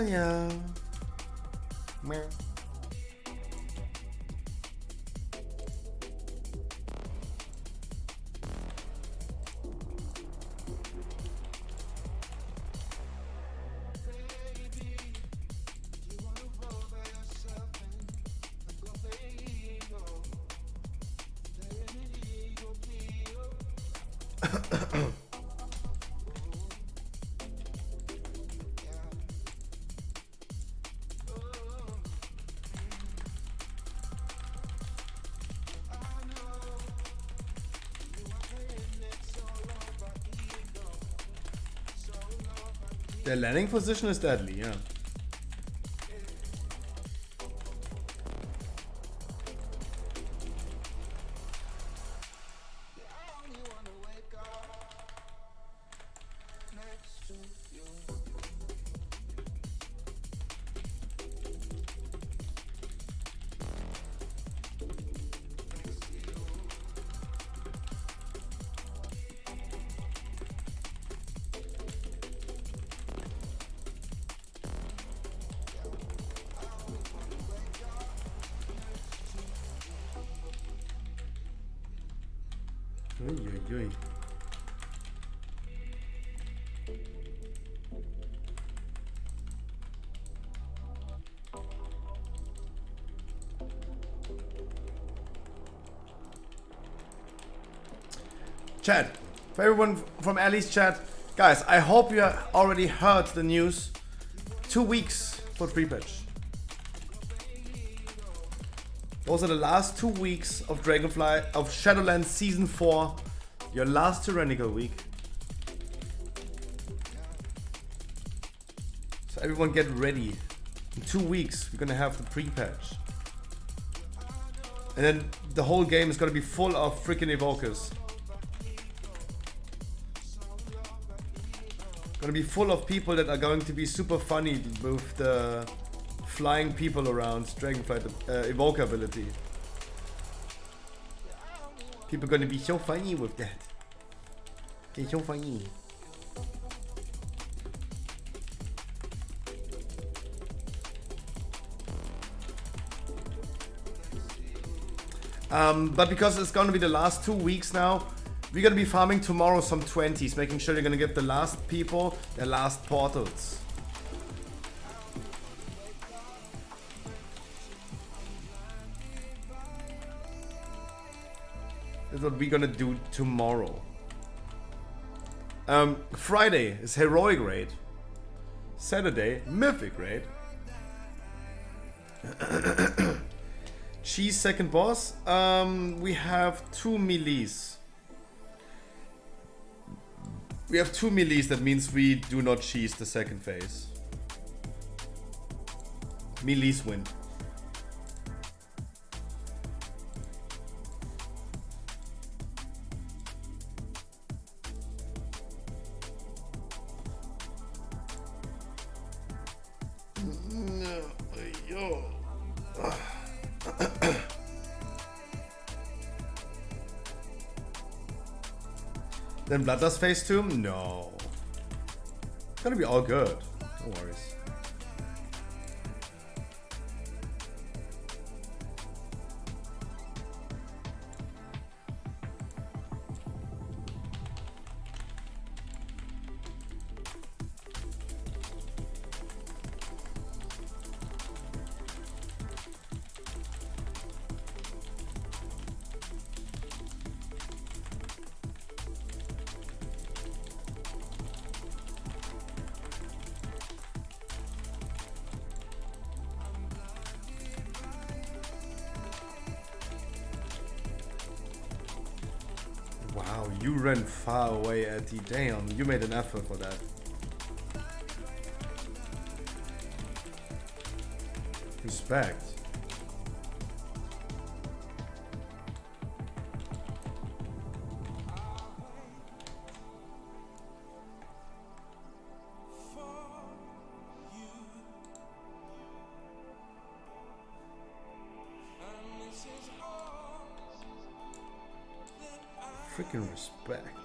Yeah. Meh. Their landing position is deadly, yeah. Ui, ui, ui. Chat, for everyone from Ali's chat, guys, I hope you already heard the news. 2 weeks for free patch. Those are the last 2 weeks of Dragonfly, of Shadowlands Season 4. Your last Tyrannical week. So everyone get ready. In 2 weeks, we're gonna have the pre-patch. And then the whole game is gonna be full of freaking evokers. Gonna be full of people that are going to be super funny with the flying people around Dragonfly evoker ability. People are gonna be so funny with that. They're so funny. But because it's gonna be the last 2 weeks now, we're gonna be farming tomorrow some 20s, making sure you're gonna give the last people their last portals. That's what we're gonna do tomorrow. Friday is Heroic Raid. Saturday, Mythic Raid. Cheese second boss. We have 2 melees. We have 2 melees, that means we do not cheese the second phase. Melees win. Then Bloodlust phase 2? No. It's gonna be all good. No worries. Wow, you ran far away, Eddie. Damn, you made an effort for that. Respect. Freaking respect.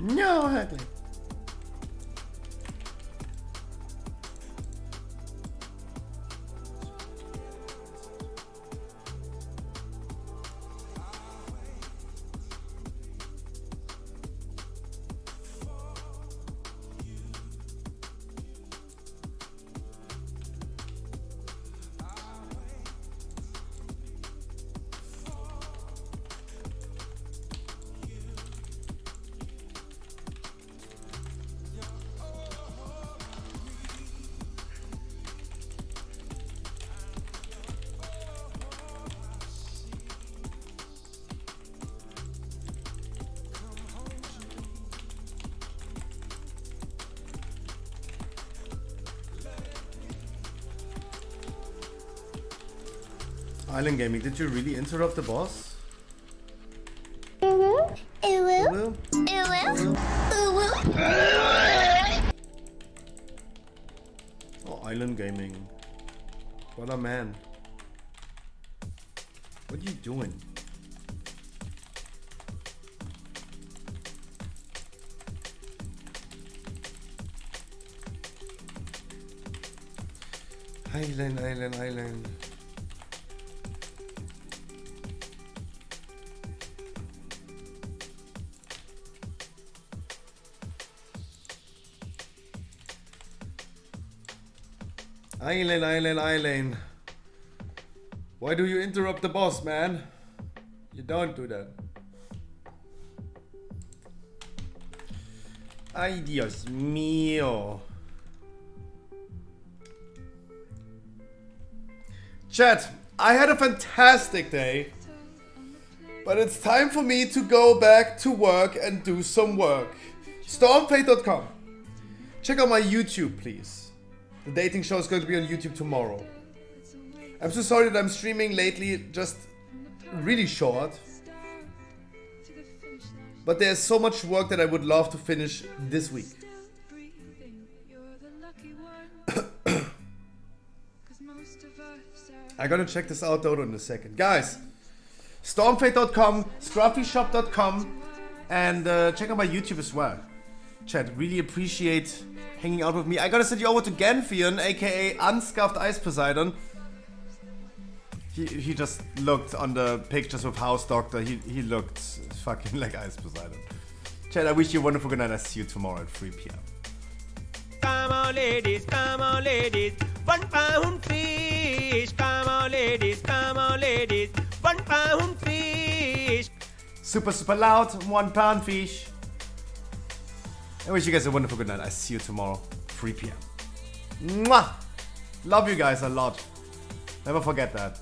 No, Hackley. Island Gaming, did you really interrupt the boss? Oh, Island Gaming. What a man. What are you doing? Island. Eileen. Why do you interrupt the boss, man? You don't do that. Ay, Dios mío. Chat, I had a fantastic day. But it's time for me to go back to work and do some work. Stormfate.com. Check out my YouTube, please. The dating show is going to be on YouTube tomorrow. I'm so sorry that I'm streaming lately just really short. But there's so much work that I would love to finish this week. I'm gonna check this out though in a second. Guys, Stormfate.com, scruffyshop.com, and check out my YouTube as well. Chat, really appreciate hanging out with me. I gotta send you over to Ganfion, aka Unscuffed Ice Poseidon. He just looked on the pictures of House Doctor. He looked fucking like Ice Poseidon. Chat, I wish you a wonderful good night. I'll see you tomorrow at 3 p.m. Come on, ladies, £1 fish. Come on, ladies, £1 fish. Super loud, £1 fish. I wish you guys a wonderful good night. I see you tomorrow, 3 p.m. Mwah! Love you guys a lot. Never forget that.